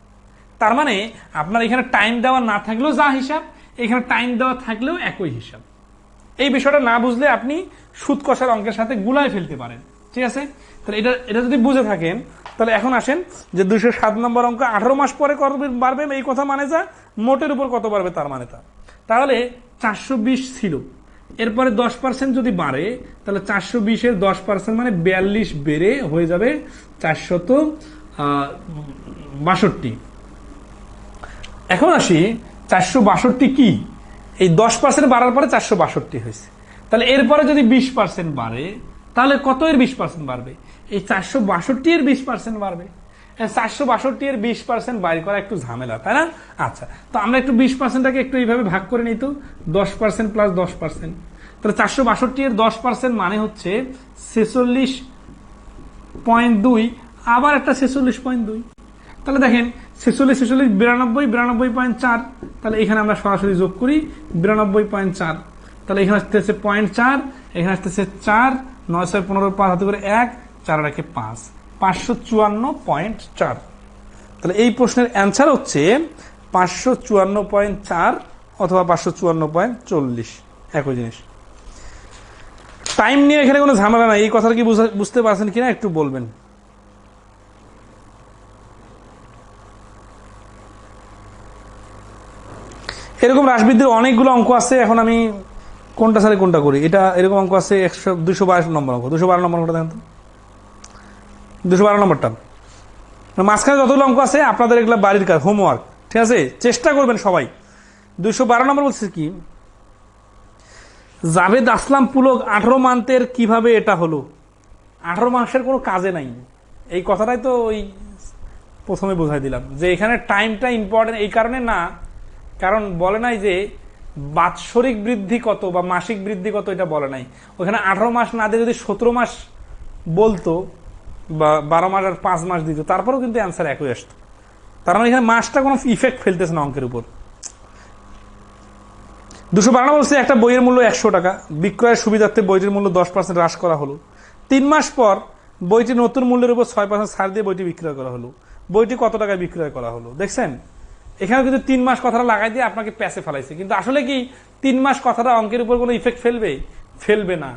তার মানে আপনার এখানে টাইম দেওয়া না থাকলেও যা হিসাব, এখানে টাইম দেওয়া থাকলেও একই হিসাব। এই বিষয়টা না বুঝলে আপনি সুদ কষার অঙ্কের সাথে গুলায় ফেলতে পারেন। ঠিক আছে, তাহলে এটা যদি বুঝে থাকেন, তাহলে এখন আসেন যে 207 নম্বর অঙ্ক 18 মাস পরে কত বাড়বে এই কথা মানে যা, মোটের উপর কত বাড়বে তার মানে তা। তাহলে 420 ছিল, এরপরে 10% যদি বাড়ে, তাহলে 420-এর 10% মানে 42 বেড়ে হয়ে যাবে 462। এখন আসি 462 কি, এই 10% বাড়ার পরে 462 হয়েছে। তাহলে এরপরে যদি 20% বাড়ে, তাহলে কত এর 20% বাড়বে? এই 462 এর 20% বাড়বে। 462 এর 20% বাইর করা একটু ঝামেলা, তাই না? আচ্ছা, তো আমরা একটু 20%টাকে একটু এইভাবে ভাগ করে নিই তো, 10% প্লাস 10%। তাহলে 462 এর 10% মানে হচ্ছে 46.2, আবার একটা 46.2। তাহলে দেখেন 46, 46, 92, 92.4। তাহলে এখানে আমরা সরাসরি যোগ করি 92.4। তাহলে এখানে আসতেছে 0.4, এখানে আসতেছে 4, 9, 6, 15, 5 হাতে করে 1, 4 রাখে 5, 554.4। তাহলে এই প্রশ্নের অ্যান্সার হচ্ছে 554.4 অথবা 554.40, একই জিনিস। টাইম নিয়ে এখানে কোনো ঝামেলা নাই। এই কথাটা কি বুঝতে পারছেন কিনা একটু বলবেন। এরকম রাশবৃদ্ধির অনেকগুলো অঙ্ক আছে, এখন আমি কোনটা সারে কোনটা করি। এটা এরকম অঙ্ক আছে 212 নম্বর অঙ্ক। 212 নম্বরটা দেখেন তো, 212 নম্বরটা মাঝখানে যতগুলো অঙ্ক আছে আপনাদের এগুলো বাড়ির কাজ, হোমওয়ার্ক। ঠিক আছে, চেষ্টা করবেন সবাই। 212 নম্বর বলছে কি, জাভেদ আসলাম পুলক 18 মান্থের কিভাবে এটা হলো? 18 মাসের কোনো কাজে নাই, এই কথাটাই তো ওই প্রথমে বোঝাই দিলাম যে এখানে টাইমটা ইম্পর্টেন্ট এই কারণে না, কারণ বলে নাই যে বাৎসরিক বৃদ্ধি কত বা মাসিক বৃদ্ধি কত, এটা বলে নাই। ওখানে 18 মাস না দিয়ে যদি 17 মাস বলতো বা 12 মাস আর 5 মাস দিত, তারপরেও কিন্তু অ্যান্সার একই আসতো। তার মানে এখানে মাসটা কোনো ইফেক্ট ফেলতেছে না অঙ্কের উপর। 212 বলছে একটা বইয়ের মূল্য 100 টাকা, বিক্রয়ের সুবিধার্থে বইটির মূল্য 10% হ্রাস করা হলো। 3 মাস পর বইটি নতুন মূল্যের উপর 6% ছাড় দিয়ে বইটি বিক্রয় করা হলো। বইটি কত টাকায় বিক্রয় করা হলো? দেখছেন, এখানে কিন্তু 3 মাস কথাটা লাগাই দিয়ে আপনাকে প্যাসে ফেলাইছে, কিন্তু আসলে কি 3 মাস কথাটা অঙ্কের উপর কোনো ইফেক্ট ফেলবে না,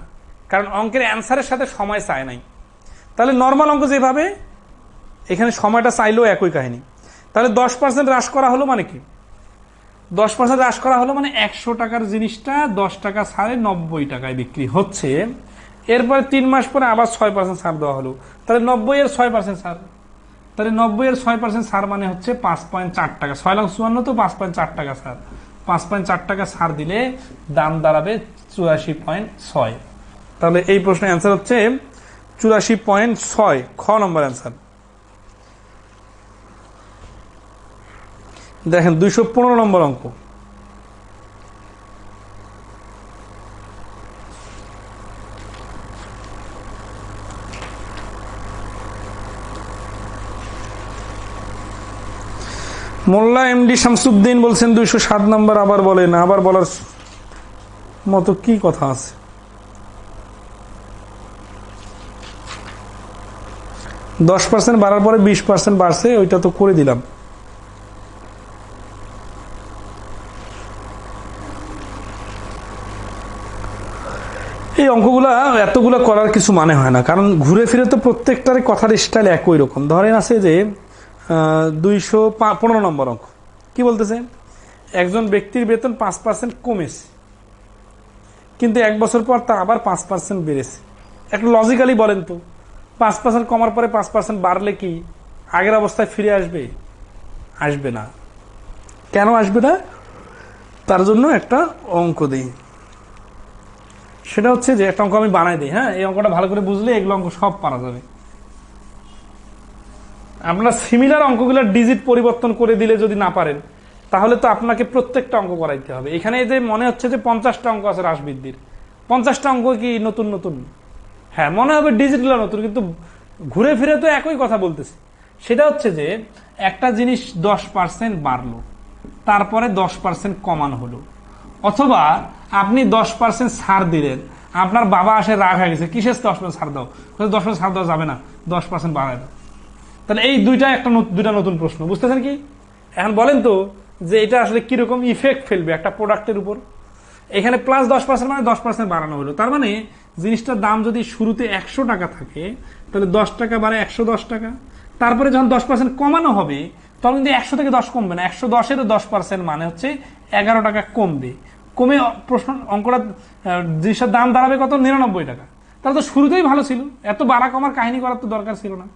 কারণ অঙ্কের অ্যান্সারের সাথে সময় চায় নাই। তাহলে নর্মাল অঙ্ক যেভাবে, এখানে সময়টা চাইলেও একই কাহিনী। তাহলে 10% হ্রাস করা হলো মানে কি, 10% হ্রাস করা হলো মানে 100 টাকার জিনিসটা 10 টাকা ছাড়ে 90 টাকায় বিক্রি হচ্ছে। এরপরে 3 মাস পরে আবার 6% ছাড় দেওয়া হলো, তাহলে 90 এর 6% ছাড়, তাহলে 90 এর 6% ছাড় মানে হচ্ছে 5.4 টাকা। 6,54,000 তো 5.4 টাকা ছাড়, 5.4 টাকা ছাড় দিলে দাম দাঁড়াবে 84.6। তাহলে এই প্রশ্নের অ্যান্সার হচ্ছে 84.6, খ নম্বর অ্যান্সার। দেখেন 215 নম্বর অঙ্ক। মোল্লা এমডি শামসুদ্দিন বলছেন 207 নম্বর আবার বলেন। আবার বলার মতো কি কথা আছে? দশ 10% বাড়ার পরে 20% বাড়ছে, ওইটা তো করে দিলাম। এই অঙ্কগুলা এতগুলো করার কিছু মানে হয় না, কারণ ঘুরে ফিরে তো প্রত্যেকটার কথার স্টাইল একই রকম। ধরেন আছে যে 215 নম্বর অঙ্ক কি বলতেছে, একজন ব্যক্তির বেতন 5% কমেছে, কিন্তু 1 বছর পর তা আবার 5% বেড়েছে। একটু লজিক্যালি বলেন তো, 5% কমার পরে 5% বাড়লে কি আগের অবস্থায় ফিরে আসবে? আসবে না। কেন আসবে না? তার জন্য একটা অঙ্ক দিই। সেটা হচ্ছে যে একটা অঙ্ক আমি বানাই দিই। হ্যাঁ, এই অঙ্কটা ভালো করে বুঝলে এগুলো অঙ্ক সব পারা যাবে। আপনারা সিমিলার অঙ্কগুলোর ডিজিট পরিবর্তন করে দিলে যদি না পারেন, তাহলে তো আপনাকে প্রত্যেকটা অঙ্ক করাইতে হবে। এখানে যে মনে হচ্ছে যে 50টা অঙ্ক আছে হ্রাস বৃদ্ধির, 50টা অঙ্ক কি নতুন নতুন? হ্যাঁ, মনে হবে ডিজিটগুলো নতুন, কিন্তু ঘুরে ফিরে তো একই কথা বলতেছে। সেটা হচ্ছে যে একটা জিনিস 10% বাড়লো, তারপরে 10% কমানো হলো, অথবা আপনি 10% ছাড় দিলেন, আপনার বাবা আসে রাগ হয়ে গেছে, কিসের 10% ছাড় দাও, 10% ছাড় দেওয়া যাবে না, 10% বাড়ায় দাও। তাহলে এই দুইটা নতুন প্রশ্ন, বুঝতেছেন কি? এখন বলেন তো যে এটা আসলে কিরকম ইফেক্ট ফেলবে একটা প্রোডাক্টের উপর। এখানে প্লাস 10% মানে 10% বাড়ানো হলো, তার মানে জিনিসটার দাম যদি শুরুতে 100 টাকা থাকে, তাহলে 10 টাকা বাড়ে 110 টাকা। তারপরে যখন 10% কমানো হবে, তখন কিন্তু 100 থেকে 10 কমবে না, 110-এর 10% মানে হচ্ছে 11 টাকা কমবে। কমে প্রশ্ন অঙ্কটা জিনিসটার দাম দাঁড়াবে কত? 99 টাকা। তাহলে তো শুরুতেই ভালো ছিল, এত বাড়া কমার কাহিনী করার তো দরকার ছিল না।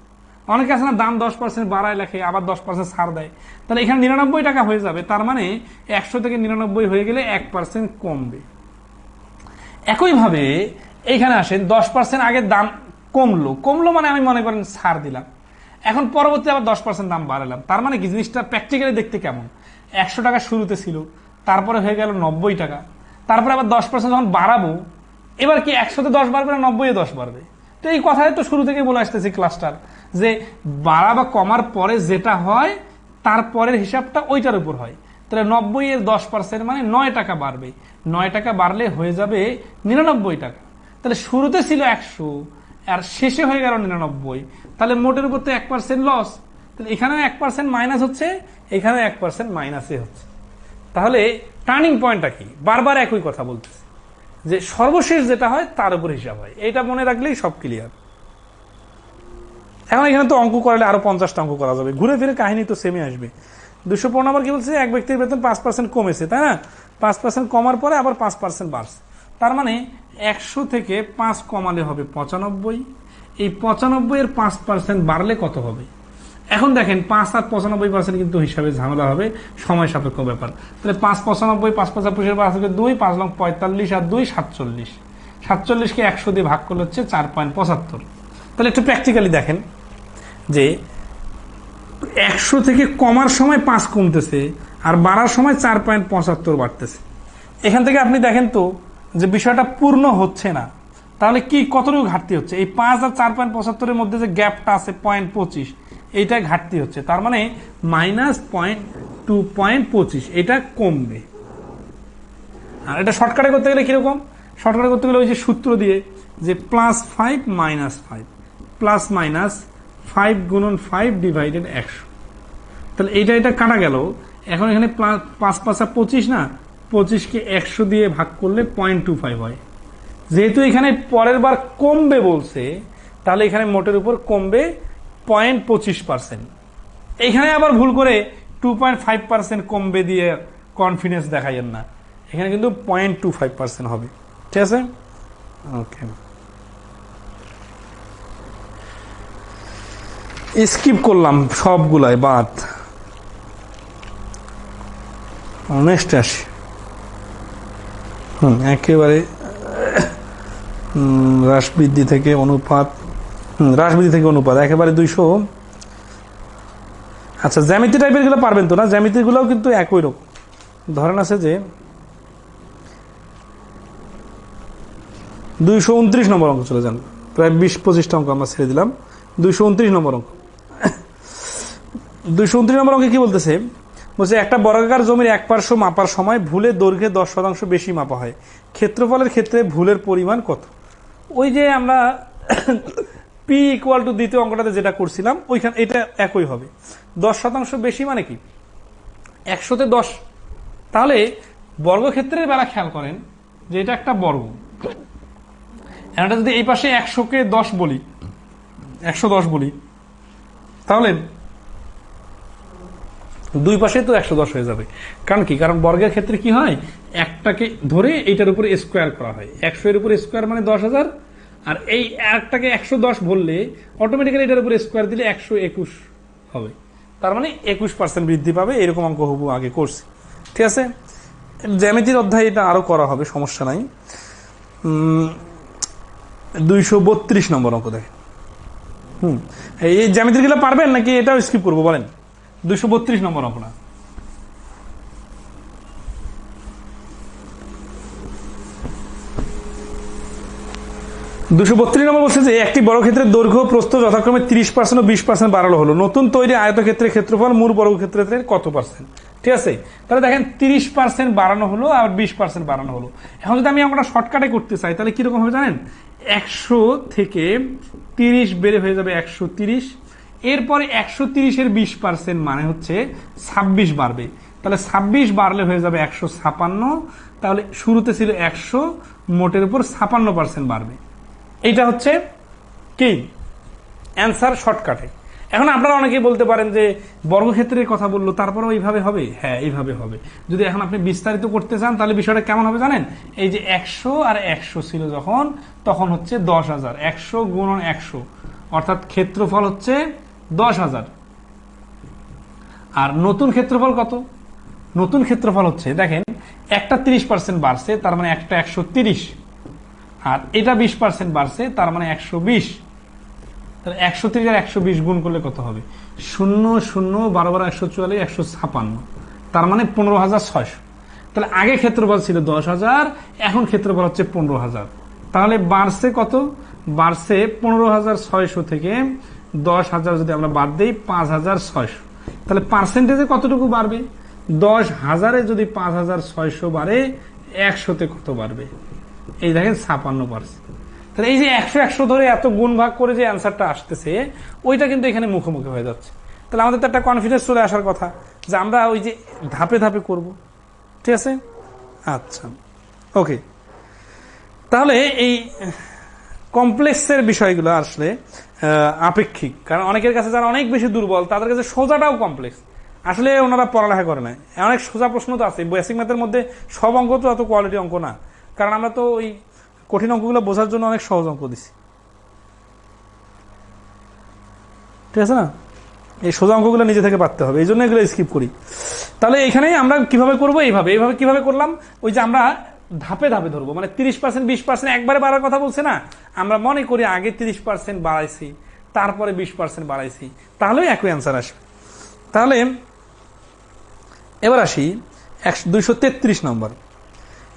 অনেকে আছে না, দাম 10% বাড়ায় লেখে, আবার 10% ছাড় দেয়, তাহলে এখানে 99 টাকা হয়ে যাবে। তার মানে 100 থেকে 99 হয়ে গেলে 1% কমবে। একইভাবে এইখানে আসেন, 10% আগে দাম কমলো মানে আমি মনে করেন ছাড় দিলাম, এখন পরবর্তী আবার 10% দাম বাড়ালাম। তার মানে কি জিনিসটা প্র্যাকটিক্যালি দেখতে কেমন? 100 টাকা শুরুতে ছিল, তারপরে হয়ে গেল 90 টাকা, তারপরে আবার 10% যখন বাড়াবো, এবার কি 100-তে 10 বাড়বে না 90-এ 10 বাড়বে? তো এই কথাই তো শুরু থেকে বলে আসতেছি ক্লাসটার, যে বাড়া বা কমার পরে যেটা হয় তারপরের হিসাবটা ওইটার উপর হয়। তাহলে 90-এর 10% মানে 9 টাকা বাড়বে, 9 টাকা বাড়লে হয়ে যাবে 99 টাকা। তাহলে শুরুতে ছিল 100 আর শেষে হয়ে গেল 99, তাহলে মোটের উপর তো 1% লস। তাহলে এখানেও 1% মাইনাস হচ্ছে, এখানেও 1% মাইনাসে হচ্ছে। তাহলে টার্নিং পয়েন্টটা কি? বারবার একই কথা বলতেছে যে সর্বশেষ যেটা হয় তার উপর হিসাব হয়, এটা মনে রাখলেই সব ক্লিয়ার। এখন এখানে তো অঙ্ক করলে আরো 50টা অঙ্ক করা যাবে, ঘুরে ফিরে কাহিনী তো সেমই আসবে। 215 নম্বর কি বলছে? এক ব্যক্তির বেতন 5% কমেছে, তাই না? 5% কমার পরে আবার 5% বাড়ছে, তার মানে 100 থেকে 5 কমালে হবে 95। এই 95-এর 5% বাড়লে কত হবে? এখন দেখেন 5 আর 95% কিন্তু হিসাবে ঝামেলা হবে, সময় সাপেক্ষ ব্যাপার। তাহলে 5 95, 5 55 5 2, 5 লং 45 আর 2 47, 47কে 100 দিয়ে ভাগ করলে হচ্ছে 4.75। তাহলে একটু প্র্যাকটিক্যালি দেখেন যে 100 থেকে কমার সময় 5 কমতেছে আর বাড়ার সময় 4.75 বাড়তেছে। এখান থেকে আপনি দেখেন তো যে বিষয়টা পূর্ণ হচ্ছে না, তাহলে কি কতটুকু ঘাটতি হচ্ছে? এই 5 আর 4.75-এর মধ্যে যে গ্যাপটা আছে 0.25, এইটাই ঘাটতি হচ্ছে, তার মানে -2.25 এটা কমবে। আর এটা শর্টকাটে করতে গেলে কিরকম? শর্টকাটে করতে গেলে ওই যে সূত্র দিয়ে যে +5 -5 প্লাস মাইনাস 5 গুণন 5 ডিভাইডেড 100, তাহলে এটা কাটা গেল। এখন এখানে 5 5 25 না, 25কে 100 দিয়ে ভাগ করলে 0.25 হয়। যেহেতু এখানে পরের বার কমবে বলছে, তাহলে এখানে মোটের উপর কমবে 0.25%। এখানে আবার ভুল করে 2.5% কমবে দিয়ে কনফিডেন্স দেখাইয়েন না, এখানে কিন্তু 0.25% হবে। ঠিক আছে, ওকে। স্কিপ করলাম সবগুলাই বাদ, নেক্সট আসি। একেবারে হ্রাস বৃদ্ধি থেকে অনুপাত, একেবারে 200। আচ্ছা, জ্যামিতি টাইপের গুলো পারবেন তো না? জ্যামিতির গুলোও কিন্তু একই রকম। ধরেন আছে যে 229 নম্বর অঙ্ক, চলে যান, প্রায় 20-25টা অঙ্ক আমরা ছেড়ে দিলাম। 229 নম্বর অঙ্ক। 229 নম্বর অঙ্কে কি বলতেছে? বলছে একটা বর্গাকার জমির 1 মাপার সময় ভুলে দৈর্ঘ্যে 10% বেশি মাপা হয়, ক্ষেত্রফলের ক্ষেত্রে ভুলের পরিমাণ কত? ওই যে আমরা P = দ্বিতীয় অঙ্কটাতে যেটা করছিলাম, ওইখানে এটা একই হবে। 10% বেশি মানে কি? 100-তে 10। তাহলে বর্গক্ষেত্রের বেলা খেয়াল করেন যে এটা একটা বর্গ, এটা যদি এই পাশে 100-কে 10 বলি, 110 বলি, তাহলে দুই পাশে তো 110 হয়ে যাবে। কারণ কি? কারণ বর্গের ক্ষেত্রে কি হয়, একটাকে ধরে এইটার উপরে স্কোয়ার করা হয়, 100 এর উপরে স্কোয়ার মানে 10,000, আর এই একটাকে 110 বললে অটোমেটিক্যালি এটার উপরে স্কোয়ার দিলে 121 হবে, তার মানে 21% বৃদ্ধি পাবে। এরকম অঙ্ক হবু আগে করছি, ঠিক আছে। জ্যামিতির অধ্যায় এটা আরো করা হবে, সমস্যা নাই। 232 নম্বর অঙ্ক দেখেন। এই জ্যামিতির গুলো পারবেন নাকি এটাও স্কিপ করবো বলেন? 232 নম্বর অঙ্ক না। নম্বর বলছে যে একটি বর্গক্ষেত্রের দৈর্ঘ্য প্রস্থ যথাক্রমে 30% ও 20% বাড়ানো হলো, নতুন তৈরি আয়তক্ষেত্রের ক্ষেত্রফল মূল বর্গক্ষেত্রের কত পার্সেন্ট? ঠিক আছে, তাহলে দেখেন 30% বাড়ানো হলো আর 20% বাড়ানো হলো। এখন যদি আমি আমরা শর্টকাটে করতে চাই তাহলে কিরকম হবে জানেন? 100 থেকে 30 বেড়ে হয়ে যাবে 130, এরপরে 130-এর 20% মানে হচ্ছে 26 বাড়বে, তাহলে 26 বাড়লে হয়ে যাবে 156, তাহলে শুরুতে ছিল 100, মোটের উপর 56% বাড়বে। এইটা হচ্ছে কি অ্যান্সার শর্টকাটে। এখন আপনারা অনেকেই বলতে পারেন যে বর্গক্ষেত্রের কথা বললো তারপরেও এইভাবে হবে। হ্যাঁ, এইভাবে হবে। যদি এখন আপনি বিস্তারিত করতে চান তাহলে বিষয়টা কেমন হবে জানেন? এই যে 100 আর 100 ছিল যখন, তখন হচ্ছে 10,000, 100 গুণন 100, অর্থাৎ ক্ষেত্রফল হচ্ছে 10,000। আর নতুন ক্ষেত্রফল কত? নতুন ক্ষেত্রফল হচ্ছে দেখেন, একটা 30% বাড়ছে, তার মানে একটা 130, আর এটা 20% বাড়ছে, তার মানে 120। তাহলে 130 আর 120 গুণ করলে কত হবে? 0 0 12 12 144, 156, তার মানে 15,600। তাহলে আগে ক্ষেত্রফল ছিল 10,000, এখন ক্ষেত্রফল হচ্ছে 15,000। তাহলে বাড়ছে কত? বাড়ছে 15,600 থেকে 10,000 যদি আমরা বাদ দিই 5,600। তাহলে পার্সেন্টেজে কতটুকু বাড়বে? 10,000-এ যদি 5,600 বাড়ে, 100-তে কত বাড়বে? এই দেখেন 56%। তাহলে এই যে 100 ধরে এত গুণ ভাগ করে যে অ্যান্সারটা আসতেছে, ওইটা কিন্তু এখানে মুখোমুখি হয়ে যাচ্ছে। তাহলে আমাদের তো একটা কনফিডেন্স চলে আসার কথা যে আমরা ওই যে ধাপে ধাপে করব। ঠিক আছে, আচ্ছা, ওকে। তাহলে এই কমপ্লেক্সের বিষয়গুলো আসলে আপেক্ষিক, কারণ অনেকের কাছে যারা অনেক বেশি দুর্বল তাদের কাছে সোজাটাও কমপ্লেক্স। আসলে ওনারা পড়ালেখা করে না। অনেক সোজা প্রশ্ন তো আছে, বেসিক ম্যাথের মধ্যে সব অঙ্ক তো এত কোয়ালিটি অঙ্ক না, কারণ আমরা তো ওই কঠিন অঙ্কগুলো বোঝার জন্য অনেক সহজ অঙ্ক দিছি। ঠিক আছে না? এই সোজা অঙ্কগুলো নিজে থেকে পারতে হবে, এই জন্য এগুলো স্কিপ করি। তাহলে এখানে আমরা কিভাবে করবো? এইভাবে কিভাবে করলাম? ওই যে আমরা ধাপে ধাপে ধরবো, মানে 30% 20% একবারে বাড়ার কথা বলছে না, আমরা মনে করি আগে 30% বাড়াইছি, তারপরে 20% বাড়াইছি, তাহলে একই অ্যান্সার আসবে। তাহলে এবার আসি 233 নম্বর।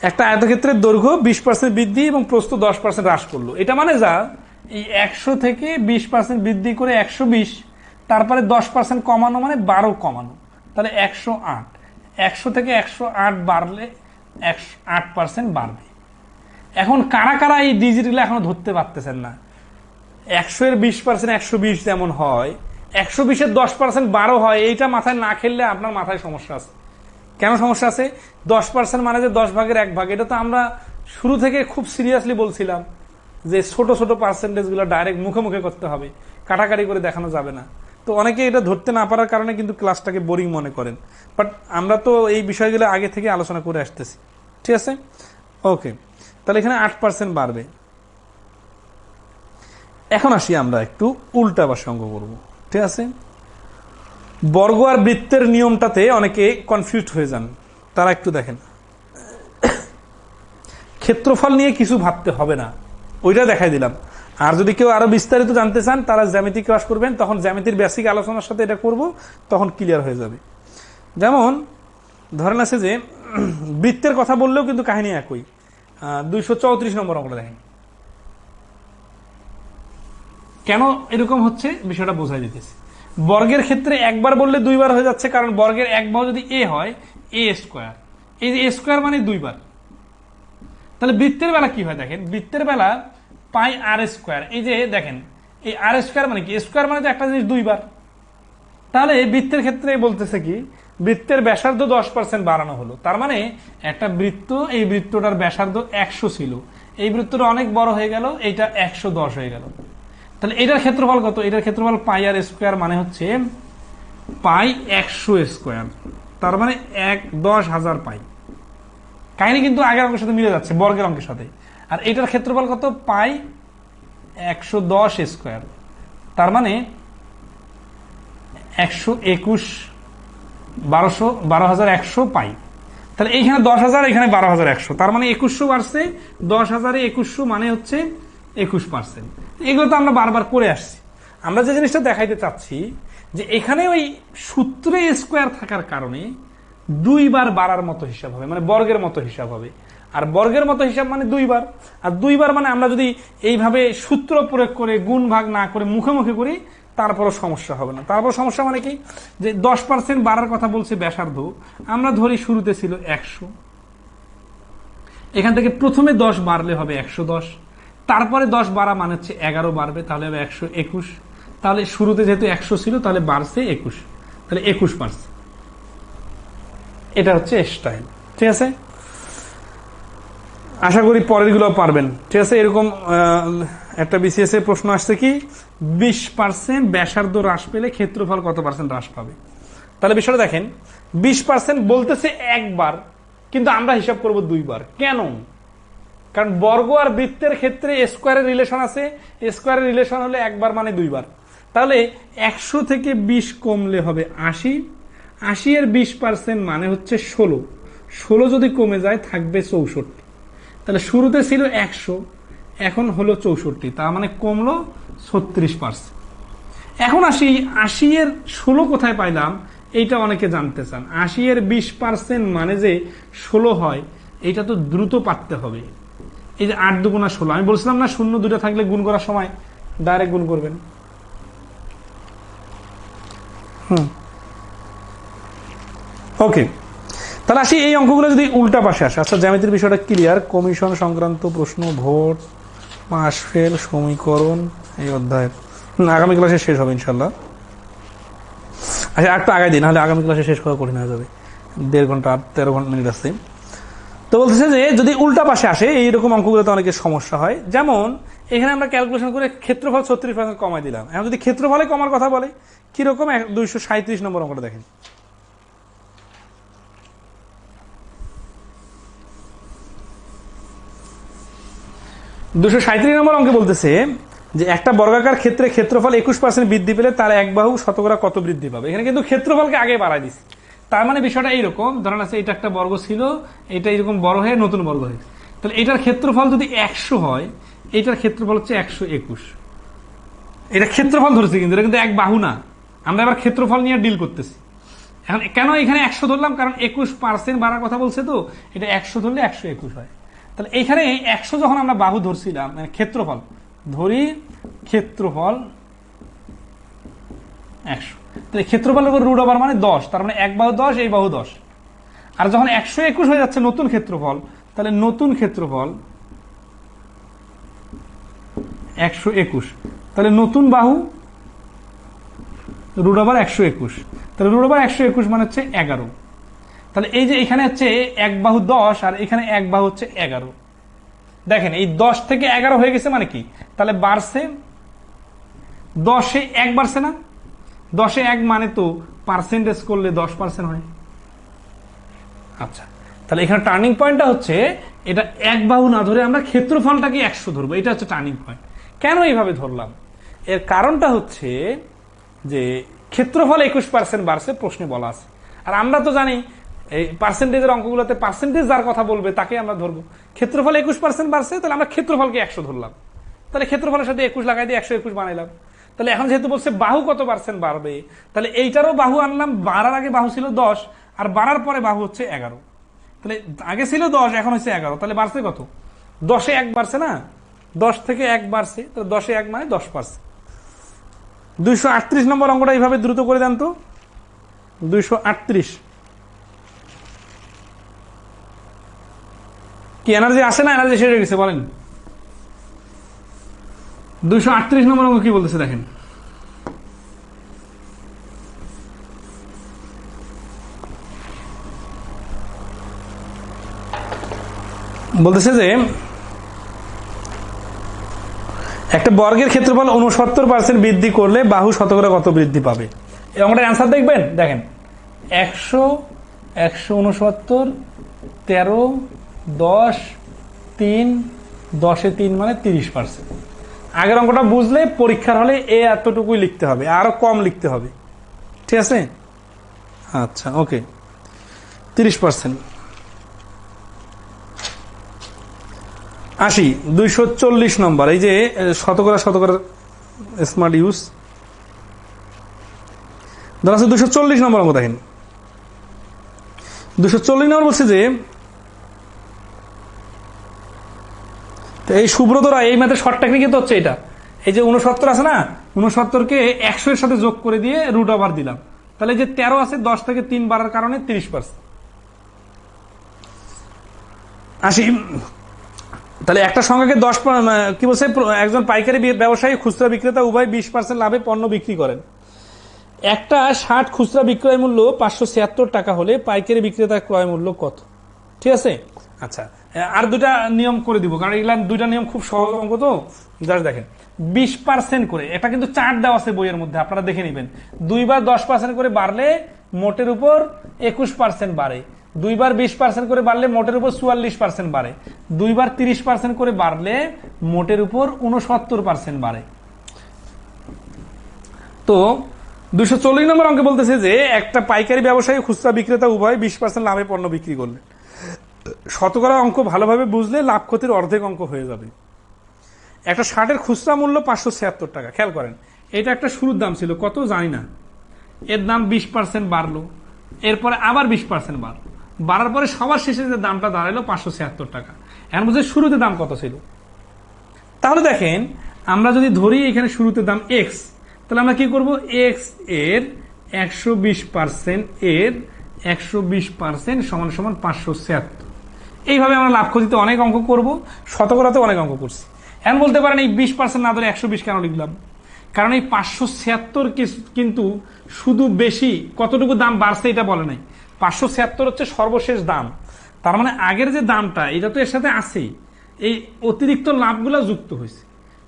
একটা আয়তক্ষেত্রের দৈর্ঘ্য 20% বৃদ্ধি এবং প্রস্থ 10% হ্রাস করলো। এটা মানে যা, এই 100 থেকে 20% বৃদ্ধি করে 120, তারপরে 10% কমানো মানে 12 কমানো, তাহলে 108। 100 থেকে 108 বাড়লে 8% বাড়বে। এখন কারা কারা এই ডিজিটগুলো এখনো ধরতে পারতেছেন না? 100-এর 20% 120 যেমন হয়, 120-এর 10% 12 হয়, এইটা মাথায় না খেললে আপনার মাথায় সমস্যা আছে। কেন সমস্যা আছে? 10% মানে যে 10 ভাগের 1 ভাগ, এটা তো আমরা শুরু থেকে খুব সিরিয়াসলি বলছিলাম যে ছোট ছোট পার্সেন্টেজ গুলো ডাইরেক্ট মুখে মুখে করতে হবে, কাটাকাটি করে দেখানো যাবে না। তো অনেকে এটা ধরতে না পারার কারণে কিন্তু ক্লাসটাকে বোরিং মনে করেন, বাট আমরা তো এই বিষয়গুলো আগে থেকে আলোচনা করে আসতেছি। ঠিক আছে, ওকে। তাহলে এখানে 8% বাড়বে। এখন আসি আমরা একটু উল্টা পাশে অঙ্ক করবো। ঠিক আছে, বর্গ আর বৃত্তের নিয়মটাতে অনেকে কনফিউজড হয়ে যান, তারা একটু দেখেন। ক্ষেত্রফল নিয়ে কিছু ভাবতে হবে না, ওইটা দেখাই দিলাম। আর যদি কেউ আরো বিস্তারিত জানতে চান তারা জ্যামিতি ক্লাস করবেন, তখন জ্যামিতির বেসিক আলোচনার সাথে এটা করব, তখন ক্লিয়ার হয়ে যাবে। যেমন ধরেন আছে যে বৃত্তের কথা বললেও কিন্তু কাহিনী একই। 234 নম্বর অঙ্কটা দেখেন। কেন এরকম হচ্ছে বিষয়টা বোঝাই দিতেছি। বর্গের ক্ষেত্রে একবার বললে দুইবার হয়ে যাচ্ছে, কারণ বর্গের এক বাহু যদি এ হয়, এ স্কোয়ার, এই যে এ স্কোয়ার মানে দুইবার। তাহলে বৃত্তের বেলা কি হয় দেখেন, বৃত্তের বেলা পাই আর স্কোয়ার, এই যে দেখেন এই আর স্কোয়ার মানে কি, স্কোয়ার মানে তো একটা জিনিস দুইবার। তাহলে বৃত্তের ক্ষেত্রে বলতেছে কি, বৃত্তের ব্যাসার্ধ 10% বাড়ানো হলো, তার মানে একটা বৃত্ত, এই বৃত্তটার ব্যাসার্ধ 100 ছিল, এই বৃত্তটা অনেক বড় হয়ে গেল, এইটা 110 হয়ে গেল। তাহলে এটার ক্ষেত্রফল কত? এটার ক্ষেত্রফল পাই আর স্কোয়ার, মানে হচ্ছে পাই 100 স্কোয়ার, তার মানে 10,000 পাই। কাহিনী কিন্তু আগের অঙ্কের সাথে মিলে যাচ্ছে, বর্গের অঙ্কের সাথে। আর এটার ক্ষেত্রফল কত? পাই 110 স্কোয়ার, তার মানে 121, 12,100 পাই। তাহলে এইখানে 10,000, এখানে 12,100, তার মানে 2100 বাড়ছে। 10,000-এ 2100 মানে হচ্ছে 21%। এগুলো তো আমরা বারবার করে আসছি। আমরা যে জিনিসটা দেখাইতে চাচ্ছি যে এখানে ওই সূত্রে স্কোয়ার থাকার কারণে 2 বার বাড়ার মতো হিসাব হবে, মানে বর্গের মতো হিসাব হবে। আর বর্গের মতো হিসাব মানে 2 বার, আর 2 বার মানে আমরা যদি এইভাবে সূত্র প্রয়োগ করে গুণ ভাগ না করে মুখে মুখে করি তারপরও সমস্যা হবে না। তারপর সমস্যা মানে কি, যে 10% বাড়ার কথা বলছে ব্যাসার্ধ, আমরা ধরি শুরুতে ছিল 100, এখান থেকে প্রথমে 10 বাড়লে হবে 110, তারপরে 10 বাড়া মানে হচ্ছে 11 বাড়বে, তাহলে হবে 121। তাহলে শুরুতে যেহেতু 100 ছিল, তাহলে বাড়ছে 21, তাহলে 21%। এটা হচ্ছে স্টাইল, ঠিক আছে? আশা করি পরের গুলো পারবেন, ঠিক আছে? এরকম একটা বিসিএস এর প্রশ্ন আসছে কি, 20% ব্যাসার্ধ হ্রাস পেলে ক্ষেত্রফল কত পার্সেন্ট হ্রাস পাবে? তাহলে বিষয়টা দেখেন, 20% বলতেছে একবার, কিন্তু আমরা হিসাব করব 2 বার। কেন? কারণ বর্গ আর বৃত্তের ক্ষেত্রে স্কোয়ারের রিলেশন আছে, স্কোয়ারের রিলেশন হলে একবার মানে 2 বার। তাহলে 100 থেকে 20 কমলে হবে 80, 80 এর 20% মানে হচ্ছে 16, 16 যদি কমে যায় থাকবে 64। তাহলে শুরুতে ছিল 100, এখন হলো 64, তার মানে কমলো 36%। এখন আসি 80 এর 16 কোথায় পাইলাম, এইটা অনেকে জানতে চান। 80 এর 20% মানে যে 16 হয়, এইটা তো দ্রুত পারতে হবে। এই যে 8 দুগুণা 16, আমি বলছিলাম না শূন্য দুটো থাকলে গুণ করার সময় ডাইরেক্ট গুণ করবেন। ওকে, তাহলে আসি এই অঙ্কগুলো যদি উল্টা পাশে আসে। আচ্ছা, জ্যামিতির বিষয়টা ক্লিয়ার। কমিশন সংক্রান্ত প্রশ্ন, ভোট, পাস ফেল, সমীকরণ এই অধ্যায় আগামী ক্লাসে শেষ হবে ইনশাল্লাহ। আচ্ছা, একটু আগে দিই, নাহলে আগামী ক্লাসে শেষ করা কঠিন হয়ে যাবে। 1.5 ঘন্টা 13 মিনিট আছে। তো বলতেছে যে যদি উল্টা পাশে আসে এইরকম অঙ্কগুলোতে অনেকের সমস্যা হয়। যেমন এখানে আমরা ক্যালকুলেশন করে ক্ষেত্রফল 36% কমাই দিলাম। এখন যদি ক্ষেত্রফলে কমার কথা বলে কিরকম, 237 নম্বর অঙ্কটা দেখেন। দুশো 37 নম্বর অঙ্কে বলতেছে যে একটা বর্গাকার ক্ষেত্রে ক্ষেত্রফল 21% বৃদ্ধি পেলে তার এক বাহু শতকরা কত বৃদ্ধি পাবে। এখানে কিন্তু ক্ষেত্রফলকে আগে বাড়াই দিচ্ছে। তার মানে বিষয়টা এইরকম, ধরেন আছে এটা একটা বর্গ ছিল, এটা এরকম বড় হয়ে নতুন বর্গ হয়েছে। তাহলে এটার ক্ষেত্রফল যদি 100 হয়, এটার ক্ষেত্রফল হচ্ছে 121। এটা ক্ষেত্রফল ধরেছে, কিন্তু এটা কিন্তু এক বাহু না। আমরা এবার ক্ষেত্রফল নিয়ে ডিল করতেছি। এখন কেন এখানে 100 ধরলাম, কারণ 21% বাড়ার কথা বলছে, তো এটা 100 ধরলে 121 হয়। তাহলে এইখানে 100 যখন আমরা বাহু ধরছিলাম, মানে ক্ষেত্রফল ধরি, ক্ষেত্রফল 100, তাহলে ক্ষেত্রফলের উপর রুট ওভার মানে 10, তার মানে এক বাহু 10, এই বাহু 10। আর যখন 121 হয়ে যাচ্ছে নতুন ক্ষেত্রফল, তাহলে নতুন ক্ষেত্রফল 121, তাহলে নতুন বাহু রুট ওভার 121, তাহলে রুট ওভার 121 মানে হচ্ছে 11। তাহলে এই যে এখানে হচ্ছে এক বাহু 10 আর এখানে এক বাহু হচ্ছে 11। দেখেন এই 10 থেকে 11 হয়ে গেছে মানে কি, তাহলে বাড়ছে 10-এ 1 বাড়ছে না, 10-এ 1 মানে তো পার্সেন্টেজ করলে 10% হয়। আচ্ছা, তাহলে এখানে টার্নিং পয়েন্টটা হচ্ছে এটা এক বাহু না ধরে আমরা ক্ষেত্রফলটাকে 100 ধরবো। এটা হচ্ছে টার্নিং পয়েন্ট। কেন এইভাবে ধরলাম, এর কারণটা হচ্ছে যে ক্ষেত্রফল 21% বাড়ছে, প্রশ্নে বলা আছে। আর আমরা তো জানি এই পার্সেন্টেজের অঙ্কগুলোতে পার্সেন্টেজ যার কথা বলবে তাকে আমরা ধরবো। ক্ষেত্রফল 21% বাড়ছে, তাহলে আমরা ক্ষেত্রফলকে 100 ধরলাম। তাহলে ক্ষেত্রফলের সাথে 21 লাগাই দিয়ে 121 বানাইলাম। তাহলে এখন যেহেতু বলছে বাহু কত পার্সেন্ট বাড়বে, তাহলে এইটারও বাহু আনলাম। বাড়ার আগে বাহু ছিল 10, আর বাড়ার পরে বাহু হচ্ছে 11। তাহলে আগে ছিল 10, এখন হচ্ছে 11, তাহলে বাড়ছে কত, 10-এ 1 বাড়ছে না, 10 থেকে 1 বাড়ছে, তাহলে 10-এ 1 মানে 10%। 238 নম্বর অঙ্কটা এইভাবে দ্রুত করে দেন তো। 238 কি এনার্জি আসে না, এনার্জি শেষ হয়ে গেছে বলেন? 238 নম্বর অঙ্ক কি বলতেছে দেখেন। বলতেছে যে একটা বর্গের ক্ষেত্রফল 69% বৃদ্ধি করলে বাহু শতকরা কত বৃদ্ধি পাবে? এই অঙ্কটার অ্যান্সার দেখবেন, দেখেন 100 169 13 10 3 10 3 মানে 30%। আগের অঙ্কটা বুঝলে পরীক্ষার হলে এতটুকুই লিখতে হবে, আরো কম লিখতে হবে, ঠিক আছে? আচ্ছা ওকে, 30%। আসি 240 নম্বর, এই যে শতকরা স্মার্ট ইউজ ধরা আছে 240 নম্বর অঙ্ক। দেখেন 240 নম্বর বলছে যে এই সুব্রত রায় এই ম্যাথের শর্ট টেকনিক তো হচ্ছে এটা, এই যে 69 আছে না, 69কে 100 এর সাথে যোগ করে দিয়ে রুট ওভার দিলাম, তাহলে যে 13 আছে 10 থেকে 3 বাড়ার কারণে 30%। আসি, তাহলে একটা সংখ্যাকে 10 কি বলছে, একজন পাইকারি ব্যবসায়ী খুচরা বিক্রেতা উভয় 20% লাভে পণ্য বিক্রি করেন। একটা 60 খুচরা বিক্রয় মূল্য 576 টাকা হলে পাইকারি বিক্রেতার ক্রয় মূল্য কত? ঠিক আছে। আচ্ছা, আর দুটা নিয়ম করে দিব, কারণ এগুলা দুইটা নিয়ম খুব সহজ অঙ্ক তো। জাস্ট দেখেন 20% করে, এটা কিন্তু চার্ট দেওয়া আছে বইয়ের মধ্যে, আপনারা দেখে নেবেন। 2 বার 10% করে বাড়লে মোটের উপর 21% বাড়ে, 2 বার 20% করে বাড়লে মোটের উপর 44% বাড়ে, 2 বার 30% করে বাড়লে মোটের উপর 69% বাড়ে। তো 240 নম্বর অঙ্কে বলতেছে যে একটা পাইকারি ব্যবসায়ী খুচরা বিক্রেতা উভয় 20% লাভে পণ্য বিক্রি করলে, শতকরা অঙ্ক ভালোভাবে বুঝলে লাভ ক্ষতির অর্ধেক অঙ্ক হয়ে যাবে। একটা শার্টের খুচরা মূল্য 576 টাকা, খেয়াল করেন এটা একটা শুরুর দাম ছিল কত জানি না, এর দাম 20% বাড়লো, এরপরে আবার 20% বাড়লো, বাড়ার পরে সবার শেষে যে দামটা দাঁড়ালো 576 টাকা। এখন বুঝে শুরুতে দাম কত ছিল? তাহলে দেখেন আমরা যদি ধরি এখানে শুরুতে দাম এক্স, তাহলে আমরা কি করব, এক্স এর 120% এর 120% সমান সমান 576। এইভাবে আমরা লাভ ক্ষতিতে অনেক অঙ্ক করব, শতকরাতে অনেক অঙ্ক করছি। এখন বলতে পারেন এই 20% না ধরে 120 কেন লিখলাম? কারণ এই 576 কিন্তু শুধু বেশি কতটুকু দাম বাড়ছে এটা বলে নাই, 576 হচ্ছে সর্বশেষ দাম, তার মানে আগের যে দামটা এটা তো এর সাথে আছেই, এই অতিরিক্ত লাভগুলো যুক্ত হয়েছে,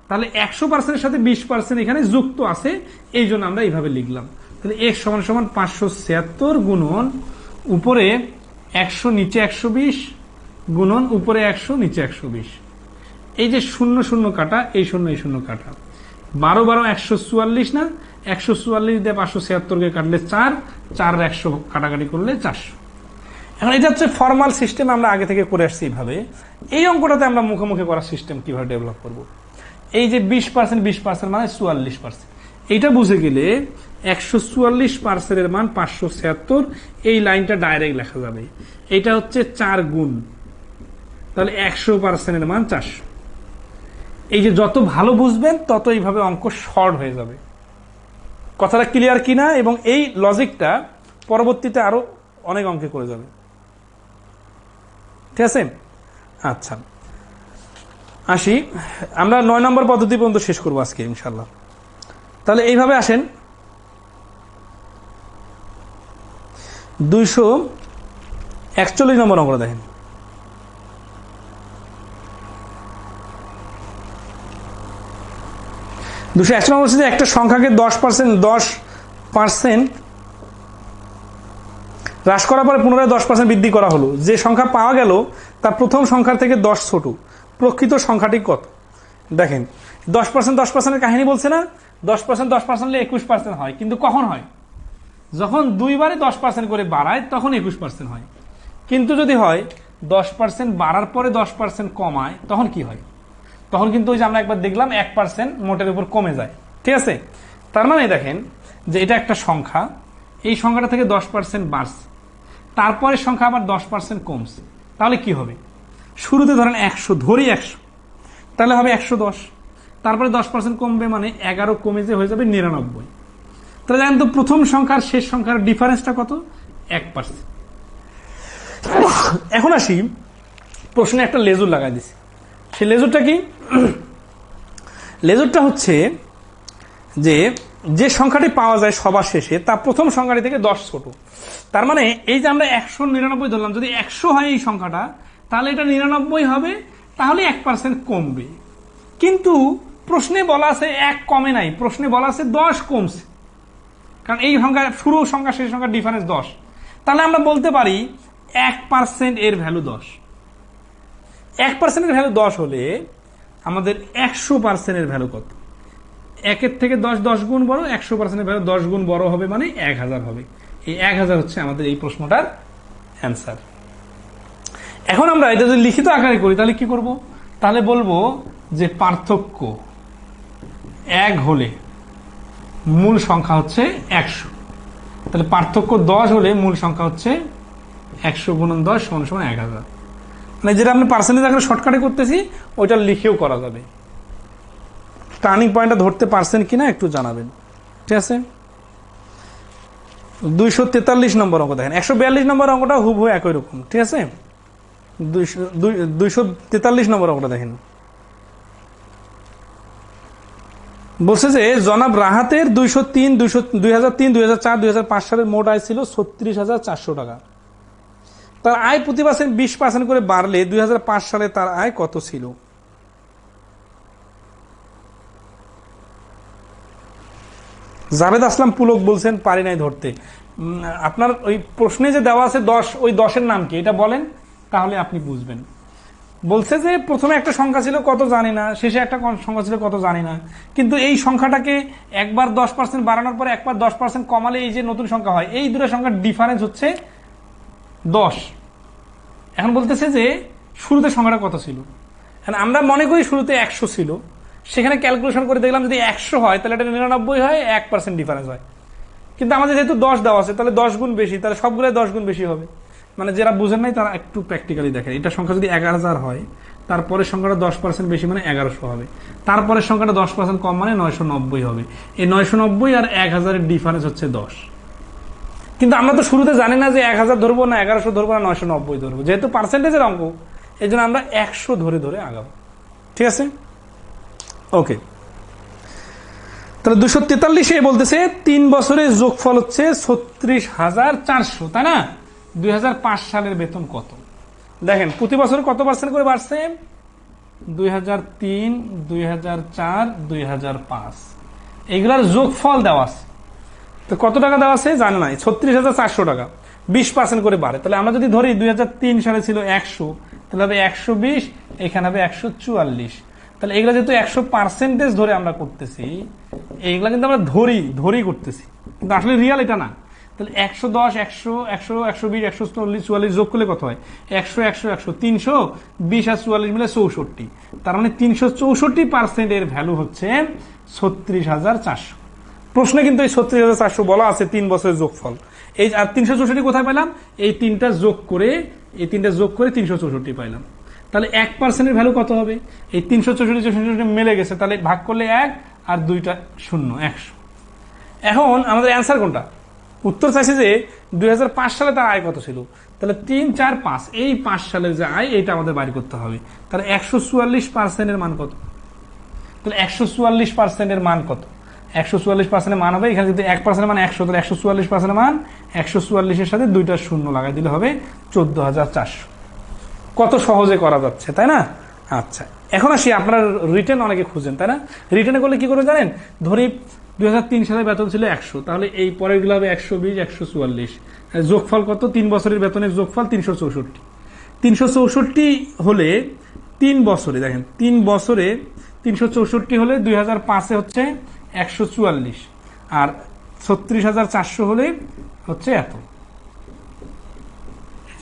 তাহলে 100% সাথে 20% এখানে যুক্ত আছে, এই জন্য আমরা এইভাবে লিখলাম। তাহলে x সমান সমান 576 গুণন উপরে 100 নিচে 120 গুণন উপরে 100 নিচে 120, এই যে 0 0 কাটা, এই 0 এই 0 কাটা, 12 12 144 না, 144 দিয়ে 576 কে কাটলে 4, 4 100 কাটাকাটি করলে 400। এখন এটা হচ্ছে ফর্মাল সিস্টেম, আমরা আগে থেকে করে আসছি এইভাবে। এই অঙ্কটাতে আমরা মুখে মুখে করার সিস্টেম কিভাবে ডেভেলপ করব, এই যে 20% মানে 44%, এইটা বুঝে গেলে 144% এর মান 576, এই লাইনটা ডাইরেক্ট লেখা যাবে, এটা হচ্ছে 4 গুণ, তাহলে 100% এর মান 400। এই যে যত ভালো বুঝবেন তত এইভাবে অঙ্ক শর্ট হয়ে যাবে। কথাটা ক্লিয়ার কিনা? এবং এই লজিকটা পরবর্তীতে আরো অনেক অঙ্কে করে যাবে, ঠিক আছে। আচ্ছা আসি, আমরা 9 নম্বর পদ্ধতি পর্যন্ত শেষ করবো আজকে ইনশাল্লাহ। তাহলে এইভাবে আসেন, 241 নম্বর অঙ্কটা দেখেন। একটা সংখ্যাকে 10% হ্রাস করার পরে পুনরায় 10% বৃদ্ধি করা হলো, যে সংখ্যা পাওয়া গেল তার প্রথম সংখ্যার থেকে 10 ছোট, প্রকৃত সংখ্যাটি কত? দেখেন 10% এর কাহিনী বলছে না, 10% 21% হয়, কিন্তু কখন হয়? যখন 2 বারে 10% করে বাড়ায় তখন 21% হয়। কিন্তু যদি হয় 10% বাড়ার পরে 10% কমায়, তখন কি হয়? তখন কিন্তু ওই যে আমরা একবার দেখলাম 1% মোটের উপর কমে যায়, ঠিক আছে। তার মানে দেখেন যে এটা একটা সংখ্যা, এই সংখ্যাটা থেকে 10% বাড়ছে, তারপরে সংখ্যা আবার 10% কমছে, তাহলে কি হবে? শুরুতে ধরেন 100 ধরি, 100, তাহলে হবে 110, তারপরে 10% কমবে মানে 11 কমে যে হয়ে যাবে 99। তাহলে জানেন তো প্রথম সংখ্যার শেষ সংখ্যার ডিফারেন্সটা কত? 1%। এখন আসি, প্রশ্নে একটা লেজুর লাগাই দিছি, সেই লেজুরটা কি? লেজুরটা হচ্ছে যে যে সংখ্যাটি পাওয়া যায় সবার শেষে তা প্রথম সংখ্যাটি থেকে 10 ছোট। তার মানে এই যে আমরা 199 ধরলাম, যদি 100 হয় এই সংখ্যাটা, তাহলে এটা 99 হবে, তাহলে 1% কমবে। কিন্তু প্রশ্নে বলা আছে 1 কমে নাই, প্রশ্নে বলা আছে 10 কমছে, কারণ এই সংখ্যা শুরু সংখ্যা শেষ সংখ্যার ডিফারেন্স 10। তাহলে আমরা বলতে পারি 1% এর ভ্যালু 10। 1% এর ভ্যালু 10 হলে আমাদের 100% এর ভ্যালু কত? 1 থেকে 10 গুণ বড়, 100% এর ভ্যালু 10 গুণ বড় হবে, মানে 1000 হবে। এই 1000 হচ্ছে আমাদের এই প্রশ্নটার অ্যান্সার। এখন আমরা এটা যদি লিখিত আকারে করি তাহলে কি করব? তাহলে বলবো যে পার্থক্য 1 হলে মূল সংখ্যা হচ্ছে 100। তাহলে পার্থক্য 10 হলে মূল সংখ্যা হচ্ছে 100 গুণন 10 সমান সমান 1000। মানে যেটা আপনি পার্সেন্টেজ আকারে শর্টকাটে করতেছি ওইটা লিখেও করা যাবে। টার্নিং পয়েন্টটা ধরতে পারছেন কিনা একটু জানাবেন, ঠিক আছে? 243 নম্বর অঙ্ক দেখেন, 142 নম্বর অঙ্কটা হুবহু একই রকম, ঠিক আছে? 243 নম্বর অঙ্কটা দেখেন, বলছে যে জনাব রাহাতের 2003, 2004, 2005 সালের মোট আয় ছিল 36,400 টাকা। তার আয় প্রতি বছর 20% করে বাড়লে 2005 সালে তার আয় কত ছিল? জাভেদ আসলাম পুলক বলছেন পারি নাই ধরতে। আপনার ওই প্রশ্নে যে দেওয়া আছে 10, ওই 10-এর নাম কি এটা বলেন, তাহলে আপনি বুঝবেন। বলছে যে প্রথমে একটা সংখ্যা ছিল কত জানি না, শেষে একটা সংখ্যা ছিল কত জানি না, কিন্তু এই সংখ্যাটাকে একবার 10% বাড়ানোর পরে একবার 10% কমালে এই যে নতুন সংখ্যা হয়, এই দুটো সংখ্যার ডিফারেন্স হচ্ছে 10। এখন বলতেছে যে শুরুতে সংখ্যাটা কত ছিল। এখন আমরা মনে করি শুরুতে 100 ছিল, সেখানে ক্যালকুলেশন করে দেখলাম যদি 100 হয় তাহলে এটা 99 হয়, 1% ডিফারেন্স হয়। কিন্তু আমাদের যেহেতু 10 দেওয়া আছে তাহলে 10 গুণ বেশি, তাহলে সবগুলো 10 গুণ বেশি হবে। মানে যারা বুঝেন নাই তারা একটু প্র্যাকটিক্যালি দেখেন, এটা সংখ্যা যদি 11,000 হয়, তারপরের সংখ্যাটা 10% বেশি মানে 1100 হবে, তারপরের সংখ্যাটা 10% কম মানে 990 হবে। এই 990 আর 1000-এর ডিফারেন্স হচ্ছে 10। কিন্তু আমরা তো শুরুতে জানি না যে 1000 ধরবো না 1100 ধরবো না 990 ধরবো, যেহেতু পার্সেন্টেজের অঙ্ক এই জন্য আমরা 100 ধরে ধরে আগাবো, ঠিক আছে? ওকে, তাহলে 243-এ বলতেছে 3 বছরের যোগফল হচ্ছে 36,400, তাই না? 2005 সালের বেতন কত? দেখেন প্রতি বছর কত পার্সেন্ট করে বাড়ছে? 2003, 2004, 2005 এইগুলার যোগফল দেওয়া আছে। তো কত টাকা দেওয়া আছে জানা নাই, 36,400 টাকা, 20% করে বাড়ে। তাহলে আমরা যদি ধরি 2003 সালে ছিল 100, তাহলে হবে 120, এখানে হবে 144। তাহলে এগুলো যেহেতু 100% ধরে আমরা করতেছি, এইগুলা কিন্তু আমরা ধরি করতেছি, কিন্তু আসলে রিয়াল এটা না। তাহলে 110, 100, 100, 120, 140, 44 যোগ করলে কত হয়? 100, 100, 100, 320 আর 44 মিলে 64। তার মানে 364% এর ভ্যালু হচ্ছে 36,400। প্রশ্নে কিন্তু এই 36,400 বলা আছে 3 বছরের যোগফল। এই আর 364 কোথায় পেলাম? এই তিনটা যোগ করে 364 পাইলাম। তাহলে 1% এর ভ্যালু কত হবে? এই 364 মিলে গেছে, তাহলে ভাগ করলে 1 আর 2টা 0, 100। এখন আমাদের অ্যান্সার কোনটা? উত্তর চাইছে যে 2005 সালে তার আয় কত ছিল। তাহলে 3, 4, 5 এই 5 সালের যে আয় এটা আমাদের বাইর করতে হবে। তাহলে 144% এর মান কত? তাহলে 144% এর মান কত? 144% এর মান হবে, এখানে যদি 1% মান 100, তাহলে 144% এর মান 144-এর সাথে 2টা 0 লাগাই দিলে হবে 14,400। কত সহজে করা যাচ্ছে, তাই না? আচ্ছা, এখন আসি আপনার রিটার্ন অনেকে খুঁজেন, তাই না? রিটার্নে করলে কি করে জানেন? ধরি 2003 সালে বেতন ছিল 100, তাহলে এই পরের গুলো হবে 120, 144। যোগফল কত? 3 বছরের বেতনের যোগফল 364। 364 হলে 3 বছরে, দেখেন 3 বছরে 364 হলে 2005-এ হচ্ছে 144, আর 36,400 হলে হচ্ছে এত।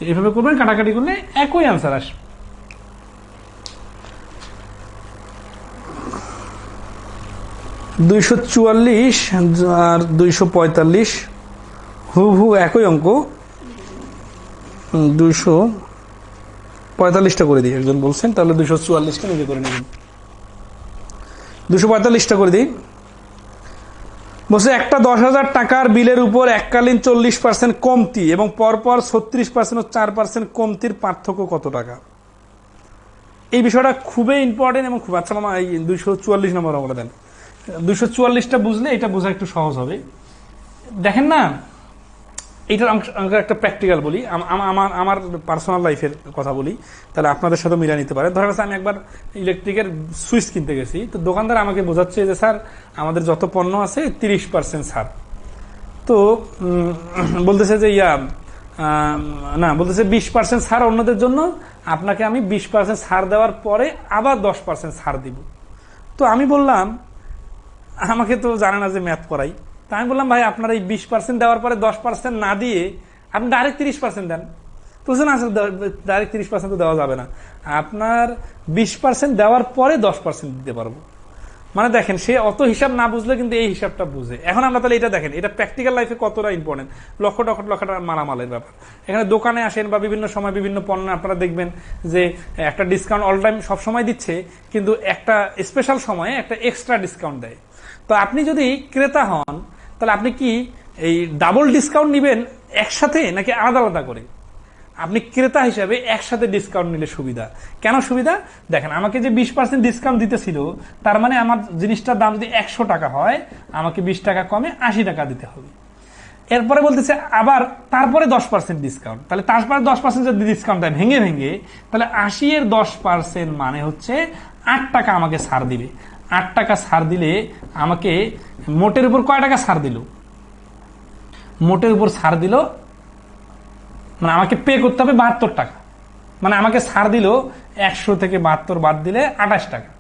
এইভাবে করবেন, কাটাকাটি করলে একই আনসার আসবে। $244 আর 245 হু একই অঙ্ক। 245টা করে দিই, একজন বলছেন, তাহলে 244টা নিজে করে নেবেন। 245টা করে দিই। বলছে একটা 10,000 টাকার বিলের উপর এককালীন 40% কমতি এবং পরপর 36% ও 4% কমতির পার্থক্য কত টাকা? এই বিষয়টা খুবই ইম্পর্টেন্ট এবং খুব, আচ্ছা মামা এই 244 নম্বর অঙ্কটা দেন। 244টা বুঝলে এটা বোঝা একটু সহজ হবে। দেখেন না, এইটার আমাকে একটা প্র্যাকটিক্যাল বলি, আমার পার্সোনাল লাইফের কথা বলি, তাহলে আপনাদের সাথে মিলিয়ে নিতে পারে। ধরেন আমি একবার ইলেকট্রিকের সুইচ কিনতে গেছি, তো দোকানদার আমাকে বোঝাচ্ছে যে স্যার আমাদের যত পণ্য আছে 30% ছাড়। তো বলতেছে যে না, বলতেছে 20% ছাড় অন্যদের জন্য, আপনাকে আমি 20% ছাড় দেওয়ার পরে আবার 10% ছাড় দিব। তো আমি বললাম, আমাকে তো জানে না যে ম্যাথ করাই, তা আমি বললাম ভাই আপনার এই 20% দেওয়ার পরে 10% না দিয়ে আপনি ডাইরেক্ট 30% দেন। তো না ডাইরেক্ট 30% তো দেওয়া যাবে না, আপনার 20% দেওয়ার পরে 10% দিতে পারবো। মানে দেখেন, সে অত হিসাব না বুঝলে কিন্তু এই হিসাবটা বুঝে। এখন আমরা তাহলে এটা দেখেন, এটা প্র্যাকটিক্যাল লাইফে কতটা ইম্পর্টেন্ট, লক্ষ টাকা মালামালের ব্যাপার। এখানে দোকানে আসেন বা বিভিন্ন সময় বিভিন্ন পণ্য আপনারা দেখবেন যে একটা ডিসকাউন্ট অল টাইম সব সময় দিচ্ছে, কিন্তু একটা স্পেশাল সময়ে একটা এক্সট্রা ডিসকাউন্ট দেয়। তো আপনি যদি ক্রেতা হন, তাহলে আপনি কি এই ডাবল ডিসকাউন্ট নিবেন একসাথে নাকি আলাদা আলাদা করে? আপনি ক্রেতা হিসাবে একসাথে ডিসকাউন্ট নিলে সুবিধা। কেন সুবিধা? দেখেন, আমাকে যে 20% ডিসকাউন্ট দিতেছিল, তার মানে আমার জিনিসটার দাম যদি 100 টাকা হয়, আমাকে 20 টাকা কমে 80 টাকা দিতে হবে। এরপরে বলতেছে আবার তারপরে 10% ডিসকাউন্ট, তাহলে তারপরে 10% যদি ডিসকাউন্ট দেয় ভেঙে ভেঙে, তাহলে 80 এর 10% মানে হচ্ছে 8 টাকা আমাকে ছাড় দিবে। 8 টাকা ছাড় দিলে আমাকে মোটের উপর কয় টাকা ছাড় দিল? মোটের উপর ছাড় দিল, মানে আমাকে পে করতে হবে 72 টাকা। মানে আমাকে ছাড় দিল 100 থেকে 72 বাদ দিলে 28 টাকা,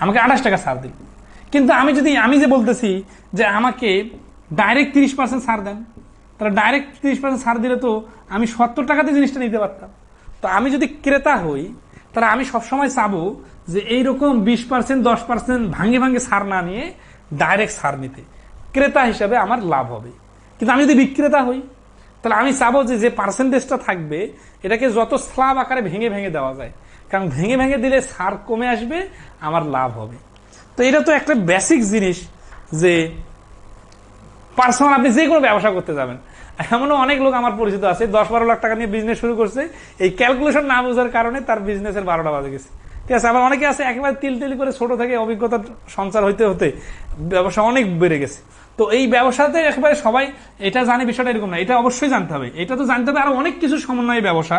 আমাকে 28 টাকা ছাড় দিল। কিন্তু আমি যে বলতেছি যে আমাকে ডাইরেক্ট 30% ছাড় দেন, তাহলে ডাইরেক্ট 30% ছাড় দিলে তো আমি 70 টাকাতে জিনিসটা নিতে পারতাম। তো আমি যদি ক্রেতা হই, তাহলে আমি সবসময় চাবো যে এইরকম 20% 10% ভাঙে ভাঙে ছাড় না নিয়ে ডাইরেক্ট ছাড় নিতে, ক্রেতা হিসাবে আমার লাভ হবে। কিন্তু আমি যদি বিক্রেতা হই, তাহলে আমি চাবো যে পার্সেন্টেজটা থাকবে এটাকে যত স্ল্যাব আকারে ভেঙে ভেঙে দেওয়া যায়, কারণ ভেঙে ভেঙে দিলে ছাড় কমে আসবে, আমার লাভ হবে। তো এটা তো একটা বেসিক জিনিস যে পার্সোনাল আপনি যে কোনো ব্যবসা করতে যাবেন। এমনও অনেক লোক আমার পরিচিত আছে 10-12 লাখ টাকা নিয়ে বিজনেস শুরু করছে, এই ক্যালকুলেশন না বোঝার কারণে তার বিজনেসের 12টা বাজে গেছে। ঠিক আছে, আবার অনেকে আছে একেবারে তিল করে ছোট থেকে অভিজ্ঞতার সঞ্চার হইতে হতে ব্যবসা অনেক বেড়ে গেছে। তো এই ব্যবসাতে একেবারে সবাই এটা জানে, বিষয়টা এরকম না, এটা অবশ্যই জানতে হবে, এটা তো জানতে হবে আরো অনেক কিছু সমন্বয় ব্যবসা।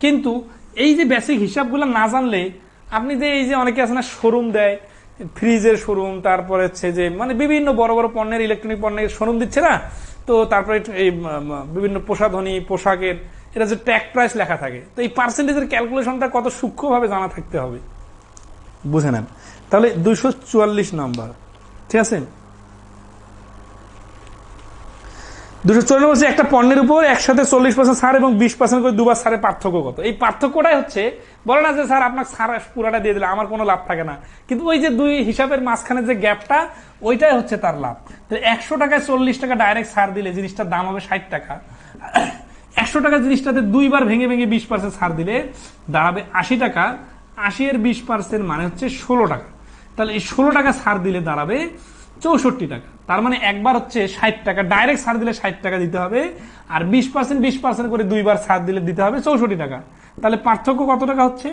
কিন্তু এই যে বেসিক হিসাবগুলো না জানলে আপনি যে এই যে অনেকে আছে না শোরুম দেয়, ফ্রিজের শোরুম, তারপরে হচ্ছে যে মানে বিভিন্ন বড় বড় পণ্যের ইলেকট্রনিক পণ্যের শোরুম দিচ্ছে না, তো তারপরে এই বিভিন্ন প্রসাধনী পোশাকের এটা যে ট্যাগ প্রাইস লেখা থাকে, তো এই পার্সেন্টেজের ক্যালকুলেশনটা কত সূক্ষ্মভাবে জানা থাকতে হবে, বুঝে নেন। তাহলে 244 নম্বর, ঠিক আছে। 254 বলছে একটা পণ্যের উপর একসাথে 40% ছাড় এবং 20% করে দুবার ছাড়ের পার্থক্য কত? এই পার্থক্যটাই হচ্ছে, বলে না যে স্যার আপনাকে ছাড় পুরাটা দিয়ে দিলে আমার কোনো লাভ থাকে না, কিন্তু ওই যে দুই হিসাবের মাঝখানে যে গ্যাপটা, ওইটাই হচ্ছে তার লাভ। 100 টাকায় 40 টাকা ডাইরেক্ট ছাড় দিলে জিনিসটার দাম হবে 60 টাকা। 100 টাকা জিনিসটাতে দুইবার ভেঙে ভেঙে 20% ছাড় দিলে দাঁড়াবে 80 টাকা। 80 এর 20% মানে হচ্ছে 16 টাকা। তাহলে এই 16 টাকা ছাড় দিলে দাঁড়াবে 64 টাকা। তার মানে একবার হচ্ছে 60 টাকা ডাইরেক্ট ছাড় দিলে 60 টাকা দিতে হবে, আর 20% করে দুইবার ছাড় দিলে দিতে হবে 64 টাকা। তাহলে পার্থক্য কত টাকা হচ্ছে?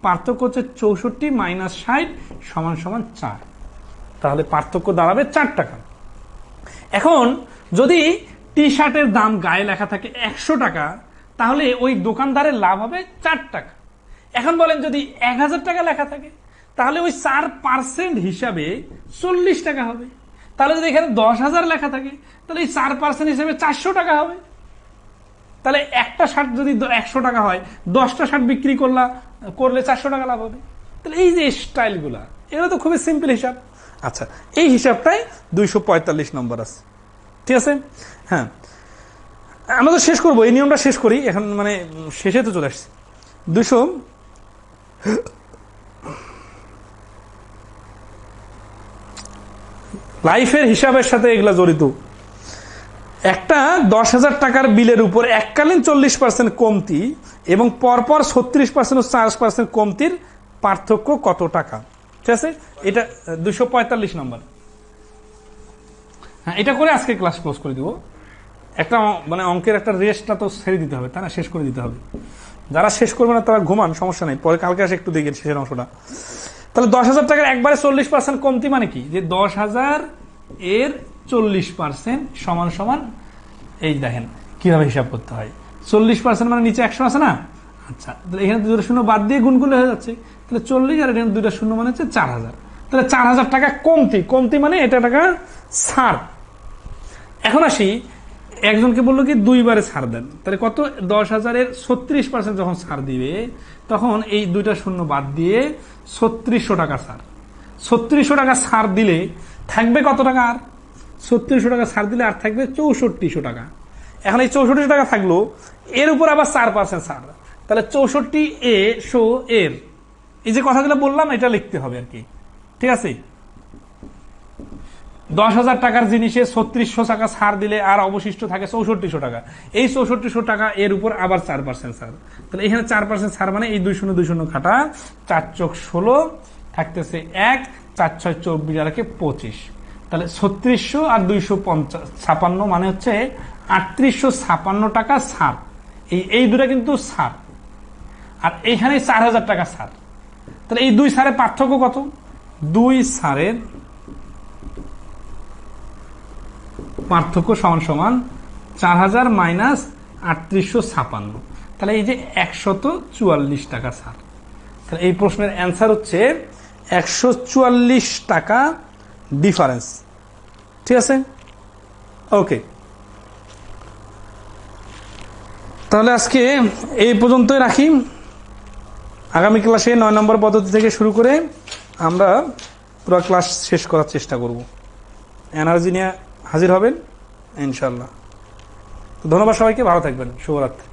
পার্থক্য হচ্ছে 64 মাইনাস 60 সমান সমান 4। তাহলে পার্থক্য দাঁড়াবে 4 টাকা। এখন যদি টি শার্টের দাম গায়ে লেখা থাকে 100 টাকা, তাহলে ওই দোকানদারের লাভ হবে 4 টাকা। এখন বলেন যদি 1000 টাকা লেখা থাকে, তাহলে ওই 4% হিসাবে 40 টাকা হবে। তাহলে যদি এখানে 10,000 লেখা থাকে, তাহলে এই 4% হিসাবে 400 টাকা হবে। তাহলে একটা শার্ট যদি 100 টাকা হয়, 10টা শার্ট বিক্রি করলে 400 টাকা লাভ হবে। তাহলে এই যে স্টাইলগুলা, এগুলো তো খুবই সিম্পল হিসাব। আচ্ছা, এই হিসাবটাই 245 নম্বর আছে, ঠিক আছে। হ্যাঁ, আমরা তো শেষ করবো, এই নিয়মটা শেষ করি এখন, মানে শেষে তো চলে আসছে। 200 লাইফের হিসাবের সাথে এগুলা জড়িত। একটা 10,000 টাকার বিলের উপর এককালীন 40% কমতি এবং পরপর 36% ও 4% কমতির পার্থক্য কত টাকা? ঠিক আছে, এটা 245 নম্বর। হ্যাঁ, এটা করে আজকে ক্লাস ক্লোজ করে দিব। একটা মানে অঙ্কের একটা রেস্টটা তো ছেড়ে দিতে হবে, তাই না? শেষ করে দিতে হবে। যারা শেষ করবে না তারা ঘুমান, সমস্যা নেই, পরে কালকে আসে একটু দেখেন শেষের অংশটা। তাহলে 10,000 টাকার একবারে 40% কমতি মানে কি? যে 10,000 এর 40% সমান সমান এই দেখেন কিভাবে হিসাব করতে হয়। 40% মানে নিচে 100 আছে না, আচ্ছা তাহলে এখানে 2টা শূন্য বাদ দিয়ে গুণ করলে হয়ে যাচ্ছে, তাহলে 40 আর এখানে 2টা শূন্য মানে হচ্ছে 4000, তাহলে 4000 টাকা কমতি মানে এটা টাকা ছাড়। এখন আসি, একজনকে বললো কি 2বারে ছাড় দেন, তাহলে কত, 10,000-এর 36% যখন ছাড় দিবে তখন এই 2টা শূন্য বাদ দিয়ে 3600 টাকা ছাড়। 3600 টাকা ছাড় দিলে থাকবে কত টাকা, আর 3600 টাকা ছাড় দিলে আর থাকবে 6400 টাকা। এখন এই 6400 টাকা থাকলো, এর উপর আবার 4% ছাড়, তাহলে 64 এর এই যে কথাগুলো বললাম এটা লিখতে হবে আর কি, ঠিক আছে। 10,000 টাকার জিনিসে 3600 টাকা ছাড় দিলে আর অবশিষ্ট থাকে 6400 টাকা, এই 6400 টাকা এর উপর আবার 4% ছাড়, তাহলে এখানে 4% ছাড় মানে এই 20 কাটা 4 চোখ 16 থাকতেছে 1, 4 6 24 আর 25, তাহলে 3600 আর 256 মানে হচ্ছে 3856 টাকা ছাড়। এই দুটা কিন্তু ছাড়, আর এইখানে 4000 টাকা ছাড়, তাহলে এই দুই ছাড়ের পার্থক্য কত, দুই ছাড়ের পার্থক্য সমান সমান 4000 মাইনাস 3856, তাহলে এই যে 144 টাকা ছাড়। তাহলে এই প্রশ্নের অ্যান্সার হচ্ছে 144 টাকা ডিফারেন্স, ঠিক আছে। ওকে, তাহলে আজকে এই পর্যন্তই রাখি। আগামী ক্লাসে 9 নম্বর পদ্ধতি থেকে শুরু করে আমরা পুরো ক্লাস শেষ করার চেষ্টা করব। এনার্জি নিয়ে হাজির হবেন ইনশাল্লাহ। তো ধন্যবাদ সবাইকে, ভালো থাকবেন, শুভরাত্রি।